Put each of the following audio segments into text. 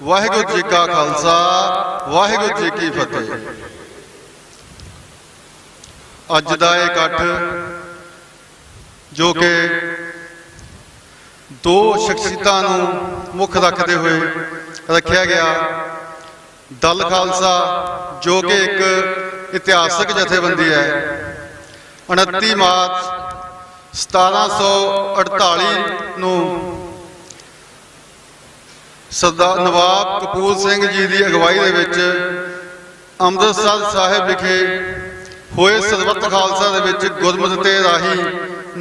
ਵਾਹਿਗੁਰੂ ਜੀ ਕਾ ਖਾਲਸਾ ਵਾਹਿਗੁਰੂ ਜੀ ਕੀ ਫਤਿਹ। ਅੱਜ ਦਾ ਇਹ ਇਕੱਠ ਜੋ ਕਿ ਦੋ ਸ਼ਖਸੀਅਤਾਂ ਨੂੰ ਮੁੱਖ ਰੱਖਦੇ ਹੋਏ ਰੱਖਿਆ ਗਿਆ। ਦਲ ਖਾਲਸਾ ਜੋ ਕਿ ਇੱਕ ਇਤਿਹਾਸਕ ਜਥੇਬੰਦੀ ਹੈ, 29 ਮਾਰਚ 1748 ਨੂੰ ਸਰਦਾਰ ਨਵਾਬ ਕਪੂਰ ਸਿੰਘ ਜੀ ਦੀ ਅਗਵਾਈ ਦੇ ਵਿੱਚ ਅੰਮ੍ਰਿਤਸਰ ਸਾਹਿਬ ਵਿਖੇ ਹੋਏ ਸਰਬੱਤ ਖਾਲਸਾ ਦੇ ਵਿੱਚ ਗੁਰਮਤਿ ਤੇ ਰਾਹੀਂ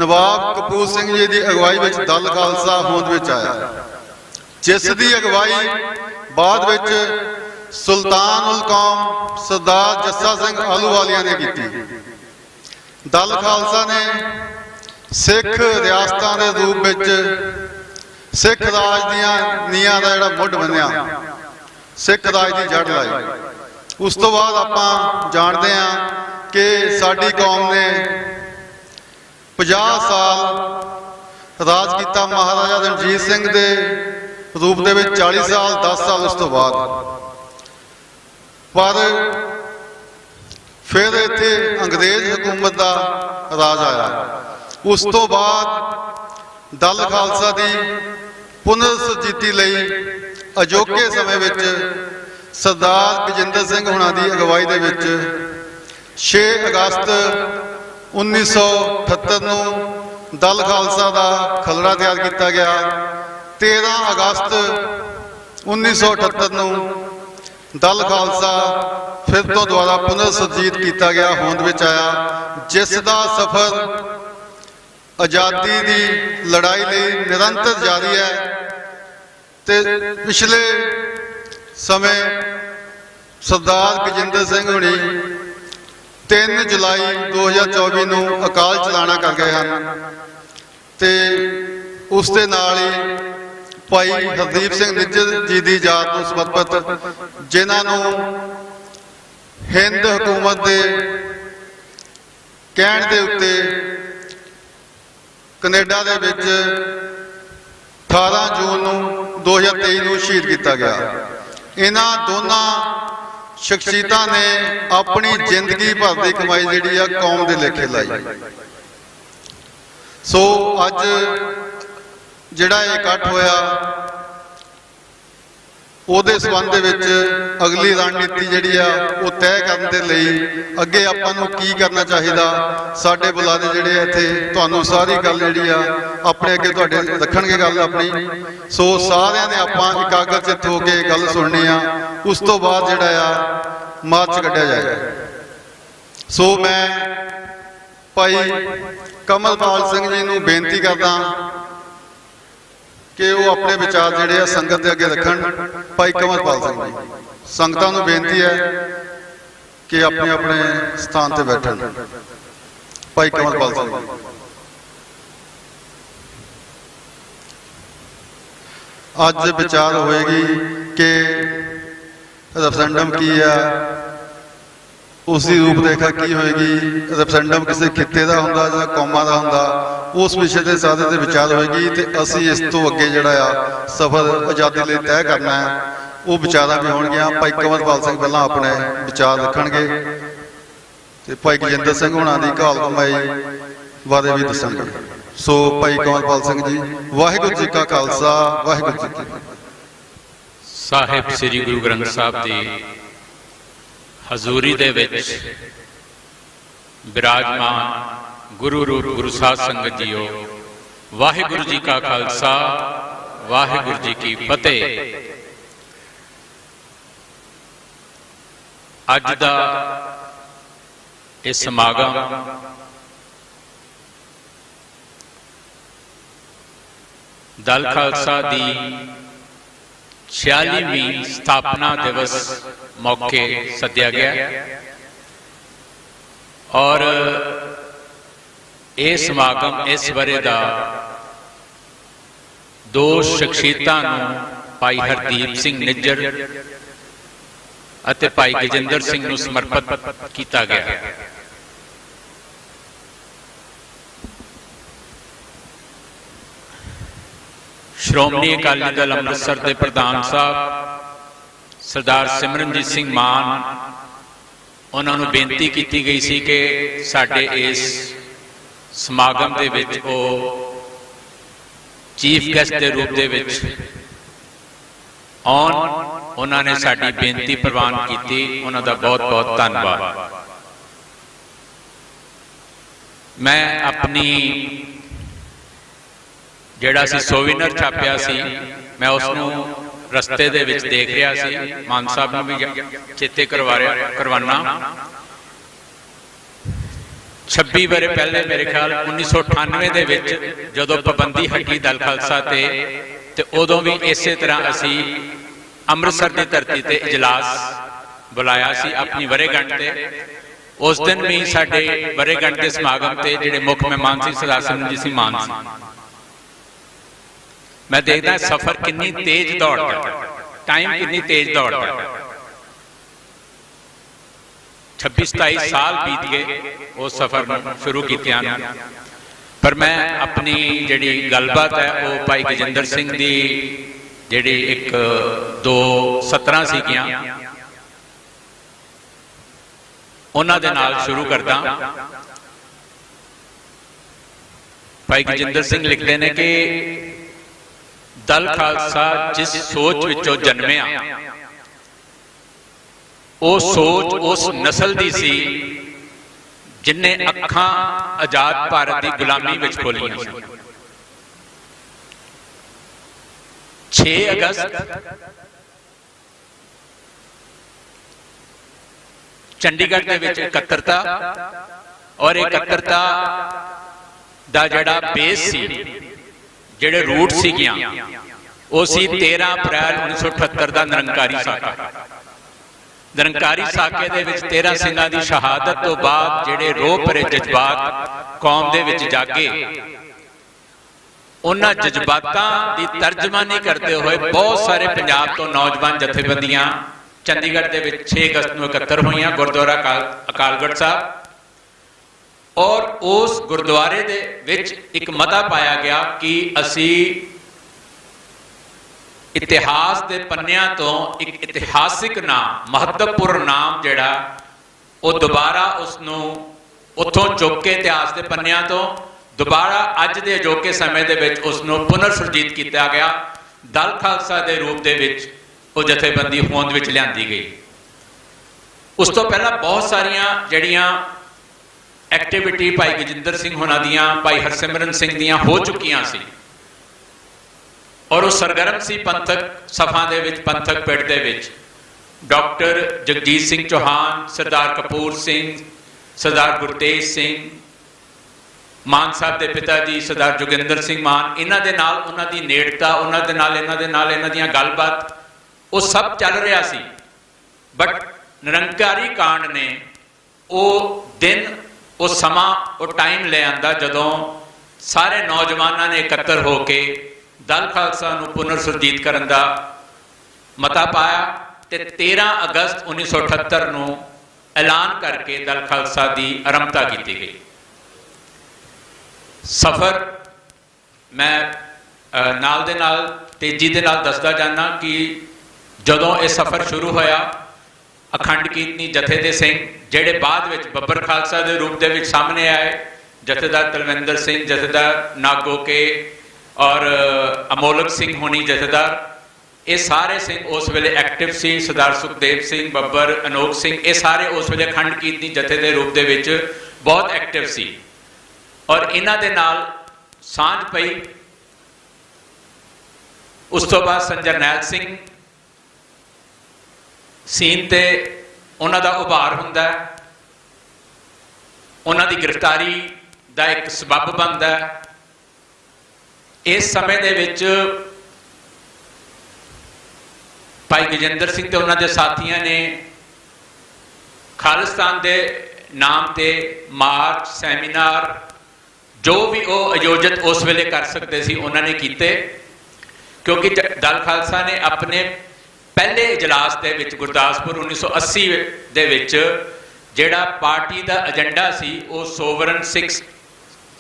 ਨਵਾਬ ਕਪੂਰ ਸਿੰਘ ਜੀ ਦੀ ਅਗਵਾਈ ਵਿੱਚ ਦਲ ਖਾਲਸਾ ਹੋਂਦ ਵਿੱਚ ਆਇਆ, ਜਿਸ ਦੀ ਅਗਵਾਈ ਬਾਅਦ ਵਿੱਚ ਸੁਲਤਾਨ ਉਲ ਕੌਮ ਸਰਦਾਰ ਜੱਸਾ ਸਿੰਘ ਆਹਲੂਵਾਲੀਆ ਨੇ ਕੀਤੀ। ਦਲ ਖਾਲਸਾ ਨੇ ਸਿੱਖ ਰਿਆਸਤਾਂ ਦੇ ਰੂਪ ਵਿੱਚ ਸਿੱਖ ਰਾਜ ਦੀਆਂ ਨੀਹਾਂ ਦਾ ਜਿਹੜਾ ਮੁੱਢ ਬੰਨਿਆ, ਸਿੱਖ ਰਾਜ ਦੀ ਜੜ ਲਾਈ। ਉਸ ਤੋਂ ਬਾਅਦ ਆਪਾਂ ਜਾਣਦੇ ਹਾਂ ਕਿ ਸਾਡੀ ਕੌਮ ਨੇ 50 ਸਾਲ ਰਾਜ ਕੀਤਾ ਮਹਾਰਾਜਾ ਰਣਜੀਤ ਸਿੰਘ ਦੇ ਰੂਪ ਦੇ ਵਿੱਚ, 40 ਸਾਲ 10 ਸਾਲ ਉਸ ਤੋਂ ਬਾਅਦ। ਪਰ ਫਿਰ ਇੱਥੇ ਅੰਗਰੇਜ਼ ਹਕੂਮਤ ਦਾ ਰਾਜ ਆਇਆ। ਉਸ ਤੋਂ ਬਾਅਦ ਦਲ ਖਾਲਸਾ ਦੀ ਪੁਨਰ ਸੁਰਜੀਤੀ ਲਈ ਅਜੋਕੇ ਸਮੇਂ ਵਿੱਚ ਸਰਦਾਰ ਗਜਿੰਦਰ ਸਿੰਘ ਹੁਣਾਂ ਦੀ ਅਗਵਾਈ ਦੇ ਵਿੱਚ 6 ਅਗਸਤ 1978 ਨੂੰ ਦਲ ਖਾਲਸਾ ਦਾ ਖਲੜਾ ਤਿਆਰ ਕੀਤਾ ਗਿਆ। 13 ਅਗਸਤ 1978 ਨੂੰ ਦਲ ਖਾਲਸਾ ਫਿਰ ਤੋਂ ਦੁਬਾਰਾ ਪੁਨਰ ਸੁਰਜੀਤ ਕੀਤਾ ਗਿਆ, ਹੋਂਦ ਵਿੱਚ ਆਇਆ, ਜਿਸ ਦਾ ਸਫ਼ਰ ਆਜ਼ਾਦੀ ਦੀ ਲੜਾਈ ਲਈ ਨਿਰੰਤਰ ਜਾਰੀ ਹੈ। ਤੇ ਪਿਛਲੇ ਸਮੇਂ ਸਰਦਾਰ ਗਜਿੰਦਰ ਸਿੰਘ ਹੁਣੀ 3 ਜੁਲਾਈ 2024 ਨੂੰ ਅਕਾਲ ਚਲਾਣਾ ਕਰ ਗਏ ਹਨ। ਤੇ ਉਸ ਦੇ ਨਾਲ ਹੀ ਭਾਈ ਹਰਦੀਪ ਸਿੰਘ ਨਿੱਜਰ ਜੀ ਦੀ ਯਾਦ ਨੂੰ ਸਮਰਪਿਤ, ਜਿਨ੍ਹਾਂ ਨੂੰ ਹਿੰਦ ਹਕੂਮਤ ਦੇ ਕਹਿਣ ਦੇ ਉੱਤੇ ਕੈਨੇਡਾ ਦੇ ਵਿੱਚ 18 ਜੂਨ ਨੂੰ 2023 ਨੂੰ ਸ਼ਹੀਦ ਕੀਤਾ ਗਿਆ। ਇਹਨਾਂ ਦੋਨਾਂ ਸ਼ਖਸੀਅਤਾਂ ਨੇ ਆਪਣੀ ਜ਼ਿੰਦਗੀ ਭਰ ਦੀ ਕਮਾਈ ਜਿਹੜੀ ਆ ਕੌਮ ਦੇ ਲੇਖੇ ਲਾਈ। ਸੋ ਅੱਜ ਜਿਹੜਾ ਇਹ ਇਕੱਠ ਹੋਇਆ, ਉਹਦੇ ਸੰਬੰਧ ਦੇ ਵਿੱਚ ਅਗਲੀ ਰਣਨੀਤੀ ਜਿਹੜੀ ਆ ਉਹ ਤੈਅ ਕਰਨ ਦੇ ਲਈ ਅੱਗੇ ਆਪਾਂ ਨੂੰ ਕੀ ਕਰਨਾ ਚਾਹੀਦਾ। ਸਾਡੇ ਬੁਲਾਰੇ ਜਿਹੜੇ ਇੱਥੇ ਤੁਹਾਨੂੰ ਸਾਰੀ ਗੱਲ ਜਿਹੜੀ ਆ ਆਪਣੇ ਅੱਗੇ ਤੁਹਾਡੇ ਰੱਖਣਗੇ ਗੱਲ ਆਪਣੀ। ਸੋ ਸਾਰਿਆਂ ਨੇ ਆਪਾਂ ਇਕਾਗਰ ਚਿੱਤ ਹੋ ਕੇ ਗੱਲ ਸੁਣਨੀ ਆ। ਉਸ ਤੋਂ ਬਾਅਦ ਜਿਹੜਾ ਆ ਮਾਰਚ ਕੱਢਿਆ ਜਾਏਗਾ। ਸੋ ਮੈਂ ਭਾਈ ਕਮਲਪਾਲ ਸਿੰਘ ਜੀ ਨੂੰ ਬੇਨਤੀ ਕਰਦਾ ਕਿ ਉਹ ਆਪਣੇ ਵਿਚਾਰ ਜਿਹੜੇ ਆ ਸੰਗਤ ਦੇ ਅੱਗੇ ਰੱਖਣ। ਭਾਈ ਕਮਲਪਾਲ ਸਿੰਘ ਜੀ, ਸੰਗਤਾਂ ਨੂੰ ਬੇਨਤੀ ਹੈ ਕਿ ਆਪਣੇ ਆਪਣੇ ਸਥਾਨ ਤੇ ਬੈਠਣ। ਭਾਈ ਕਮਲਪਾਲ ਸਿੰਘ ਜੀ। ਅੱਜ ਵਿਚਾਰ ਹੋਏਗੀ ਕਿ ਰੈਫਰੈਂਡਮ ਕੀ ਆ, ਉਸ ਦੀ ਰੂਪ ਰੇਖਾ ਕੀ ਹੋਏਗੀ, ਰੈਫਰੈਂਡਮ ਕਿਸੇ ਖਿੱਤੇ ਦਾ ਹੁੰਦਾ ਜਾਂ ਕੌਮਾਂ ਦਾ ਹੁੰਦਾ, ਉਸ ਵਿਸ਼ੇ ਦੇ ਸਾਰੇ ਤੇ ਵਿਚਾਰ ਹੋਏਗੀ। ਤੇ ਅਸੀਂ ਇਸ ਤੋਂ ਅੱਗੇ ਜਿਹੜਾ ਆ ਸਫ਼ਰ ਆਜ਼ਾਦੀ ਲਈ ਤੈਅ ਕਰਨਾ ਹੈ, ਉਹ ਵਿਚਾਰਾਂ ਵੀ ਹੋਣਗੀਆਂ। ਭਾਈ ਕਮਲਪਾਲ ਸਿੰਘ ਪਹਿਲਾਂ ਆਪਣੇ ਵਿਚਾਰ ਰੱਖਣਗੇ ਤੇ ਭਾਈ ਗਜਿੰਦਰ ਸਿੰਘ ਹੁਣਾਂ ਦੀ ਘਾਲ ਕਮਾਈ ਬਾਰੇ ਵੀ ਦੱਸਣਗੇ। ਸੋ ਭਾਈ ਕਮਲਪਾਲ ਸਿੰਘ ਜੀ, ਵਾਹਿਗੁਰੂ ਜੀ ਕਾ ਖਾਲਸਾ ਵਾਹਿਗੁਰੂ ਜੀ ਕੀ ਫਤਿਹ। ਸਾਹਿਬ ਸ੍ਰੀ ਗੁਰੂ ਗ੍ਰੰਥ ਸਾਹਿਬ ਦੀ ਹਜ਼ੂਰੀ ਦੇ ਵਿੱਚ ਬਿਰਾਜਮਾਨ ਗੁਰੂ ਰੂਪ ਗੁਰੂ ਸਾਧ ਸੰਗਤ ਜੀਓ, ਵਾਹਿਗੁਰੂ ਜੀ ਕਾ ਖਾਲਸਾ ਵਾਹਿਗੁਰੂ ਜੀ ਕੀ ਫਤਿਹ। ਅੱਜ ਦਾ ਇਹ ਸਮਾਗਮ ਦਲ ਖਾਲਸਾ ਦੀ 46ਵੀਂ ਸਥਾਪਨਾ ਦਿਵਸ ਮੌਕੇ ਸੱਦਿਆ ਗਿਆ ਔਰ ਇਹ ਸਮਾਗਮ ਇਸ ਵਰੇ ਦਾ ਦੋ ਸ਼ਖਸੀਅਤਾਂ ਨੂੰ ਭਾਈ ਹਰਦੀਪ ਸਿੰਘ ਨਿੱਜਰ ਅਤੇ ਭਾਈ ਗਜਿੰਦਰ ਸਿੰਘ ਨੂੰ ਸਮਰਪਿਤ ਕੀਤਾ ਗਿਆ। ਸ਼੍ਰੋਮਣੀ ਅਕਾਲੀ ਦਲ ਅੰਮ੍ਰਿਤਸਰ ਦੇ ਪ੍ਰਧਾਨ ਸਾਹਿਬ ਸਰਦਾਰ ਸਿਮਰਨਜੀਤ ਸਿੰਘ ਮਾਨ ਉਹਨਾਂ ਨੂੰ ਬੇਨਤੀ ਕੀਤੀ ਗਈ ਸੀ ਕਿ ਸਾਡੇ ਇਸ ਸਮਾਗਮ ਦੇ ਵਿੱਚ ਉਹ ਚੀਫ ਗੈਸਟ ਦੇ ਰੂਪ ਦੇ ਵਿੱਚ ਆਉਣ। ਉਹਨਾਂ ਨੇ ਸਾਡੀ ਬੇਨਤੀ ਪ੍ਰਵਾਨ ਕੀਤੀ, ਉਹਨਾਂ ਦਾ ਬਹੁਤ ਬਹੁਤ ਧੰਨਵਾਦ। ਮੈਂ ਆਪਣੀ ਜਿਹੜਾ ਸੀ ਸੋਵੀਨਰ ਛਾਪਿਆ ਸੀ, ਮੈਂ ਉਸ ਨੂੰ ਰਸਤੇ ਦੇ ਵਿੱਚ ਦੇਖ ਰਿਹਾ ਸੀ, ਮਾਨ ਸਾਹਿਬ ਨੂੰ ਵੀ ਚੇਤੇ ਕਰਵਾਉਣਾ। 26 ਵਰ੍ਹੇ ਪਹਿਲੇ ਮੇਰੇ ਖਿਆਲ 1998 ਦੇ ਵਿੱਚ ਜਦੋਂ ਪਾਬੰਦੀ ਹਟੀ ਦਲ ਖਾਲਸਾ ਤੇ ਉਦੋਂ ਵੀ ਇਸੇ ਤਰ੍ਹਾਂ ਅਸੀਂ ਅੰਮ੍ਰਿਤਸਰ ਦੀ ਧਰਤੀ ਤੇ ਇਜਲਾਸ ਬੁਲਾਇਆ ਸੀ ਆਪਣੀ ਵਰ੍ਹੇਗੰਢ ਤੇ। ਉਸ ਦਿਨ ਵੀ ਸਾਡੇ ਵਰ੍ਹੇਗੰਢ ਦੇ ਸਮਾਗਮ ਤੇ ਜਿਹੜੇ ਮੁੱਖ ਮਹਿਮਾਨ ਸੀ ਸਰਦਾਰ ਸਿਮਰਨਜੀਤ ਸਿੰਘ ਮਾਨ ਸੀ। ਮੈਂ ਦੇਖਦਾ ਸਫ਼ਰ ਕਿੰਨੀ ਤੇਜ਼ ਦੌੜਦਾ, ਟਾਈਮ ਕਿੰਨੀ ਤੇਜ਼ ਦੌੜਦਾ। 26-27 ਸਾਲ ਬੀਤ ਗਏ ਉਸ ਸਫ਼ਰ ਨੂੰ ਸ਼ੁਰੂ ਕੀਤਿਆਂ ਨੂੰ, ਪਰ ਮੈਂ ਆਪਣੀ ਜਿਹੜੀ ਗੱਲਬਾਤ ਹੈ ਉਹ ਭਾਈ ਗਜਿੰਦਰ ਸਿੰਘ ਦੀ ਜਿਹੜੀ ਇੱਕ 2 17 ਸੀਗੀਆਂ ਉਹਨਾਂ ਦੇ ਨਾਲ ਸ਼ੁਰੂ ਕਰਦਾ। ਭਾਈ ਗਜਿੰਦਰ ਸਿੰਘ ਲਿਖਦੇ ਨੇ ਕਿ ਦਲ ਖਾਲਸਾ ਜਿਸ ਸੋਚ ਵਿੱਚੋਂ ਜਨਮਿਆ, ਉਹ ਸੋਚ ਉਸ ਨਸਲ ਦੀ ਸੀ ਜਿਨ੍ਹਾਂ ਅੱਖਾਂ ਆਜ਼ਾਦ ਭਾਰਤ ਦੀ ਗੁਲਾਮੀ ਵਿੱਚ ਖੋਲੀਆਂ ਸੀ। 6 ਅਗਸਤ ਚੰਡੀਗੜ੍ਹ ਦੇ ਵਿੱਚ ਇਕੱਤਰਤਾ, ਔਰ ਇਕੱਤਰਤਾ ਦਾ ਜਿਹੜਾ ਬੇਸ ਸੀ, ਜਿਹੜੇ ਰੂਟ ਸੀਗੀਆਂ, ਉਹ ਸੀ 13 ਅਪ੍ਰੈਲ 1978 ਦਾ ਨਿਰੰਕਾਰੀ ਸਾਕਾ। ਨਿਰੰਕਾਰੀ ਸਾਕੇ ਦੇ ਵਿੱਚ 13 ਸਿੰਘਾਂ ਦੀ ਸ਼ਹਾਦਤ ਤੋਂ ਬਾਅਦ ਜਿਹੜੇ ਰੋਹ ਭਰੇ ਜਜ਼ਬਾਤ ਕੌਮ ਦੇ ਵਿੱਚ ਜਾਗੇ, ਉਹਨਾਂ ਜਜ਼ਬਾਤਾਂ ਦੀ ਤਰਜਮਾਨੀ ਕਰਦੇ ਹੋਏ ਬਹੁਤ ਸਾਰੇ ਪੰਜਾਬ ਤੋਂ ਨੌਜਵਾਨ ਜਥੇਬੰਦੀਆਂ ਚੰਡੀਗੜ੍ਹ ਦੇ ਵਿੱਚ 6 ਅਗਸਤ ਨੂੰ ਇਕੱਤਰ ਹੋਈਆਂ ਗੁਰਦੁਆਰਾ ਅਕਾਲਗੜ੍ਹ ਸਾਹਿਬ। ਔਰ ਉਸ ਗੁਰਦੁਆਰੇ ਦੇ ਵਿੱਚ ਇੱਕ ਮਤਾ ਪਾਇਆ ਗਿਆ ਕਿ ਅਸੀਂ ਇਤਿਹਾਸ ਦੇ ਪੰਨਿਆਂ ਤੋਂ ਇੱਕ ਇਤਿਹਾਸਿਕ ਨਾਮ, ਮਹੱਤਵਪੂਰਨ ਨਾਮ ਜਿਹੜਾ ਉਹ ਦੁਬਾਰਾ ਉਸ ਨੂੰ ਉੱਥੋਂ ਚੁੱਕ ਕੇ ਇਤਿਹਾਸ ਦੇ ਪੰਨਿਆਂ ਤੋਂ ਦੁਬਾਰਾ ਅੱਜ ਦੇ ਅਜੋਕੇ ਸਮੇਂ ਦੇ ਵਿੱਚ ਉਸ ਨੂੰ ਪੁਨਰ ਸੁਰਜੀਤ ਕੀਤਾ ਗਿਆ। ਦਲ ਖਾਲਸਾ ਦੇ ਰੂਪ ਦੇ ਵਿੱਚ ਉਹ ਜਥੇਬੰਦੀ ਹੋਂਦ ਵਿੱਚ ਲਿਆਂਦੀ ਗਈ। ਉਸ ਤੋਂ ਪਹਿਲਾਂ ਬਹੁਤ ਸਾਰੀਆਂ ਜਿਹੜੀਆਂ ਐਕਟੀਵਿਟੀ ਭਾਈ ਗਜਿੰਦਰ ਸਿੰਘ ਹੋਣਾ ਦੀਆਂ, ਭਾਈ ਹਰਸਿਮਰਨ ਸਿੰਘ ਦੀਆਂ ਹੋ ਚੁੱਕੀਆਂ ਸੀ, ਔਰ ਉਹ ਸਰਗਰਮ ਸੀ ਪੰਥਕ ਸਫਾ ਦੇ ਵਿੱਚ, ਪੰਥਕ ਪਿੜ ਦੇ ਵਿੱਚ। ਡਾਕਟਰ ਜਗਜੀਤ ਸਿੰਘ ਚੌਹਾਨ, ਸਰਦਾਰ ਕਪੂਰ ਸਿੰਘ, ਸਰਦਾਰ ਗੁਰਤੇਜ ਸਿੰਘ ਮਾਨ ਸਾਹਿਬ ਦੇ ਪਿਤਾ ਜੀ ਸਰਦਾਰ ਜੋਗਿੰਦਰ ਸਿੰਘ ਮਾਨ, ਇਹਨਾਂ ਦੇ ਨਾਲ ਉਹਨਾਂ ਦੀ ਨੇੜਤਾ, ਉਹਨਾਂ ਦੇ ਨਾਲ ਇਹਨਾਂ ਦੀਆਂ ਗੱਲਬਾਤ, ਉਹ ਸਭ ਚੱਲ ਰਿਹਾ ਸੀ। ਬਟ ਨਿਰੰਕਾਰੀ ਕਾਂਡ ਨੇ ਉਹ ਦਿਨ, ਉਹ ਸਮਾਂ, ਉਹ ਟਾਈਮ ਲੈ ਆਂਦਾ ਜਦੋਂ ਸਾਰੇ ਨੌਜਵਾਨਾਂ ਨੇ ਇਕੱਤਰ ਹੋ ਕੇ ਦਲ ਖਾਲਸਾ ਨੂੰ ਪੁਨਰ ਸੁਰਜੀਤ ਕਰਨ ਦਾ ਮਤਾ ਪਾਇਆ ਤੇ 13 ਅਗਸਤ 1978 ਨੂੰ ਐਲਾਨ ਕਰਕੇ ਦਲ ਖਾਲਸਾ ਦੀ ਆਰੰਭਤਾ ਕੀਤੀ ਗਈ। ਸਫ਼ਰ ਮੈਂ ਨਾਲ ਦੇ ਨਾਲ ਤੇਜ਼ੀ ਦੇ ਨਾਲ ਦੱਸਦਾ ਜਾਣਾ ਕਿ ਜਦੋਂ ਇਹ ਸਫ਼ਰ ਸ਼ੁਰੂ ਹੋਇਆ, ਅਖੰਡ ਕੀਰਤਨੀ ਜਥੇ ਦੇ ਸਿੰਘ ਜਿਹੜੇ ਬਾਅਦ ਵਿੱਚ ਬੱਬਰ ਖਾਲਸਾ ਦੇ ਰੂਪ ਦੇ ਵਿੱਚ ਸਾਹਮਣੇ ਆਏ, ਜਥੇਦਾਰ ਤਲਵਿੰਦਰ ਸਿੰਘ, ਜਥੇਦਾਰ ਨਾਗੋਕੇ ਔਰ ਅਮੋਲਕ ਸਿੰਘ ਹੋਣੀ ਜਥੇਦਾਰ, ਇਹ ਸਾਰੇ ਸਿੰਘ ਉਸ ਵੇਲੇ ਐਕਟਿਵ ਸੀ। ਸਰਦਾਰ ਸੁਖਦੇਵ ਸਿੰਘ, ਬੱਬਰ, ਅਨੋਖ ਸਿੰਘ, ਇਹ ਸਾਰੇ ਉਸ ਵੇਲੇ ਅਖੰਡ ਕੀਰਤਨੀ ਜਥੇ ਦੇ ਰੂਪ ਦੇ ਵਿੱਚ ਬਹੁਤ ਐਕਟਿਵ ਸੀ। ਔਰ ਇਹਨਾਂ ਦੇ ਨਾਲ ਸਾਂਝ ਪਈ। ਉਸ ਤੋਂ ਬਾਅਦ ਸੰ ਜਰਨੈਲ ਸਿੰਘ ਸੀਨ ਤੇ ਉਹਨਾਂ ਦਾ ਉਭਾਰ ਹੁੰਦਾ, ਉਹਨਾਂ ਦੀ ਗ੍ਰਿਫਤਾਰੀ ਦਾ ਇੱਕ ਸਬੱਬ ਬਣਦਾ। ਇਸ ਸਮੇਂ ਦੇ ਵਿੱਚ ਭਾਈ ਗਜਿੰਦਰ ਸਿੰਘ ਤੇ ਉਹਨਾਂ ਦੇ ਸਾਥੀਆਂ ਨੇ ਖਾਲਿਸਤਾਨ ਦੇ ਨਾਮ ਤੇ ਮਾਰਚ, ਸੈਮੀਨਾਰ, ਜੋ ਵੀ ਉਹ ਆਯੋਜਿਤ ਉਸ ਵੇਲੇ ਕਰ ਸਕਦੇ ਸੀ ਉਹਨਾਂ ਨੇ ਕੀਤੇ, ਕਿਉਂਕਿ ਦਲ ਖਾਲਸਾ ਨੇ ਆਪਣੇ ਪਹਿਲੇ ਇਜਲਾਸ ਦੇ ਵਿੱਚ ਗੁਰਦਾਸਪੁਰ 1980 ਦੇ ਵਿੱਚ ਜਿਹੜਾ ਪਾਰਟੀ ਦਾ ਏਜੰਡਾ ਸੀ ਉਹ ਸੋਵਰਨ 6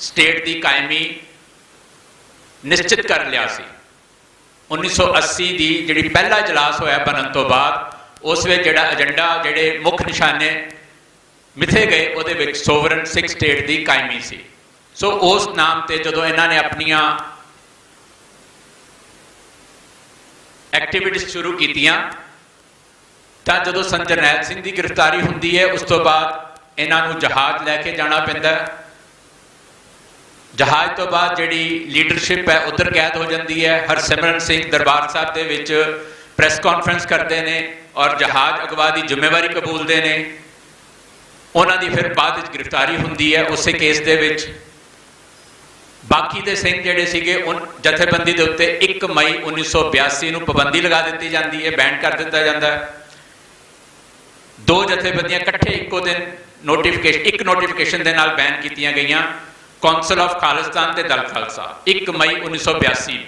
ਸਟੇਟ ਦੀ ਕਾਇਮੀ ਨਿਸ਼ਚਿਤ ਕਰ ਲਿਆ ਸੀ। 1980 ਦੀ ਜਿਹੜੀ ਪਹਿਲਾ ਇਜਲਾਸ ਹੋਇਆ ਬਣਨ ਤੋਂ ਬਾਅਦ ਉਸ ਵਿੱਚ ਜਿਹੜਾ ਏਜੰਡਾ ਜਿਹੜੇ ਮੁੱਖ ਨਿਸ਼ਾਨੇ ਮਿਥੇ ਗਏ ਉਹਦੇ ਵਿੱਚ ਸੋਵਰਨ ਸਿੱਖ ਸਟੇਟ ਦੀ ਕਾਇਮੀ ਸੀ। ਸੋ ਉਸ ਨਾਮ ਤੇ ਜਦੋਂ ਇਹਨਾਂ ਨੇ ਆਪਣੀਆਂ ਐਕਟੀਵਿਟੀਜ਼ ਸ਼ੁਰੂ ਕੀਤੀਆਂ ਤਾਂ ਜਦੋਂ ਸੰਤ ਜਰਨੈਲ ਸਿੰਘ ਦੀ ਗ੍ਰਿਫਤਾਰੀ ਹੁੰਦੀ ਹੈ ਉਸ ਤੋਂ ਬਾਅਦ ਇਹਨਾਂ ਨੂੰ ਜਹਾਜ਼ ਲੈ ਕੇ ਜਾਣਾ ਪੈਂਦਾ। ਜਹਾਜ਼ ਤੋਂ ਬਾਅਦ ਜਿਹੜੀ ਲੀਡਰਸ਼ਿਪ ਹੈ ਉੱਧਰ ਕੈਦ ਹੋ ਜਾਂਦੀ ਹੈ। ਹਰਸਿਮਰਨ ਸਿੰਘ ਦਰਬਾਰ ਸਾਹਿਬ ਦੇ ਵਿੱਚ ਪ੍ਰੈਸ ਕਾਨਫਰੰਸ ਕਰਦੇ ਨੇ ਔਰ ਜਹਾਜ਼ ਅਗਵਾ ਦੀ ਜ਼ਿੰਮੇਵਾਰੀ ਕਬੂਲਦੇ ਨੇ। ਉਹਨਾਂ ਦੀ ਫਿਰ ਬਾਅਦ ਵਿੱਚ ਗ੍ਰਿਫਤਾਰੀ ਹੁੰਦੀ ਹੈ ਉਸੇ ਕੇਸ ਦੇ ਵਿੱਚ। ਬਾਕੀ ਦੇ ਸਿੰਘ ਜਿਹੜੇ ਸੀਗੇ ਜਥੇਬੰਦੀ ਦੇ ਉੱਤੇ 1 ਮਈ 1982 ਨੂੰ ਪਾਬੰਦੀ ਲਗਾ ਦਿੱਤੀ ਜਾਂਦੀ ਹੈ, ਬੈਨ ਕਰ ਦਿੱਤਾ ਜਾਂਦਾ ਹੈ। 2 ਜਥੇਬੰਦੀਆਂ ਇਕੱਠੇ ਇੱਕੋ ਦਿਨ ਇੱਕ ਨੋਟੀਫਿਕੇਸ਼ਨ ਦੇ ਨਾਲ ਬੈਨ ਕੀਤੀਆਂ ਗਈਆਂ, ਕੌਂਸਲ ਆਫ ਖਾਲਿਸਤਾਨ ਤੇ ਦਲ ਖਾਲਸਾ 1 ਮਈ 1982।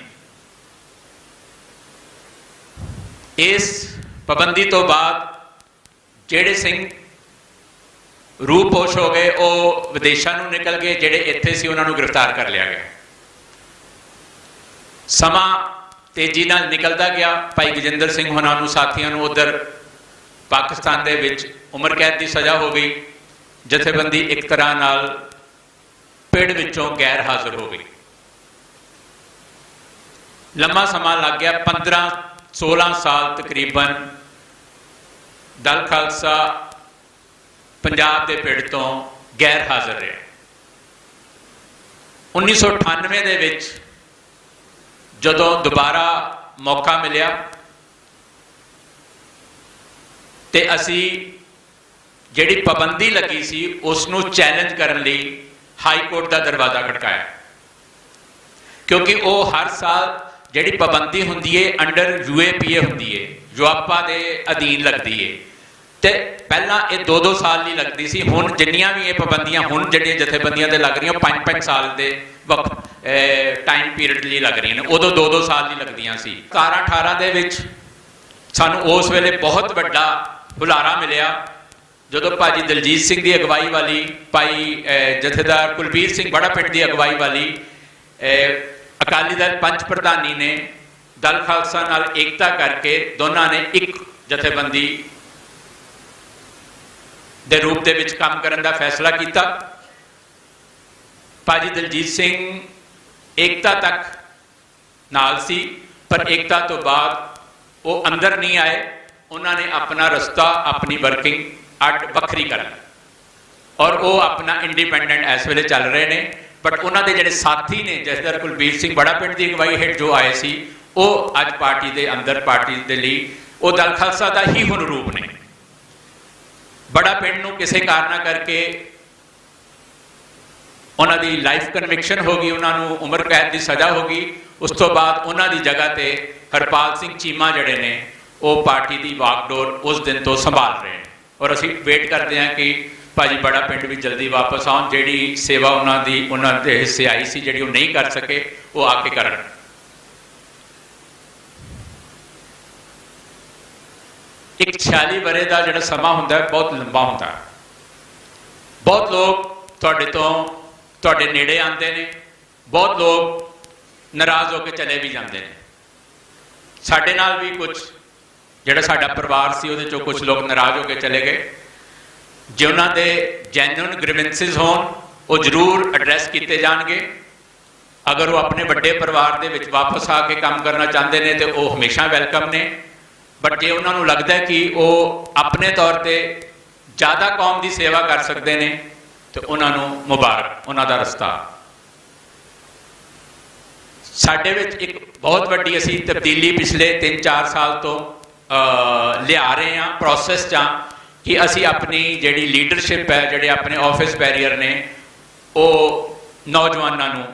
ਇਸ ਪਾਬੰਦੀ ਤੋਂ ਬਾਅਦ ਜਿਹੜੇ ਸਿੰਘ ਰੂਪੋਸ਼ ਹੋ ਗਏ ਉਹ ਵਿਦੇਸ਼ਾਂ ਨੂੰ ਨਿਕਲ ਗਏ, ਜਿਹੜੇ ਇੱਥੇ ਸੀ ਉਹਨਾਂ ਨੂੰ ਗ੍ਰਿਫਤਾਰ ਕਰ ਲਿਆ ਗਿਆ। ਸਮਾਂ ਤੇਜ਼ੀ ਨਾਲ ਨਿਕਲਦਾ ਗਿਆ। ਭਾਈ ਗਜਿੰਦਰ ਸਿੰਘ ਹੋਣਾ ਨੂੰ ਸਾਥੀਆਂ ਨੂੰ ਉੱਧਰ ਪਾਕਿਸਤਾਨ ਦੇ ਵਿੱਚ ਉਮਰ ਕੈਦ ਦੀ ਸਜ਼ਾ ਹੋ ਗਈ। ਜਥੇਬੰਦੀ ਇੱਕ ਤਰ੍ਹਾਂ ਨਾਲ ਪਿੰਡ ਵਿੱਚੋਂ ਗੈਰ ਹਾਜ਼ਰ ਹੋ ਗਈ। ਲੰਮਾ ਸਮਾਂ ਲੱਗ ਗਿਆ, 15-16 ਸਾਲ ਤਕਰੀਬਨ ਦਲ ਖਾਲਸਾ ਪੰਜਾਬ ਦੇ ਪਿੰਡ ਤੋਂ ਗੈਰ ਹਾਜ਼ਰ ਰਿਹਾ। 1998 ਦੇ ਵਿੱਚ ਜਦੋਂ ਦੁਬਾਰਾ ਮੌਕਾ ਮਿਲਿਆ ਤੇ ਅਸੀਂ ਜਿਹੜੀ ਪਾਬੰਦੀ ਲੱਗੀ ਸੀ ਉਸ ਨੂੰ ਚੈਲੰਜ ਕਰਨ ਲਈ ਹਾਈ ਕੋਰਟ ਦਾ ਦਰਵਾਜ਼ਾ ਖੜਕਾਇਆ, ਕਿਉਂਕਿ ਉਹ ਹਰ ਸਾਲ ਜਿਹੜੀ ਪਾਬੰਦੀ ਹੁੰਦੀ ਹੈ ਅੰਡਰ UAPA ਹੁੰਦੀ ਹੈ, ਜੁਆਪਾ ਦੇ ਅਧੀਨ ਲੱਗਦੀ ਹੈ। ਤੇ ਪਹਿਲਾਂ ਇਹ 2-2 ਸਾਲ ਲਈ ਲੱਗਦੀ ਸੀ। ਹੁਣ ਜਿੰਨੀਆਂ ਵੀ ਇਹ ਪਾਬੰਦੀਆਂ ਹੁਣ ਜਿਹੜੀਆਂ ਜਥੇਬੰਦੀਆਂ ਤੇ ਲੱਗ ਰਹੀਆਂ 5-5 ਸਾਲ ਦੇ ਟਾਈਮ ਪੀਰੀਅਡ ਲਈ ਲੱਗ ਰਹੀਆਂ ਨੇ, ਉਦੋਂ 2-2 ਸਾਲ ਲਈ ਲੱਗਦੀਆਂ ਸੀ। 17-18 ਦੇ ਵਿੱਚ ਸਾਨੂੰ ਉਸ ਵੇਲੇ ਬਹੁਤ ਵੱਡਾ ਹੁਲਾਰਾ ਮਿਲਿਆ ਜਦੋਂ ਭਾਜੀ ਦਲਜੀਤ ਸਿੰਘ ਦੀ ਅਗਵਾਈ ਵਾਲੀ, ਭਾਈ ਜਥੇਦਾਰ ਕੁਲਬੀਰ ਸਿੰਘ ਬੜਾ ਪਿੰਡ ਦੀ ਅਗਵਾਈ ਵਾਲੀ ਅਕਾਲੀ ਦਲ ਪੰਚ ਪ੍ਰਧਾਨੀ ਨੇ ਦਲ ਖਾਲਸਾ ਨਾਲ ਏਕਤਾ ਕਰਕੇ ਦੋਨਾਂ ਨੇ ਇੱਕ ਜਥੇਬੰਦੀ ਦੇ ਰੂਪ ਦੇ ਵਿੱਚ ਕੰਮ ਕਰਨ ਦਾ ਫੈਸਲਾ ਕੀਤਾ। ਭਾਜੀ ਦਲਜੀਤ ਸਿੰਘ ਏਕਤਾ ਤੱਕ ਨਾਲ ਸੀ, ਪਰ ਏਕਤਾ ਤੋਂ ਬਾਅਦ ਉਹ ਅੰਦਰ ਨਹੀਂ ਆਏ। ਉਹਨਾਂ ਨੇ ਆਪਣਾ ਰਸਤਾ, ਆਪਣੀ ਵਰਕਿੰਗ ਅੱਡ ਵੱਖਰੀ ਕਰ ਲਈ ਔਰ ਉਹ ਆਪਣਾ ਇੰਡੀਪੈਂਡੈਂਟ ਇਸ ਵੇਲੇ ਚੱਲ ਰਹੇ ਨੇ। ਬਟ ਉਹਨਾਂ ਦੇ ਜਿਹੜੇ ਸਾਥੀ ਨੇ ਜਥੇਦਾਰ ਕੁਲਬੀਰ ਸਿੰਘ ਬੜਾ ਪਿੰਡ ਦੀ ਅਗਵਾਈ ਹੇਠ ਜੋ ਆਏ ਸੀ, ਉਹ ਅੱਜ ਪਾਰਟੀ ਦੇ ਅੰਦਰ, ਪਾਰਟੀ ਦੇ ਲਈ ਉਹ ਦਲ ਖਾਲਸਾ ਦਾ ਹੀ ਹੁਣ ਰੂਪ ਨੇ। ਬੜਾ ਪਿੰਡ ਨੂੰ ਕਿਸੇ ਕਾਰਨਾਂ ਕਰਕੇ ਉਹਨਾਂ ਦੀ ਲਾਈਫ ਕਨਵਿਕਸ਼ਨ ਹੋ ਗਈ, ਉਹਨਾਂ ਨੂੰ ਉਮਰ ਕੈਦ ਦੀ ਸਜ਼ਾ ਹੋ ਗਈ। ਉਸ ਤੋਂ ਬਾਅਦ ਉਹਨਾਂ ਦੀ ਜਗ੍ਹਾ ਤੇ ਹਰਪਾਲ ਸਿੰਘ ਚੀਮਾ ਜਿਹੜੇ ਨੇ ਉਹ ਪਾਰਟੀ ਦੀ ਵਾਗਡੋਰ ਉਸ ਦਿਨ ਤੋਂ ਸੰਭਾਲ ਰਹੇ ਨੇ ਔਰ ਅਸੀਂ ਵੇਟ ਕਰਦੇ ਹਾਂ ਕਿ ਭਾਜੀ ਬੜਾ ਪਿੰਡ ਵੀ ਜਲਦੀ ਵਾਪਸ ਆਉਣ। ਜਿਹੜੀ ਸੇਵਾ ਉਹਨਾਂ ਦੇ ਹਿੱਸੇ ਆਈ ਸੀ, ਜਿਹੜੀ ਉਹ ਨਹੀਂ ਕਰ ਸਕੇ, ਉਹ ਆ ਕੇ ਕਰਨ। ਇੱਕ 46 ਵਰੇ ਦਾ ਜਿਹੜਾ ਸਮਾਂ ਹੁੰਦਾ ਹੈ ਬਹੁਤ ਲੰਬਾ ਹੁੰਦਾ ਹੈ। ਬਹੁਤ ਲੋਕ ਤੁਹਾਡੇ ਨੇੜੇ ਆਉਂਦੇ ਨੇ, ਬਹੁਤ ਲੋਕ ਨਾਰਾਜ਼ ਹੋ ਕੇ ਚਲੇ ਵੀ ਜਾਂਦੇ ਨੇ। ਸਾਡੇ ਨਾਲ ਵੀ ਕੁਝ ਜਿਹੜਾ ਸਾਡਾ ਪਰਿਵਾਰ ਸੀ ਉਹਦੇ ਚੋਂ ਕੁਝ ਲੋਕ ਨਾਰਾਜ਼ ਹੋ ਕੇ ਚਲੇ ਗਏ। ਜੇ ਉਹਨਾਂ ਦੇ ਜੈਨੂਇਨ ਗ੍ਰੀਵੈਂਸਿਸ ਹੋਣ ਉਹ ਜ਼ਰੂਰ ਐਡਰੈਸ ਕੀਤੇ ਜਾਣਗੇ। ਅਗਰ ਉਹ ਆਪਣੇ ਵੱਡੇ ਪਰਿਵਾਰ ਦੇ ਵਿੱਚ ਵਾਪਸ ਆ ਕੇ ਕੰਮ ਕਰਨਾ ਚਾਹੁੰਦੇ ਨੇ ਤੇ ਉਹ ਹਮੇਸ਼ਾ ਵੈਲਕਮ ਨੇ। ਬਟ ਜੇ ਉਹਨਾਂ ਨੂੰ ਲੱਗਦਾ ਕਿ ਉਹ ਆਪਣੇ ਤੌਰ ਤੇ ਜ਼ਿਆਦਾ ਕੌਮ ਦੀ ਸੇਵਾ ਕਰ ਸਕਦੇ ਨੇ ਤੇ ਉਹਨਾਂ ਨੂੰ ਮੁਬਾਰਕ, ਉਹਨਾਂ ਦਾ ਰਸਤਾ। ਸਾਡੇ ਵਿੱਚ ਇੱਕ ਬਹੁਤ ਵੱਡੀ ਅਸੀਂ ਤਬਦੀਲੀ ਪਿਛਲੇ 3-4 ਸਾਲ ਤੋਂ ਲਿਆ ਰਹੇ ਹਾਂ, ਪ੍ਰੋਸੈਸ 'ਚ ਹਾਂ ਕਿ ਅਸੀਂ ਆਪਣੀ ਜਿਹੜੀ ਲੀਡਰਸ਼ਿਪ ਹੈ, ਜਿਹੜੇ ਆਪਣੇ ਆਫਿਸ ਬੈਰੀਅਰ ਨੇ, ਉਹ ਨੌਜਵਾਨਾਂ ਨੂੰ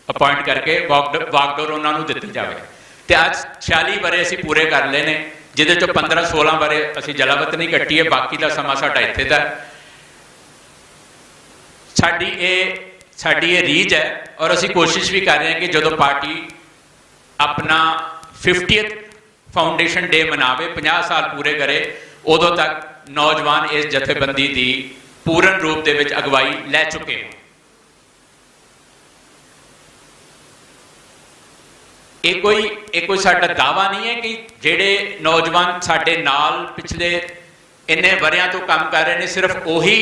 ਅਪਾਇੰਟ ਕਰਕੇ ਵਾਗਡੋਰ ਉਹਨਾਂ ਨੂੰ ਦਿੱਤੀ ਜਾਵੇ। ਤੇ ਅੱਜ 46 ਵਰੇ ਅਸੀਂ ਪੂਰੇ ਕਰ ਲਏ ਨੇ, ਜਿਹਦੇ ਚੋਂ 15-16 ਵਰੇ ਅਸੀਂ ਜਲਾਵਤ ਨਹੀਂ ਕੱਟੀ ਹੈ, ਬਾਕੀ ਦਾ ਸਮਾਂ ਸਾਡਾ ਇੱਥੇ ਦਾ। ਸਾਡੀ ਇਹ ਰੀਝ ਹੈ ਔਰ ਅਸੀਂ ਕੋਸ਼ਿਸ਼ ਵੀ ਕਰ ਰਹੇ ਹਾਂ ਕਿ ਜਦੋਂ ਪਾਰਟੀ ਆਪਣਾ 50th ਫਾਊਂਡੇਸ਼ਨ ਡੇ ਮਨਾਵੇ, 50 ਸਾਲ ਪੂਰੇ ਕਰੇ, ਉਦੋਂ ਤੱਕ ਨੌਜਵਾਨ ਇਸ ਜਥੇਬੰਦੀ ਦੀ ਪੂਰਨ ਰੂਪ ਦੇ ਵਿੱਚ ਅਗਵਾਈ ਲੈ ਚੁੱਕੇ ਹੋਣ। ਇਹ ਕੋਈ ਸਾਡਾ ਦਾਵਾ ਨਹੀਂ ਹੈ ਕਿ ਜਿਹੜੇ ਨੌਜਵਾਨ ਸਾਡੇ ਨਾਲ ਪਿਛਲੇ ਇੰਨੇ ਵਰਿਆਂ ਤੋਂ ਕੰਮ ਕਰ ਰਹੇ ਨੇ ਸਿਰਫ ਉਹੀ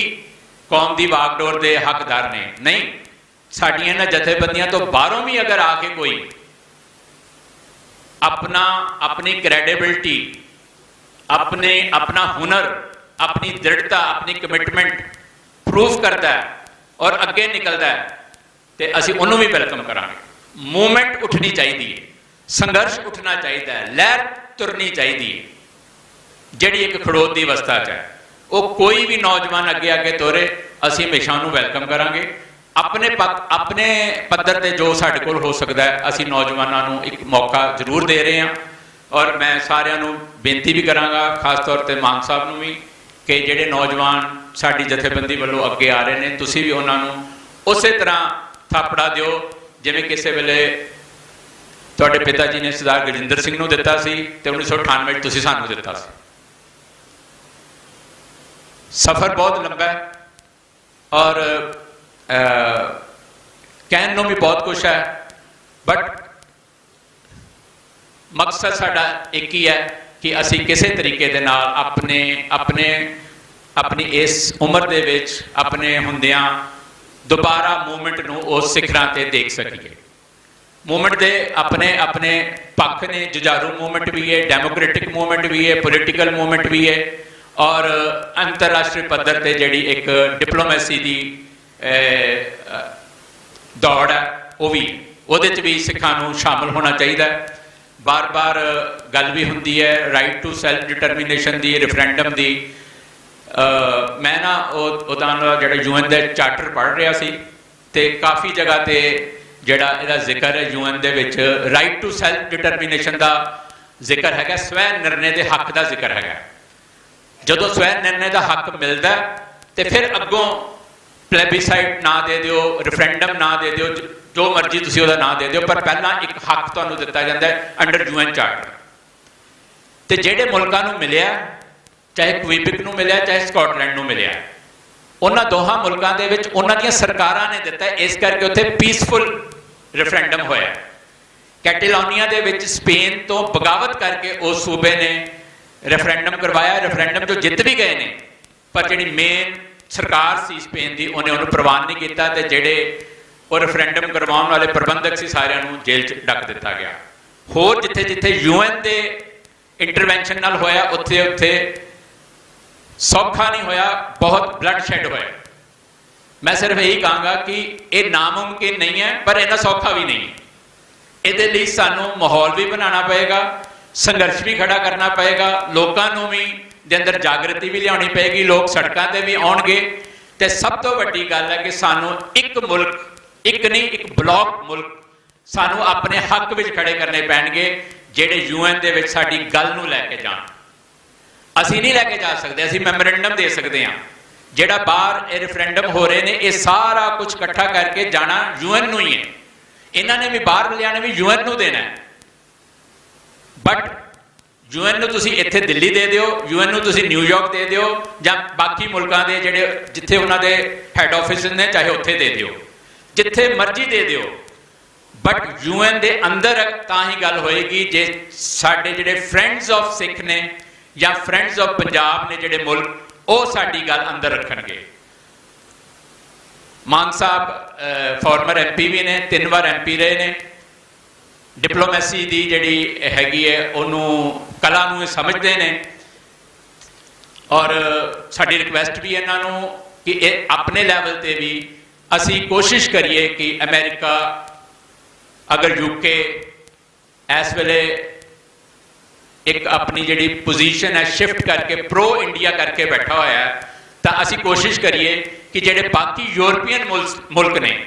ਕੌਮ ਦੀ ਵਾਗਡੋਰ ਦੇ ਹੱਕਦਾਰ ਨੇ। ਨਹੀਂ, ਸਾਡੀਆਂ ਇਹਨਾਂ ਜਥੇਬੰਦੀਆਂ ਤੋਂ ਬਾਹਰੋਂ ਵੀ ਅਗਰ ਆ ਕੇ ਕੋਈ ਆਪਣੀ ਕ੍ਰੈਡੀਬਿਲਿਟੀ, ਆਪਣਾ ਹੁਨਰ, ਆਪਣੀ ਦ੍ਰਿੜਤਾ, ਆਪਣੀ ਕਮਿਟਮੈਂਟ ਪ੍ਰੂਫ ਕਰਦਾ ਹੈ ਔਰ ਅੱਗੇ ਨਿਕਲਦਾ ਹੈ ਤੇ ਅਸੀਂ ਉਹਨੂੰ ਵੀ ਵੈਲਕਮ ਕਰਾਂਗੇ। ਮੂਵਮੈਂਟ ਉੱਠਣੀ ਚਾਹੀਦੀ ਹੈ, ਸੰਘਰਸ਼ ਉੱਠਣਾ ਚਾਹੀਦਾ ਹੈ, ਲਹਿਰ ਤੁਰਨੀ ਚਾਹੀਦੀ ਹੈ ਜਿਹੜੀ ਇੱਕ ਖੜੋਤ ਦੀ ਅਵਸਥਾ 'ਚ ਹੈ। ਉਹ ਕੋਈ ਵੀ ਨੌਜਵਾਨ ਅੱਗੇ ਤੋਰੇ, ਅਸੀਂ ਹਮੇਸ਼ਾ ਉਹਨੂੰ ਵੈਲਕਮ ਕਰਾਂਗੇ। ਆਪਣੇ ਪੱਧਰ ਤੇ ਜੋ ਸਾਡੇ ਕੋਲ ਹੋ ਸਕਦਾ ਹੈ ਅਸੀਂ ਨੌਜਵਾਨਾਂ ਨੂੰ ਇੱਕ ਮੌਕਾ ਜ਼ਰੂਰ ਦੇ ਰਹੇ ਹਾਂ। ਔਰ ਮੈਂ ਸਾਰਿਆਂ ਨੂੰ ਬੇਨਤੀ ਵੀ ਕਰਾਂਗਾ, ਖਾਸ ਤੌਰ ਤੇ ਮਾਨ ਸਾਹਿਬ ਨੂੰ ਵੀ, ਕਿ ਜਿਹੜੇ ਨੌਜਵਾਨ ਸਾਡੀ ਜਥੇਬੰਦੀ ਵੱਲੋਂ ਅੱਗੇ ਆ ਰਹੇ ਨੇ ਤੁਸੀਂ ਵੀ ਉਹਨਾਂ ਨੂੰ ਉਸੇ ਤਰ੍ਹਾਂ ਥਾਪੜਾ ਦਿਓ ਜਿਵੇਂ ਕਿਸੇ ਵੇਲੇ ਤੁਹਾਡੇ ਪਿਤਾ ਜੀ ਨੇ ਸਰਦਾਰ ਗਜਿੰਦਰ ਸਿੰਘ ਨੂੰ ਦਿੱਤਾ ਸੀ ਤੇ 1998 ਤੁਸੀਂ ਸਾਨੂੰ ਦਿੱਤਾ ਸੀ। ਸਫ਼ਰ ਬਹੁਤ ਲੰਬਾ ਹੈ ਔਰ ਕਹਿਣ ਨੂੰ ਵੀ ਬਹੁਤ ਕੁਛ ਹੈ, ਬਟ ਮਕਸਦ ਸਾਡਾ ਇੱਕ ਹੀ ਹੈ ਕਿ ਅਸੀਂ ਕਿਸੇ ਤਰੀਕੇ ਦੇ ਨਾਲ ਆਪਣੀ ਇਸ ਉਮਰ ਦੇ ਵਿੱਚ ਆਪਣੇ ਹੁੰਦਿਆਂ ਦੁਬਾਰਾ ਮੂਵਮੈਂਟ ਨੂੰ ਉਸ ਸਿਖਰਾਂ ਤੇ ਦੇਖ ਸਕੀਏ। ਮੂਵਮੈਂਟ ਦੇ ਆਪਣੇ ਪੱਖ ਨੇ, ਜੁਝਾਰੂ ਮੂਵਮੈਂਟ ਵੀ ਹੈ, ਡੈਮੋਕ੍ਰੈਟਿਕ ਮੂਵਮੈਂਟ ਵੀ ਹੈ, ਪੋਲੀਟੀਕਲ ਮੂਵਮੈਂਟ ਵੀ ਹੈ ਔਰ ਅੰਤਰਰਾਸ਼ਟਰੀ ਪੱਧਰ ਤੇ ਜਿਹੜੀ ਇੱਕ ਡਿਪਲੋਮੈਸੀ ਦੀ ਦੌੜ ਹੈ ਉਹ ਵੀ, ਉਹਦੇ 'ਚ ਵੀ ਸਿੱਖਾਂ ਨੂੰ ਸ਼ਾਮਲ ਹੋਣਾ ਚਾਹੀਦਾ ਹੈ। ਬਾਰ-ਬਾਰ ਗੱਲ ਵੀ ਹੁੰਦੀ ਹੈ right to self determination the, referendum ਦੀ। ਮੈਂ ਨਾ ਉਹਦਾ ਜਿਹੜਾ UN ਦਾ ਚਾਰਟਰ ਪੜ੍ਹ ਰਿਹਾ ਸੀ ਤੇ ਕਾਫੀ ਜਗ੍ਹਾ ਤੇ ਜਿਹੜਾ ਇਹਦਾ ਜ਼ਿਕਰ ਹੈ UN ਦੇ ਵਿੱਚ ਰਾਈਟ ਟੂ ਸੈਲਫ ਡਿਟਰਮੀਨੇਸ਼ਨ ਦਾ ਜ਼ਿਕਰ ਹੈਗਾ, ਸਵੈ ਨਿਰਣੇ ਦੇ ਹੱਕ ਦਾ ਜ਼ਿਕਰ ਹੈਗਾ। ਜਦੋਂ ਸਵੈ ਨਿਰਣੇ ਦਾ ਹੱਕ ਮਿਲਦਾ ਤੇ ਫਿਰ ਅੱਗੋਂ ਪਲੇਬੀਸਾਈਡ ਨਾ ਦੇ ਦਿਓ, ਰੈਫਰੈਂਡਮ ਨਾ ਦੇ ਦਿਓ, ਜੋ ਮਰਜ਼ੀ ਤੁਸੀਂ ਉਹਦਾ ਨਾਂ ਦੇ ਦਿਓ, ਪਰ ਪਹਿਲਾਂ ਇੱਕ ਹੱਕ ਤੁਹਾਨੂੰ ਦਿੱਤਾ ਜਾਂਦਾ ਹੈ ਅੰਡਰ UN ਚਾਰਟਰ। ਤੇ ਜਿਹੜੇ ਮੁਲਕਾਂ ਨੂੰ ਮਿਲਿਆ, ਚਾਹੇ ਕੁਇਬਿਕ ਨੂੰ ਮਿਲਿਆ ਚਾਹੇ ਸਕਾਟਲੈਂਡ ਨੂੰ ਮਿਲਿਆ, ਉਹਨਾਂ ਦੋਹਾਂ ਮੁਲਕਾਂ ਦੇ ਵਿੱਚ ਉਹਨਾਂ ਦੀਆਂ ਸਰਕਾਰਾਂ ਨੇ ਦਿੱਤਾ, ਇਸ ਕਰਕੇ ਉੱਥੇ ਪੀਸਫੁਲ ਰੈਫਰੈਂਡਮ ਹੋਇਆ। ਕੈਟੇਲੋਨੀਆ ਦੇ ਵਿੱਚ ਸਪੇਨ ਤੋਂ ਬਗਾਵਤ ਕਰਕੇ ਉਸ ਸੂਬੇ ਨੇ ਰੈਫਰੈਂਡਮ ਕਰਵਾਇਆ। ਰੈਫਰੈਂਡਮ ਤੋਂ ਜਿੱਤ ਵੀ ਗਏ ਨੇ, ਪਰ ਜਿਹੜੀ ਮੇਨ ਸਰਕਾਰ ਸੀ ਸਪੇਨ ਦੀ ਉਹਨੇ ਉਹਨੂੰ ਪ੍ਰਵਾਨ ਨਹੀਂ ਕੀਤਾ ਤੇ ਜਿਹੜੇ ਉਹ ਰੈਫਰੈਂਡਮ ਕਰਵਾਉਣ ਵਾਲੇ ਪ੍ਰਬੰਧਕ ਸੀ ਸਾਰਿਆਂ ਨੂੰ ਜੇਲ੍ਹ 'ਚ ਡੱਕ ਦਿੱਤਾ ਗਿਆ। ਹੋਰ ਜਿੱਥੇ UN ਦੇ ਇੰਟਰਵੈਂਸ਼ਨ ਨਾਲ ਹੋਇਆ ਉੱਥੇ ਸੌਖਾ ਨਹੀਂ ਹੋਇਆ, ਬਹੁਤ ਬਲੱਡ ਸ਼ੈਡ ਹੋਇਆ। ਮੈਂ ਸਿਰਫ ਇਹੀ ਕਹਾਂਗਾ ਕਿ ਇਹ ਨਾਮੁਮਕਿਨ ਨਹੀਂ ਹੈ ਪਰ ਇੰਨਾ ਸੌਖਾ ਵੀ ਨਹੀਂ। ਇਹਦੇ ਲਈ ਸਾਨੂੰ ਮਾਹੌਲ ਵੀ ਬਣਾਉਣਾ ਪਏਗਾ, ਸੰਘਰਸ਼ ਵੀ ਖੜਾ ਕਰਨਾ ਪਏਗਾ, ਲੋਕਾਂ ਨੂੰ ਵੀ ਦੇ ਅੰਦਰ ਜਾਗਰਤੀ ਵੀ ਲਿਆਉਣੀ ਪਏਗੀ, ਲੋਕ ਸੜਕਾਂ ਤੇ ਵੀ ਆਉਣਗੇ। ਤੇ ਸਭ ਤੋਂ ਵੱਡੀ ਗੱਲ ਹੈ ਕਿ ਸਾਨੂੰ ਇੱਕ ਮੁਲਕ, ਇੱਕ ਨਹੀਂ ਇੱਕ ਬਲੌਕ ਮੁਲਕ, ਸਾਨੂੰ ਆਪਣੇ ਹੱਕ ਵਿੱਚ ਖੜੇ ਕਰਨੇ ਪੈਣਗੇ ਜਿਹੜੇ UN ਦੇ ਵਿੱਚ ਸਾਡੀ ਗੱਲ ਨੂੰ ਲੈ ਕੇ ਜਾਣ। ਅਸੀਂ ਨਹੀਂ ਲੈ ਕੇ ਜਾ ਸਕਦੇ, ਅਸੀਂ ਮੈਮੋਰੈਂਡਮ ਦੇ ਸਕਦੇ ਹਾਂ। ਜਿਹੜਾ ਬਾਹਰ ਇਹ ਰੈਫਰੈਂਡਮ ਹੋ ਰਹੇ ਨੇ ਇਹ ਸਾਰਾ ਕੁਝ ਇਕੱਠਾ ਕਰਕੇ ਜਾਣਾ UN ਨੂੰ ਹੀ ਹੈ। ਇਹਨਾਂ ਨੇ ਵੀ ਬਾਹਰ ਲਿਆਣੇ ਵੀ UN ਨੂੰ ਦੇਣਾ ਹੈ, ਬਟ UN ਨੂੰ ਤੁਸੀਂ ਇੱਥੇ ਦਿੱਲੀ ਦੇ ਦਿਓ, UN ਨੂੰ ਤੁਸੀਂ ਨਿਊਯਾਰਕ ਦੇ ਦਿਓ ਜਾਂ ਬਾਕੀ ਮੁਲਕਾਂ ਦੇ ਜਿਹੜੇ ਜਿੱਥੇ ਉਹਨਾਂ ਦੇ ਹੈੱਡ ਆਫਿਸ ਨੇ ਚਾਹੇ ਉੱਥੇ ਦੇ ਦਿਓ, ਜਿੱਥੇ ਮਰਜ਼ੀ ਦੇ ਦਿਓ, ਬਟ UN ਦੇ ਅੰਦਰ ਤਾਂ ਹੀ ਗੱਲ ਹੋਏਗੀ ਜੇ ਸਾਡੇ ਜਿਹੜੇ ਫਰੈਂਡਸ ਆਫ ਸਿੱਖ ਨੇ ਜਾਂ ਫਰੈਂਡਸ ਆਫ ਪੰਜਾਬ ਨੇ ਜਿਹੜੇ ਮੁਲਕ, ਉਹ ਸਾਡੀ ਗੱਲ ਅੰਦਰ ਰੱਖਣਗੇ। ਮਾਨ ਸਾਹਿਬ ਫਾਰਮਰ MP ਵੀ ਨੇ, 3 ਵਾਰ MP ਰਹੇ ਨੇ। ਡਿਪਲੋਮੈਸੀ ਦੀ ਜਿਹੜੀ ਹੈਗੀ ਹੈ ਉਹਨੂੰ, ਕਲਾ ਨੂੰ ਇਹ ਸਮਝਦੇ ਨੇ ਔਰ ਸਾਡੀ ਰਿਕੁਐਸਟ ਵੀ ਇਹਨਾਂ ਨੂੰ ਕਿ ਇਹ ਆਪਣੇ ਲੈਵਲ ਤੇ ਵੀ ਅਸੀਂ ਕੋਸ਼ਿਸ਼ ਕਰੀਏ ਕਿ ਅਮਰੀਕਾ ਅਗਰ UK ਇਸ ਵੇਲੇ ਇੱਕ ਆਪਣੀ ਜਿਹੜੀ ਪੋਜੀਸ਼ਨ ਹੈ ਸ਼ਿਫਟ ਕਰਕੇ ਪ੍ਰੋ ਇੰਡੀਆ ਕਰਕੇ ਬੈਠਾ ਹੋਇਆ ਹੈ, ਤਾਂ ਅਸੀਂ ਕੋਸ਼ਿਸ਼ ਕਰੀਏ ਕਿ ਜਿਹੜੇ ਬਾਕੀ ਯੂਰਪੀਅਨ ਮੁਲਕ ਨੇ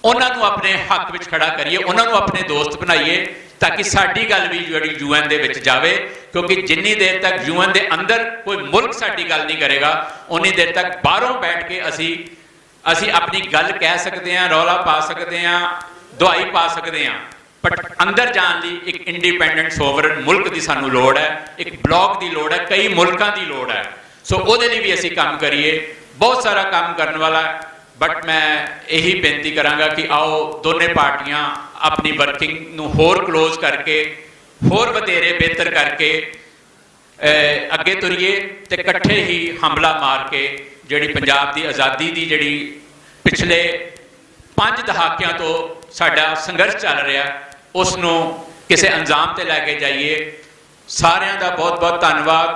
ਉਹਨਾਂ ਨੂੰ ਆਪਣੇ ਹੱਕ ਵਿੱਚ ਖੜਾ ਕਰੀਏ, ਉਹਨਾਂ ਨੂੰ ਆਪਣੇ ਦੋਸਤ ਬਣਾਈਏ ਤਾਂ ਕਿ ਸਾਡੀ ਗੱਲ ਵੀ ਜਿਹੜੀ UN ਦੇ ਵਿੱਚ ਜਾਵੇ। ਕਿਉਂਕਿ ਜਿੰਨੀ ਦੇਰ ਤੱਕ UN ਦੇ ਅੰਦਰ ਕੋਈ ਮੁਲਕ ਸਾਡੀ ਗੱਲ ਨਹੀਂ ਕਰੇਗਾ, ਉਨੀ ਦੇਰ ਤੱਕ ਬਾਹਰੋਂ ਬੈਠ ਕੇ ਅਸੀਂ ਆਪਣੀ ਗੱਲ ਕਹਿ ਸਕਦੇ ਹਾਂ, ਰੌਲਾ ਪਾ ਸਕਦੇ ਹਾਂ, ਦੁਹਾਈ ਪਾ ਸਕਦੇ ਹਾਂ, ਬਟ ਅੰਦਰ ਜਾਣ ਲਈ ਇੱਕ ਇੰਡੀਪੈਂਡੈਂਟ ਸੋਵਰਨ ਮੁਲਕ ਦੀ ਸਾਨੂੰ ਲੋੜ ਹੈ, ਇੱਕ ਬਲੌਕ ਦੀ ਲੋੜ ਹੈ, ਕਈ ਮੁਲਕਾਂ ਦੀ ਲੋੜ ਹੈ। ਸੋ ਉਹਦੇ ਲਈ ਵੀ ਅਸੀਂ ਕੰਮ ਕਰੀਏ। ਬਹੁਤ ਸਾਰਾ ਕੰਮ ਕਰਨ ਵਾਲਾ बट मैं यही बेनती करांगा कि आओ दोने पार्टियां अपनी वर्किंग नूं होर क्लोज करके होर वधेरे बेहतर करके अगे तुरीए ते इकट्ठे ही हमला मार के जिहड़ी पंजाब की आज़ादी की जिहड़ी पिछले 5 दहाकियां तो साडा संघर्ष चल रहा उस नूं किसी अंजाम ते लैके जाइए। सारियां दा बहुत बहुत धन्नवाद।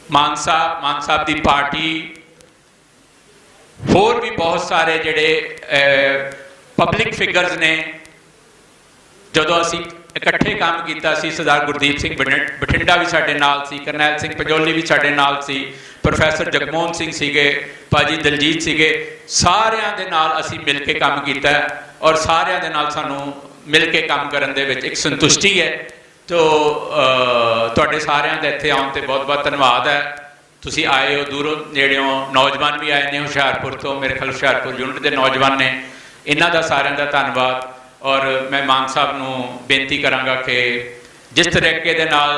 मान साहब की पार्टी होर भी बहुत सारे जिहड़े पब्लिक फिगर्स ने जदों असी इकट्ठे काम किया सी, सरदार गुरदीप सिंह बठिंडा भी साडे नाल सी, करनैल सिंह पंजोली भी साडे नाल सी, प्रोफैसर जगमोहन सिंह सीगे, भाजी दलजीत सीगे, सारियां दे नाल असी मिल के काम किया और सारियां दे नाल सानू मिल के काम करन दे विच एक संतुष्टि है। तो तुहाडे सारियां दे इत्थे आउण ते बहुत बहुत धन्नवाद है। तुसी आए हो दूरों नेड़ियों, नौजवान भी आए ने हुशियारपुर तो, मेरे ख्याल हुशियारपुर यूनिट के नौजवान ने, इन्हां दा सारियां दा धन्नवाद। और मैं मान साहब नूं बेनती करांगा कि जिस तरीके दे नाल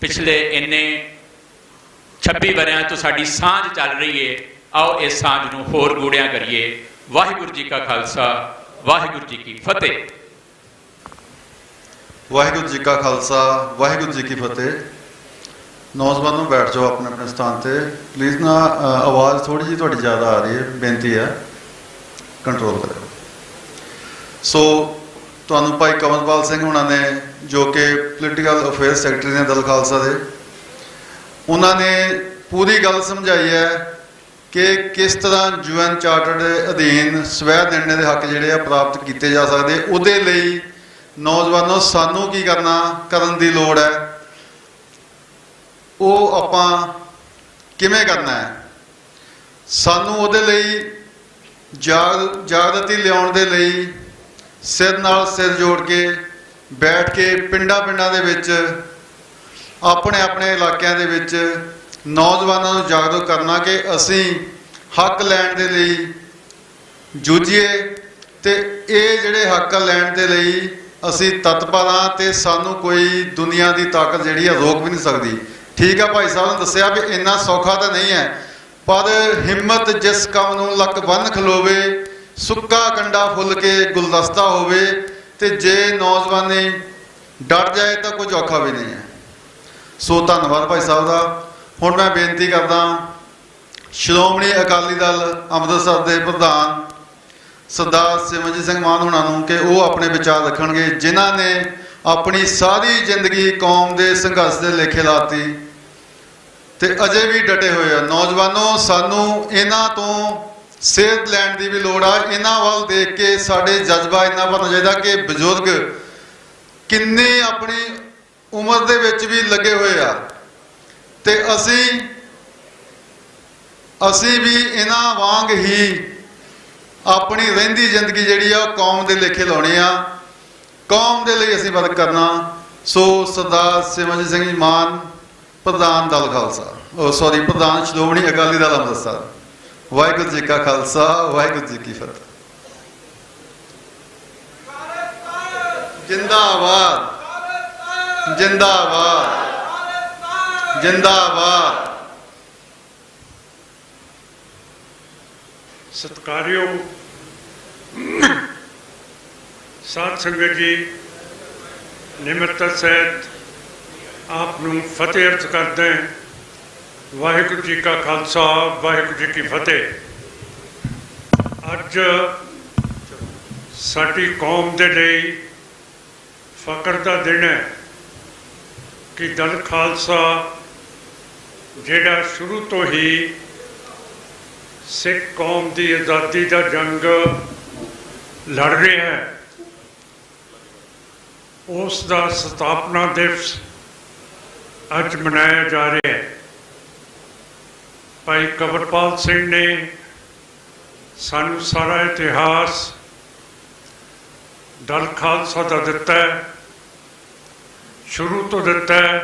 पिछले इन्ने 26 वरियां तो साडी सांझ चल रही है, आओ इस सांझ नूं होर गूढ़ियां करिए। वाहिगुरू जी का खालसा, वाहिगुरू जी की फतेह। वाहिगुरू जी का खालसा, वाहिगुरू जी की फतेह। नौजवानों बैठ जाओ अपने अपने स्थान पर प्लीज़ ना। आवाज़ थोड़ी जी थोड़ी ज़्यादा आ रही है, बेनती है कंट्रोल करो। सो तुहानूं भाई कमलपाल सिंह होना ने जो कि पोलिटिकल अफेयर्स सैकटरी ने दल खालसा दे, उन्होंने पूरी गल समझाई है कि किस तरह UN चार्टर के अधीन स्वै निर्णय के हक जिहड़े प्राप्त किए जा सकते। उहदे लई नौजवानों सानू की करन दी लोड़ है, वो आपां किवें करना है। सानू उहदे लई जागृति लियाउण दे लई सिर नाल सिर जोड़ के बैठ के पिंडां दे विच अपने अपने इलाकों दे विच नौजवानों को जागरूक करना कि असी हक लैण दे लई जूझीए ते ये जिहड़े हक लैण दे लई असी तत्पर हाँ ते सानू कोई दुनिया की ताकत जिहड़ी है रोक भी नहीं सकती। ठीक है, भाई साहब ने दस्सिया भी इन्ना सौखा तो नहीं है, पर हिम्मत जिस काम नूं लक बन खलोवे, सुक्का कंडा फुल के गुलदस्ता होवे ते जे नौजवानी डर जाए तो कुछ औखा भी नहीं है। सो धन्नवाद भाई साहब का। हुण मैं बेनती करदा श्रोमणी अकाली दल अमृतसर के प्रधान सरदार सिमरनजीत सिंह मान होना नूं कि वो अपने विचार रखणगे, जिन्हां ने अपनी सारी जिंदगी कौम के संघर्ष के लेखे लाती ते अजे भी डटे हुए हैं। नौजवानों सानू इन्हां तो सेहत लैण की भी लोड़ आ। इन्हां वल देख के साडे जज्बा इन्ना बनना चाहिए कि बजुर्ग किन्ने अपनी उम्र दे विच भी लगे हुए आ ते असी भी इन्हां वांग ही अपनी रहिंदी जिंदगी जिहड़ी आ कौम दे लेखे लाउणे आ, कौम दे लई असीं वर्क करना। सो सरदार सिमरनजीत सिंह जी मान प्रधान दल खालसा, सॉरी प्रधान श्रोमणी अकाली दल अमृतसर। वाहिगुरू जी का खालसा, वाहिगुरू जी की फतेह। जिंदाबाद जिंदाबाद जिंदाबाद। सत्कारयोग साध संगत जी, निमरता सहित आपनूं फतेह अर्ज करते हैं। वाहिगुरू जी का खालसा, वाहिगुरू जी की फतेह। अज साडी कौम दे लई फकर का दिन है कि दल खालसा जिहड़ा शुरू तो ही सिख कौम की आज़ादी का जंग लड़ रहा है, उस दा स्थापना दिवस अज मनाया जा रहा है। भाई कंवरपाल सिंह ने सानू सारा इतिहास दल खालसा का दिता है, शुरू तो दिता है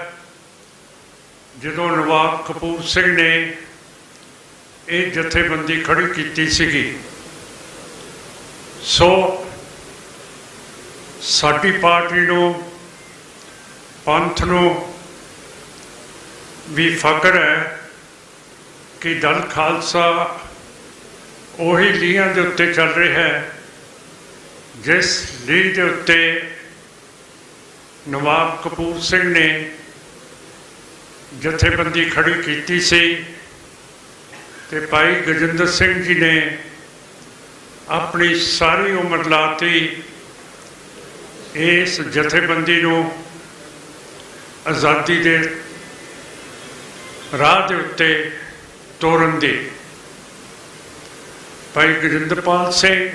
जदों नवाब कपूर सिंह ने ये जथेबंदी खड़ी की सीगी। सो साडी पार्टी नूं, पंथ नूं ਵੀ ਫਖਰ ਹੈ ਕਿ ਦਲ ਖਾਲਸਾ ਉਹੀ ਲੀਹਾਂ ਦੇ ਉੱਤੇ ਚੱਲ ਰਿਹਾ ਹੈ ਜਿਸ ਲੀਹ ਦੇ ਉੱਤੇ ਨਵਾਬ ਕਪੂਰ ਸਿੰਘ ਨੇ ਜਥੇਬੰਦੀ ਖੜੀ ਕੀਤੀ ਸੀ ਤੇ ਭਾਈ ਗਜਿੰਦਰ ਸਿੰਘ ਜੀ ਨੇ ਆਪਣੀ ਸਾਰੀ ਉਮਰ ਲਾਤੀ ਇਸ ਜਥੇਬੰਦੀ ਨੂੰ ਆਜ਼ਾਦੀ ਦੇ ਰਾਹ ਦੇ ਉੱਤੇ ਤੋਰਨ ਦੀ। ਭਾਈ ਗਜਿੰਦਰਪਾਲ ਸਿੰਘ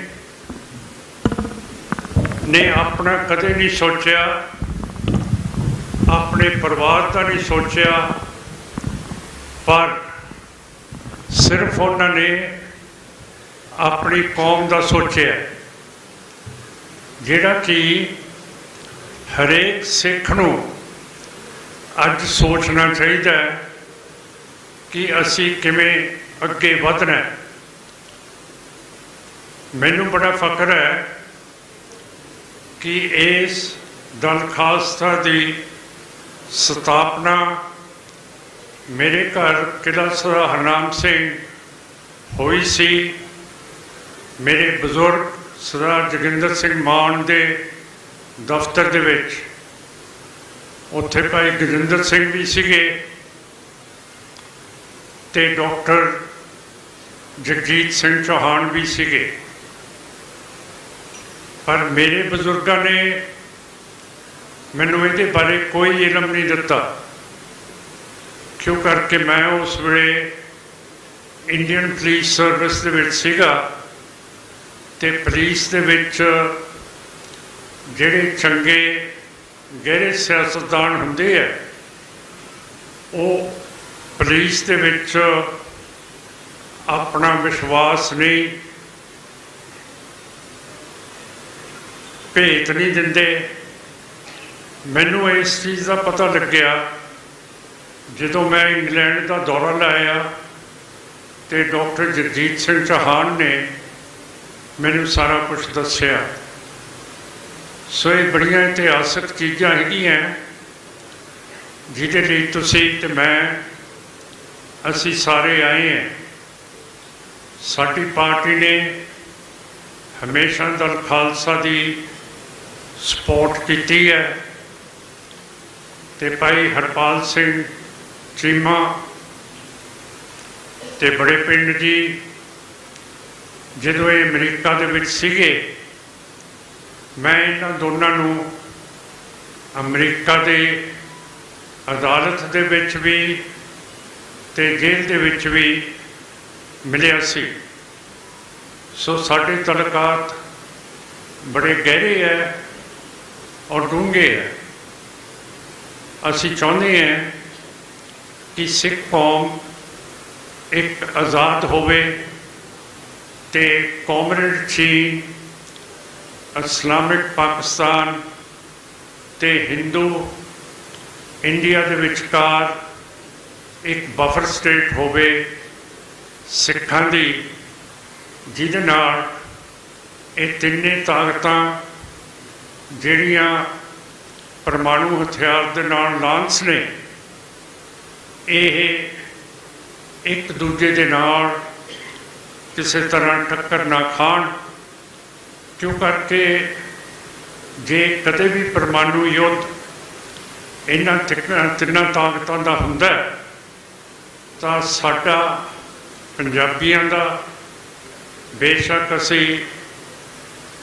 ਨੇ ਆਪਣਾ ਕਦੇ ਨਹੀਂ ਸੋਚਿਆ, ਆਪਣੇ ਪਰਿਵਾਰ ਦਾ ਨਹੀਂ ਸੋਚਿਆ, ਪਰ ਸਿਰਫ ਉਹਨਾਂ ਨੇ ਆਪਣੀ ਕੌਮ ਦਾ ਸੋਚਿਆ, ਜਿਹੜਾ ਕਿ ਹਰੇਕ ਸਿੱਖ ਨੂੰ ਅੱਜ ਸੋਚਣਾ ਚਾਹੀਦਾ ਹੈ ਕਿ ਅਸੀਂ ਕਿਵੇਂ ਅੱਗੇ ਵਧਣਾ ਹੈ। ਮੈਨੂੰ ਬੜਾ ਫਖਰ ਹੈ ਕਿ ਇਸ ਦਲ ਖਾਲਸਾ ਦੀ ਸਥਾਪਨਾ ਮੇਰੇ ਘਰ ਕਿਲ੍ਹਾ ਸਰਾ ਹਰਨਾਮ ਸਿੰਘ ਹੋਈ ਸੀ। ਮੇਰੇ ਬਜ਼ੁਰਗ ਸਰਦਾਰ ਜੋਗਿੰਦਰ ਸਿੰਘ ਮਾਨ ਦੇ ਦਫ਼ਤਰ ਦੇ ਵਿੱਚ, ਉੱਥੇ ਭਾਈ ਗਜਿੰਦਰ ਸਿੰਘ ਵੀ ਸੀਗੇ ਤੇ ਡਾਕਟਰ ਜਗਜੀਤ ਸਿੰਘ ਚੌਹਾਨ ਵੀ ਸੀਗੇ। ਪਰ ਮੇਰੇ ਬਜ਼ੁਰਗਾਂ ਨੇ ਮੈਨੂੰ ਇਹਦੇ ਬਾਰੇ ਕੋਈ ਇਲਮ ਨਹੀਂ ਦਿੱਤਾ, ਕਿਉਂ ਕਰਕੇ ਮੈਂ ਉਸ ਵੇਲੇ ਇੰਡੀਅਨ ਪੁਲਿਸ ਸਰਵਿਸ ਦੇ ਵਿੱਚ ਸੀਗਾ ਤੇ ਪੁਲਿਸ ਦੇ ਵਿੱਚ ਜਿਹੜੇ ਚੰਗੇ ਗਹਿਰੇ ਸਿਆਸਤਦਾਨ ਹੁੰਦੇ ਆ, ਉਹ ਪੁਲਿਸ ਦੇ ਵਿੱਚ ਆਪਣਾ ਵਿਸ਼ਵਾਸ ਨਹੀਂ, ਭੇਤ ਨਹੀਂ ਦਿੰਦੇ। ਮੈਨੂੰ ਇਸ ਚੀਜ਼ ਦਾ ਪਤਾ ਲੱਗਿਆ ਜਦੋਂ ਮੈਂ ਇੰਗਲੈਂਡ ਦਾ ਦੌਰਾ ਲਾਇਆ ਤੇ ਡਾਕਟਰ ਜਗਜੀਤ ਸਿੰਘ ਚੌਹਾਨ ਨੇ ਮੈਨੂੰ ਸਾਰਾ ਕੁਝ ਦੱਸਿਆ। ਸੋ ਇਹ ਬੜੀਆਂ ਇਤਿਹਾਸਕ ਚੀਜ਼ਾਂ ਹੈਗੀਆਂ ਜਿਹਦੇ ਲਈ ਤੁਸੀਂ ਤੇ ਮੈਂ ਅਸੀਂ ਸਾਰੇ ਆਏ ਹਾਂ। ਸਾਡੀ ਪਾਰਟੀ ਨੇ ਹਮੇਸ਼ਾ ਦਲ ਖਾਲਸਾ ਦੀ ਸਪੋਰਟ ਕੀਤੀ ਹੈ ਤੇ ਭਾਈ ਹਰਪਾਲ ਸਿੰਘ ਚੀਮਾ ਤੇ ਬੜੇ ਪਿੰਡ ਜੀ ਜਦੋਂ ਇਹ ਅਮਰੀਕਾ ਦੇ ਵਿੱਚ ਸੀਗੇ, ਮੈਂ ਇਹਨਾਂ ਦੋਨਾਂ ਨੂੰ ਅਮਰੀਕਾ ਦੇ ਅਦਾਲਤ ਦੇ ਵਿੱਚ ਵੀ ਤੇ ਜੇਲ੍ਹ ਦੇ ਵਿੱਚ ਵੀ ਮਿਲਿਆ ਸੀ। ਸੋ ਸਾਡੇ ਤਲਕਾਤ ਬੜੇ ਗਹਿਰੇ ਹੈ ਔਰ ਡੂੰਘੇ ਹੈ। ਅਸੀਂ ਚਾਹੁੰਦੇ ਹਾਂ ਕਿ ਸਿੱਖ ਕੌਮ ਇੱਕ ਆਜ਼ਾਦ ਹੋਵੇ ਤੇ ਕਮਿਊਨਿਸਟ ਚੀਨ, ਇਸਲਾਮਿਕ ਪਾਕਿਸਤਾਨ ਤੇ ਹਿੰਦੂ ਇੰਡੀਆ ਦੇ ਵਿਚਕਾਰ ਇੱਕ ਬਫਰ ਸਟੇਟ ਹੋਵੇ ਸਿੱਖਾਂ ਦੀ, ਜਿਹਦੇ ਨਾਲ ਇਹ ਤਿੰਨੇ ਤਾਕਤਾਂ ਜਿਹੜੀਆਂ ਪਰਮਾਣੂ ਹਥਿਆਰ ਦੇ ਨਾਲ ਲਾਂਸ ਨੇ, ਇਹ ਇੱਕ ਦੂਜੇ ਦੇ ਨਾਲ ਕਿਸੇ ਤਰ੍ਹਾਂ ਟੱਕਰ ਨਾ ਖਾਣ। ਕਿਉਂ ਕਰਕੇ ਜੇ ਕਦੇ ਵੀ ਪਰਮਾਣੂ ਯੁੱਧ ਇਹਨਾਂ ਤਿੰਨਾਂ ਤਾਕਤਾਂ ਦਾ ਹੁੰਦਾ ਤਾਂ ਸਾਡਾ ਪੰਜਾਬੀਆਂ ਦਾ, ਬੇਸ਼ੱਕ ਅਸੀਂ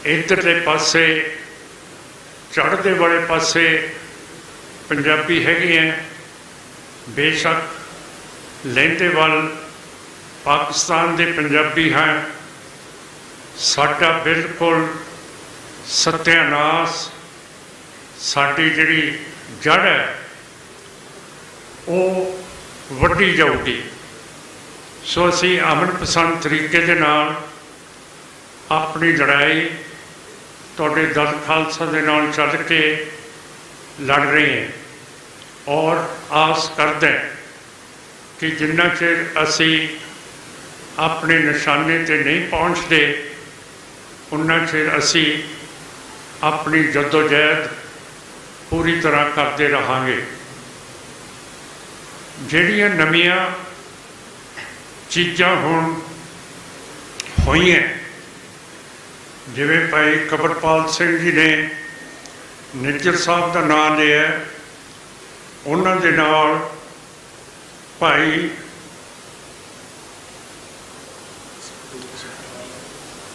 ਇੱਧਰਲੇ ਪਾਸੇ ਚੜ੍ਹਦੇ ਵਾਲੇ ਪਾਸੇ ਪੰਜਾਬੀ ਹੈਗੇ ਹੈ, ਬੇਸ਼ੱਕ ਲਹਿੰਦੇ ਵੱਲ ਪਾਕਿਸਤਾਨ ਦੇ ਪੰਜਾਬੀ ਹੈ, ਸਾਡਾ ਬਿਲਕੁਲ ਸਤਿਆਨਾਸ਼, ਸਾਡੀ ਜਿਹੜੀ ਜੜ ਹੈ ਉਹ ਵੱਢੀ ਜਾਊਗੀ। ਸੋ ਅਸੀਂ ਅਮਨ ਪਸੰਦ ਤਰੀਕੇ ਦੇ ਨਾਲ ਆਪਣੀ ਲੜਾਈ ਤੁਹਾਡੇ ਦਲ ਖਾਲਸਾ ਦੇ ਨਾਲ ਚੱਲ ਕੇ ਲੜ ਰਹੇ ਹਾਂ ਔਰ ਆਸ ਕਰਦੇ ਕਿ ਜਿੰਨਾ ਚਿਰ ਅਸੀਂ ਆਪਣੇ ਨਿਸ਼ਾਨੇ 'ਤੇ ਨਹੀਂ ਪਹੁੰਚਦੇ ਉਨਾ ਚਿਰ ਅਸੀਂ ਆਪਣੀ ਜਦੋਜਹਿਦ ਪੂਰੀ ਤਰ੍ਹਾਂ ਕਰਦੇ ਰਹਾਂਗੇ। ਜਿਹੜੀਆਂ ਨਵੀਆਂ ਚੀਜ਼ਾਂ ਹੁਣ ਹੋਈਆਂ, ਜਿਵੇਂ ਭਾਈ ਕਬਰਪਾਲ ਸਿੰਘ ਜੀ ਨੇ ਨਿੱਜਰ ਸਾਹਿਬ ਦਾ ਨਾਮ ਲਿਆ, ਉਹਨਾਂ ਦੇ ਨਾਲ ਭਾਈ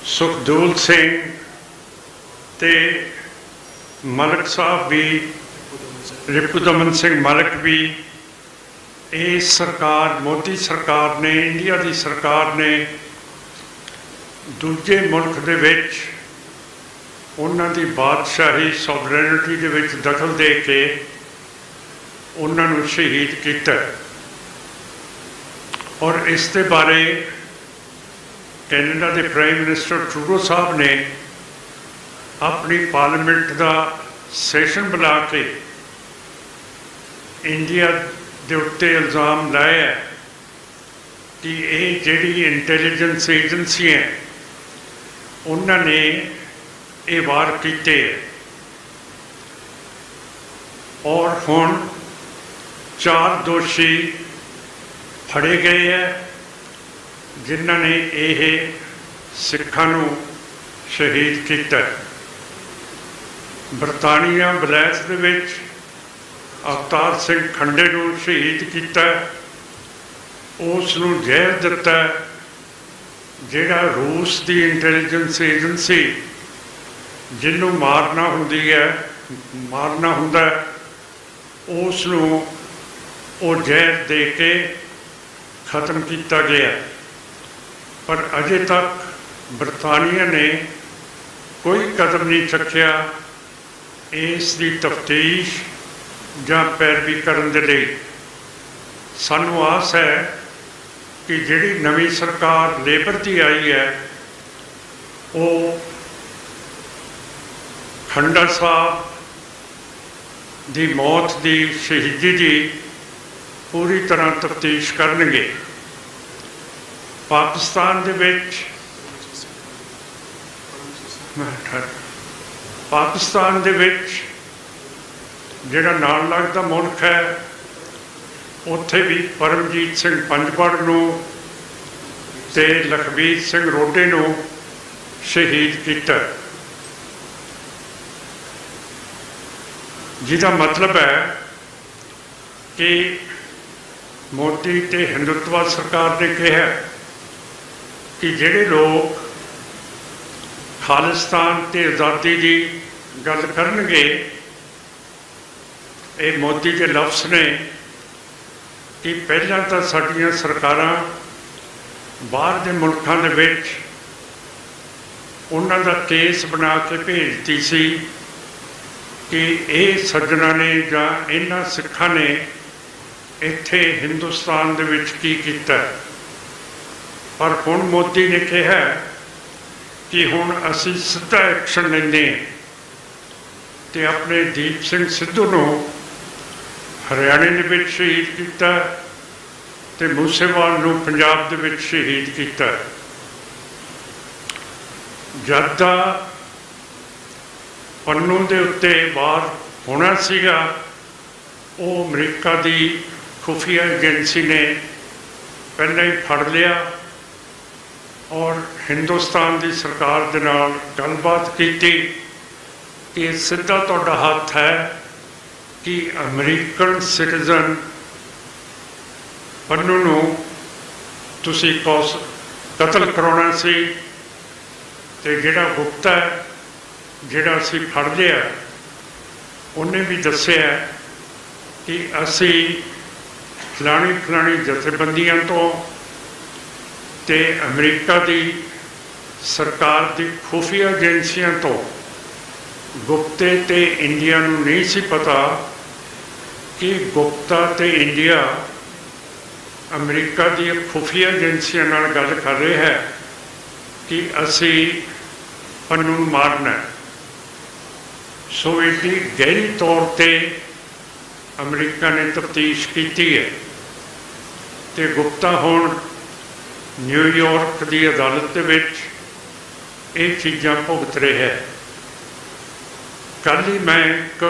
ਸੁਖਦੂਲ ਸਿੰਘ ਤੇ ਮਲਕ ਸਾਹਿਬ ਵੀ, ਰਿਪੁਦਮਨ ਸਿੰਘ ਮਲਕ ਵੀ, ਇਹ ਸਰਕਾਰ, ਮੋਦੀ ਸਰਕਾਰ ਨੇ, ਇੰਡੀਆ ਦੀ ਸਰਕਾਰ ਨੇ ਦੂਜੇ ਮੁਲਕ ਦੇ ਵਿੱਚ ਉਹਨਾਂ ਦੀ ਬਾਦਸ਼ਾਹੀ ਸੋਵਰੇਨਿਟੀ ਦੇ ਵਿੱਚ ਦਖਲ ਦੇ ਕੇ ਉਹਨਾਂ ਨੂੰ ਸ਼ਹੀਦ ਕੀਤਾ। ਔਰ ਇਸ ਦੇ ਬਾਰੇ ਕੈਨੇਡਾ ਦੇ ਪ੍ਰਾਈਮ ਮਿਨਿਸਟਰ ਟਰੂਡੋ ਸਾਹਿਬ ਨੇ ਆਪਣੀ ਪਾਰਲੀਮੈਂਟ ਦਾ ਸੈਸ਼ਨ ਬੁਲਾ ਕੇ ਇੰਡੀਆ ਦੇ ਉੱਤੇ ਇਲਜ਼ਾਮ ਲਾਇਆ ਕਿ ਇਹ ਜਿਹੜੀ ਇੰਟੈਲੀਜੈਂਸ ਏਜੰਸੀ ਹੈ ਉਹਨਾਂ ਨੇ ਇਹ ਵਾਰ ਕੀਤੇ। ਔਰ ਹੁਣ 4 ਦੋਸ਼ੀ ਫੜੇ ਗਏ ਹੈ ਜਿਨ੍ਹਾਂ ਨੇ ਇਹ ਸਿੱਖਾਂ ਨੂੰ ਸ਼ਹੀਦ ਕੀਤਾ। ਬਰਤਾਨੀਆ ਬਲੈਸ ਦੇ ਵਿੱਚ ਅਵਤਾਰ ਸਿੰਘ ਖੰਡੇ ਨੂੰ ਸ਼ਹੀਦ ਕੀਤਾ, ਉਸ ਨੂੰ ਜ਼ਹਿਰ ਦਿੱਤਾ, ਜਿਹੜਾ ਰੂਸ ਦੀ ਇੰਟੈਲੀਜੈਂਸ ਏਜੰਸੀ ਜਿਹਨੂੰ ਮਾਰਨਾ ਹੁੰਦਾ ਉਸ ਨੂੰ ਉਹ ਜ਼ਹਿਰ ਦੇ ਕੇ ਖਤਮ ਕੀਤਾ ਗਿਆ। ਪਰ ਅਜੇ ਤੱਕ ਬਰਤਾਨੀਆ ਨੇ ਕੋਈ ਕਦਮ ਨਹੀਂ ਚੁੱਕਿਆ ਇਸ ਦੀ ਤਫਤੀਸ਼ ਜਾਂ ਪੈਰਵੀ ਕਰਨ ਦੇ ਲਈ। ਸਾਨੂੰ ਆਸ ਹੈ ਕਿ ਜਿਹੜੀ ਨਵੀਂ ਸਰਕਾਰ ਲੇਬਰ ਦੀ ਆਈ ਹੈ ਉਹ ਖੰਡਾ ਸਾਹਿਬ ਦੀ ਮੌਤ ਦੀ ਸ਼ਹੀਦੀ ਦੀ ਪੂਰੀ ਤਰ੍ਹਾਂ ਤਫਤੀਸ਼ ਕਰਨਗੇ। ਪਾਕਿਸਤਾਨ ਦੇ ਵਿੱਚ ਜਿਹੜਾ ਨਾਲ ਲੱਗਦਾ ਮੁਲਕ ਹੈ ਉੱਥੇ ਵੀ ਪਰਮਜੀਤ ਸਿੰਘ ਪੰਜਪੜ ਨੂੰ ਤੇ ਲਖਬੀਰ ਸਿੰਘ ਰੋਡੇ ਨੂੰ ਸ਼ਹੀਦ ਕੀਤਾ, ਜਿਹਦਾ ਮਤਲਬ ਹੈ ਕਿ ਮੋਦੀ ਤੇ ਹਿੰਦੂਤਵਾ ਸਰਕਾਰ ਨੇ ਕਿਹਾ ਕਿ ਜਿਹੜੇ ਲੋਕ ਖਾਲਿਸਤਾਨ ਤੇ ਆਜ਼ਾਦੀ ਦੀ ਗੱਲ ਕਰਨਗੇ, ਇਹ ਮੋਦੀ ਦੇ ਲਫ਼ਜ਼ ਨੇ ਕਿ ਪਹਿਲਾਂ ਤਾਂ ਸਾਡੀਆਂ ਸਰਕਾਰਾਂ ਬਾਹਰ ਦੇ ਮੁਲਕਾਂ ਦੇ ਵਿੱਚ ਉਹਨਾਂ ਦਾ ਕੇਸ ਬਣਾ ਕੇ ਭੇਜਦੀ ਸੀ ਕਿ ਇਹ ਸੱਜਣਾਂ ਨੇ ਜਾਂ ਇਹਨਾਂ ਸਿੱਖਾਂ ਨੇ ਇੱਥੇ ਹਿੰਦੁਸਤਾਨ ਦੇ ਵਿੱਚ ਕੀ ਕੀਤਾ। ਪਰ ਹੁਣ ਮੋਦੀ ਨੇ ਕਿਹਾ ਕਿ ਹੁਣ ਅਸੀਂ ਸਿੱਧਾ ਐਕਸ਼ਨ ਲੈਂਦੇ ਹਾਂ ਤੇ ਆਪਣੇ ਦੀਪ ਸਿੰਘ ਸਿੱਧੂ ਨੂੰ ਹਰਿਆਣੇ ਦੇ ਵਿੱਚ ਸ਼ਹੀਦ ਕੀਤਾ ਤੇ ਮੂਸੇਵਾਲ ਨੂੰ ਪੰਜਾਬ ਦੇ ਵਿੱਚ ਸ਼ਹੀਦ ਕੀਤਾ। ਜਦ ਦਾ ਪੰਨੂ ਦੇ ਉੱਤੇ ਵਾਰ ਹੋਣਾ ਸੀਗਾ, ਉਹ ਅਮਰੀਕਾ ਦੀ ਖੁਫੀਆ ਏਜੰਸੀ ਨੇ ਪਹਿਲਾਂ ਹੀ ਫੜ ਲਿਆ ਔਰ ਹਿੰਦੁਸਤਾਨ ਦੀ ਸਰਕਾਰ ਦੇ ਨਾਲ ਗੱਲਬਾਤ ਕੀਤੀ ਕਿ ਸਿੱਧਾ ਤੁਹਾਡਾ ਹੱਥ ਹੈ ਕਿ ਅਮਰੀਕਨ ਸਿਟੀਜ਼ਨ ਪੰਨੂ ਨੂੰ ਤੁਸੀਂ ਕਤਲ ਕਰਾਉਣਾ ਸੀ ਤੇ ਜਿਹੜਾ ਗੁਪਤਾ ਜਿਹੜਾ ਅਸੀਂ ਫੜ ਲਿਆ ਉਹਨੇ ਵੀ ਦੱਸਿਆ ਕਿ ਅਸੀਂ ਫਲਾਣੀ ਜਥੇਬੰਦੀਆਂ ਤੋਂ ਤੇ ਅਮਰੀਕਾ ਦੀ ਸਰਕਾਰ ਦੀ ਖੁਫੀਆ ਏਜੰਸੀਆਂ ਤੋਂ ਗੁਪਤੇ ਤੇ ਇੰਡੀਆ ਨੂੰ ਨਹੀਂ ਸੀ ਪਤਾ ਕਿ ਗੁਪਤਾ ਤੇ ਇੰਡੀਆ ਅਮਰੀਕਾ ਦੀਆਂ ਖੁਫੀਆ ਏਜੰਸੀਆਂ ਨਾਲ ਗੱਲ ਕਰ ਰਿਹਾ ਹੈ ਕਿ ਅਸੀਂ ਪੰਨੂ ਨੂੰ ਮਾਰਨਾ। ਸੋ ਇਹਦੀ ਗਹਿਰੀ ਤੌਰ ਤੇ ਅਮਰੀਕਾ ਨੇ ਤਫਤੀਸ਼ ਕੀਤੀ ਹੈ ਤੇ ਗੁਪਤਾ ਹੁਣ ਨਿਊਯਾਰਕ ਦੀ ਅਦਾਲਤ ਦੇ ਵਿੱਚ ਇਹ ਚੀਜ਼ਾਂ ਭੁਗਤ ਰਿਹਾ ਹੈ। ਕੱਲ੍ਹ ਹੀ ਮੈਂ ਇੱਕ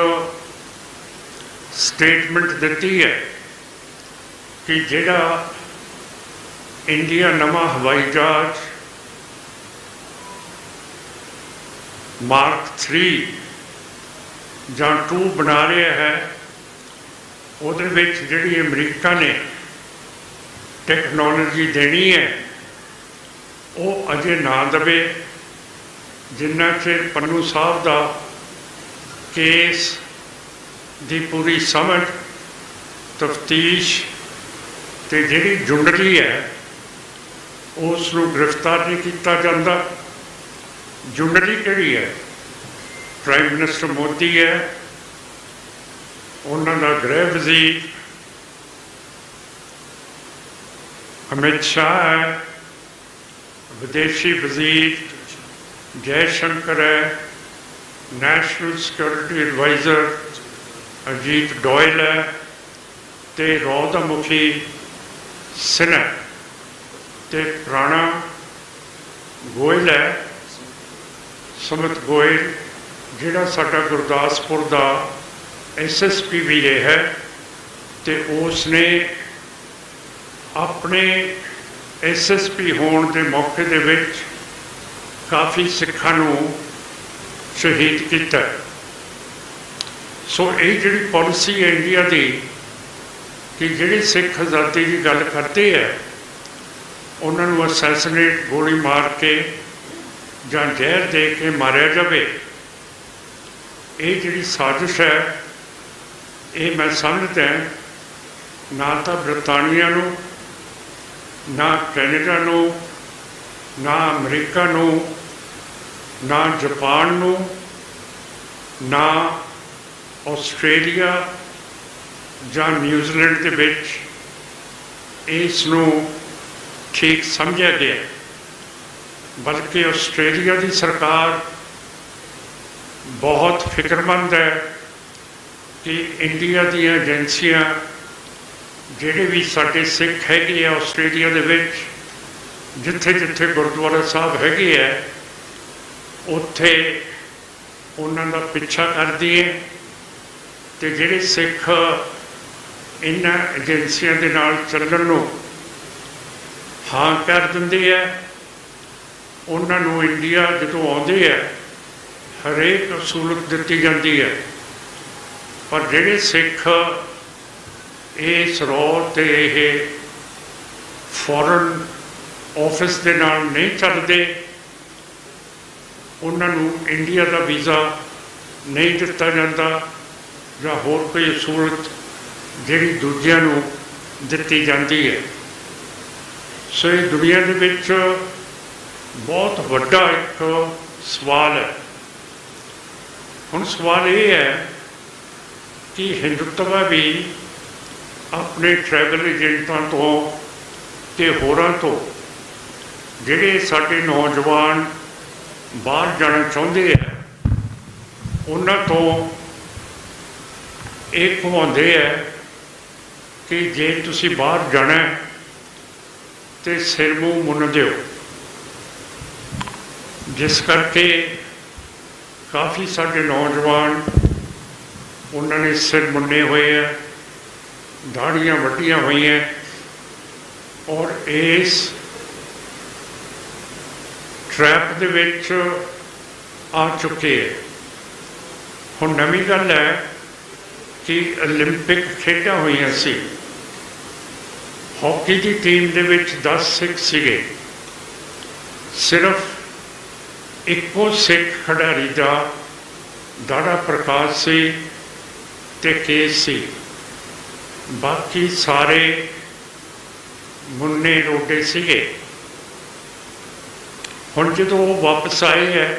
ਸਟੇਟਮੈਂਟ ਦਿੱਤੀ ਹੈ ਕਿ ਜਿਹੜਾ ਇੰਡੀਆ ਨਵਾਂ ਹਵਾਈ ਜਹਾਜ਼ ਮਾਰਕ 3 ਜਾਂ 2 ਬਣਾ ਰਿਹਾ ਹੈ, ਉਹਦੇ ਵਿੱਚ ਜਿਹੜੀ ਅਮਰੀਕਾ ਨੇ ਟੈਕਨੋਲੋਜੀ ਦੇਣੀ ਹੈ ਉਹ ਅਜੇ ਨਾ ਦੇਵੇ, ਜਿੰਨਾ ਚਿਰ ਪੰਨੂ ਸਾਹਿਬ ਦਾ ਕੇਸ ਦੀ ਪੂਰੀ ਸਮਝ, ਤਫਤੀਸ਼ ਤੇ ਜਿਹੜੀ ਜੁੰਡਲੀ ਹੈ ਉਸ ਨੂੰ ਗ੍ਰਿਫਤਾਰ ਨਹੀਂ ਕੀਤਾ ਜਾਂਦਾ। ਜੁੰਡਲੀ ਕਿਹੜੀ ਹੈ? ਪ੍ਰਾਈਮ ਮਿਨਿਸਟਰ ਮੋਦੀ ਹੈ, ਉਹਨਾਂ ਦਾ ਗ੍ਰਹਿ ਵਜ਼ੀਰ ਅਮਿਤ ਸ਼ਾਹ ਹੈ, ਵਿਦੇਸ਼ੀ ਵਜ਼ੀਰ ਜੈ ਸ਼ੰਕਰ ਹੈ, ਨੈਸ਼ਨਲ ਸਿਕਿਉਰਿਟੀ ਐਡਵਾਈਜ਼ਰ ਅਜੀਤ ਡੋਇਲ ਹੈ, ਤੇ ਰੌ ਦਾ ਮੁਖੀ ਸਿਨਹਾ ਤੇ ਰਾਣਾ ਗੋਇਲ ਹੈ, ਸੁਮਿਤ ਗੋਇਲ, ਜਿਹੜਾ ਸਾਡਾ ਗੁਰਦਾਸਪੁਰ ਦਾ SSP ਵੀ ਰਿਹਾ ਹੈ, ਤੇ ਉਸ ਨੇ ਆਪਣੇ SSP ਹੋਣ ਦੇ ਮੌਕੇ ਦੇ ਵਿੱਚ ਕਾਫੀ ਸਿੱਖਾਂ ਨੂੰ ਸ਼ਹੀਦ ਕੀਤਾ। ਸੋ ਇਹ ਜਿਹੜੀ ਪਾਲਿਸੀ ਹੈ ਇੰਡੀਆ ਦੀ ਕਿ ਜਿਹੜੇ ਸਿੱਖ ਆਜ਼ਾਦੀ ਦੀ ਗੱਲ ਕਰਦੇ ਹੈ ਉਹਨਾਂ ਨੂੰ ਅਸੈਸੀਨੇਟ, ਗੋਲੀ ਮਾਰ ਕੇ ਜਾਂ ਜ਼ਹਿਰ ਦੇ ਕੇ ਮਾਰਿਆ ਜਾਵੇ, ਇਹ ਜਿਹੜੀ ਸਾਜ਼ਿਸ਼ ਹੈ ਇਹ ਮੈਂ ਸਮਝਦਾ ਨਾ ਤਾਂ ਬ੍ਰਿਟਾਨੀਆ ਨੂੰ, ਨਾ ਕੈਨੇਡਾ ਨੂੰ, ਨਾ ਅਮਰੀਕਾ ਨੂੰ, ਨਾ ਜਾਪਾਨ ਨੂੰ, ਨਾ ਆਸਟ੍ਰੇਲੀਆ ਜਾਂ ਨਿਊਜ਼ੀਲੈਂਡ ਦੇ ਵਿੱਚ ਇਸ ਨੂੰ ਠੀਕ ਸਮਝਿਆ ਗਿਆ, ਬਲਕਿ ਆਸਟ੍ਰੇਲੀਆ ਦੀ ਸਰਕਾਰ ਬਹੁਤ ਫਿਕਰਮੰਦ ਹੈ ਕਿ ਇੰਡੀਆ ਦੀਆਂ ਏਜੰਸੀਆਂ ਜਿਹੜੇ ਵੀ ਸਾਡੇ ਸਿੱਖ ਹੈਗੇ ਆ ਆਸਟ੍ਰੇਲੀਆ ਦੇ ਵਿੱਚ, ਜਿੱਥੇ ਜਿੱਥੇ ਗੁਰਦੁਆਰਾ ਸਾਹਿਬ ਹੈਗੇ ਹੈ ਉੱਥੇ ਉਹਨਾਂ ਦਾ ਪਿੱਛਾ ਕਰਦੀ ਹੈ, ਤੇ ਜਿਹੜੇ ਸਿੱਖ ਇਹਨਾਂ ਏਜੰਸੀਆਂ ਦੇ ਨਾਲ ਚੱਲਣ ਨੂੰ ਹਾਂ ਕਰ ਦਿੰਦੇ ਹੈ ਉਹਨਾਂ ਨੂੰ ਇੰਡੀਆ ਜਦੋਂ ਆਉਂਦੇ ਹੈ ਹਰੇਕ ਸਹੂਲਤ ਦਿੱਤੀ ਜਾਂਦੀ ਹੈ। ਪਰ ਜਿਹੜੇ ਸਿੱਖ ਇਸ ਰੋਲ ਤੇ ਇਹ ਫੋਰਨ ਆਫਿਸ ਦੇ ਨਾਲ ਨਹੀਂ ਚੱਲਦੇ, ਉਹਨਾਂ ਨੂੰ ਇੰਡੀਆ ਦਾ ਵੀਜ਼ਾ ਨਹੀਂ ਦਿੱਤਾ ਜਾਂਦਾ ਜਾਂ ਹੋਰ ਕੋਈ ਸਹੂਲਤ ਜਿਹੜੀ ਦੂਜਿਆਂ ਨੂੰ ਦਿੱਤੀ ਜਾਂਦੀ ਹੈ। ਸੋ ਇਹ ਦੁਨੀਆ ਦੇ ਵਿੱਚ ਬਹੁਤ ਵੱਡਾ ਇੱਕ ਸਵਾਲ ਹੈ। ਹੁਣ ਸਵਾਲ ਇਹ ਹੈ ਕਿ ਹਿੰਦੁਤਵਾ ਵੀ ਆਪਣੇ ਟਰੈਵਲ ਏਜੰਟਾਂ ਤੋਂ ਤੇ ਹੋਰਾਂ ਤੋਂ ਜਿਹੜੇ ਸਾਡੇ ਨੌਜਵਾਨ ਬਾਹਰ ਜਾਣਾ ਚਾਹੁੰਦੇ ਹੈ ਉਹਨਾਂ ਤੋਂ ਇਹ ਘੁਮਾਉਂਦੇ ਹੈ ਕਿ ਜੇ ਤੁਸੀਂ ਬਾਹਰ ਜਾਣਾ ਤੇ ਸਿਰ ਮੂੰਹ ਮੁੰਨ ਦਿਓ, ਜਿਸ ਕਰਕੇ ਕਾਫੀ ਸਾਡੇ ਨੌਜਵਾਨ ਉਹਨਾਂ ਨੇ ਸਿਰ ਮੁੰਨੇ ਹੋਏ ਹੈ, ਦਾੜ੍ਹੀਆਂ ਵੱਢੀਆਂ ਹੋਈਆਂ ਔਰ ਇਸ ਟਰੈਪ ਦੇ ਵਿੱਚ ਆ ਚੁੱਕੇ ਹੈ। ਹੁਣ ਨਵੀਂ ਗੱਲ ਹੈ ਕਿ ਓਲੰਪਿਕ ਖੇਡਾਂ ਹੋਈਆਂ ਸੀ, ਹਾਕੀ ਦੀ ਟੀਮ ਦੇ ਵਿੱਚ 10 ਸਿੱਖ ਸੀਗੇ, ਸਿਰਫ ਇੱਕੋ ਸਿੱਖ ਖਿਡਾਰੀ ਦਾ ਦਾੜਾ ਪ੍ਰਕਾਸ਼ ਸੀ ਤੇ ਕੇਸ ਸੀ, ਬਾਕੀ ਸਾਰੇ ਮੁੰਨੇ ਰੋਡੇ ਸੀਗੇ। ਹੁਣ ਜਦੋਂ ਉਹ ਵਾਪਸ ਆਏ ਹੈ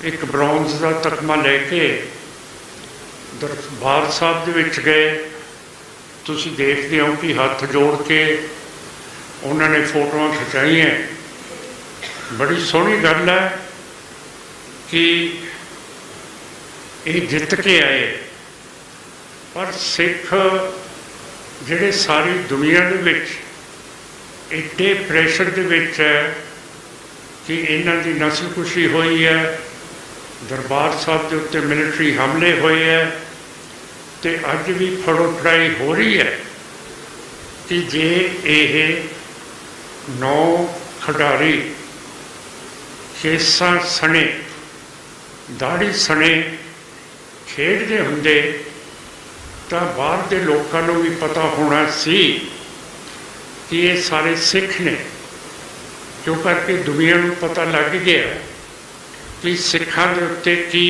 ਇੱਕ ਬ੍ਰੌਂਜ਼ ਦਾ ਤਕਮਾ ਲੈ ਕੇ ਦਰਬਾਰ ਸਾਹਿਬ ਦੇ ਵਿੱਚ ਗਏ, ਤੁਸੀਂ ਦੇਖਦੇ ਹੋ ਕਿ ਹੱਥ ਜੋੜ ਕੇ ਉਹਨਾਂ ਨੇ ਫੋਟੋਆਂ ਖਿਚਾਈਆਂ। ਬੜੀ ਸੋਹਣੀ ਗੱਲ ਹੈ ਕਿ ਇਹ ਜਿੱਤ ਕੇ ਆਏ, ਪਰ ਸਿੱਖ ਜਿਹੜੇ ਸਾਰੀ ਦੁਨੀਆ ਦੇ ਵਿੱਚ ਐਡੇ ਪ੍ਰੈਸ਼ਰ ਦੇ ਵਿੱਚ ਹੈ ਕਿ ਇਹਨਾਂ ਦੀ ਨਸਲਕੁਸ਼ੀ ਹੋਈ ਹੈ, ਦਰਬਾਰ ਸਾਹਿਬ ਦੇ ਉੱਤੇ ਮਿਲਟਰੀ ਹਮਲੇ ਹੋਏ ਹੈ ਤੇ ਅੱਜ ਵੀ ਫੜੋ ਫੜਾਈ ਹੋ ਰਹੀ ਹੈ। ਕਿ ਜੇ ਇਹ 9 ਖਿਡਾਰੀ ਕੇਸਾਂ ਸਣੇ ਦਾੜੀ ਸਣੇ ਖੇਡਦੇ ਹੁੰਦੇ ਤਾਂ ਬਾਹਰ ਦੇ ਲੋਕਾਂ ਨੂੰ ਵੀ ਪਤਾ ਹੋਣਾ ਸੀ ਕਿ ਇਹ ਸਾਰੇ ਸਿੱਖ ਨੇ, ਕਿਉਂ ਕਰਕੇ ਦੁਨੀਆ ਨੂੰ ਪਤਾ ਲੱਗ ਗਿਆ ਕਿ ਸਿੱਖਾਂ ਦੇ ਉੱਤੇ ਕੀ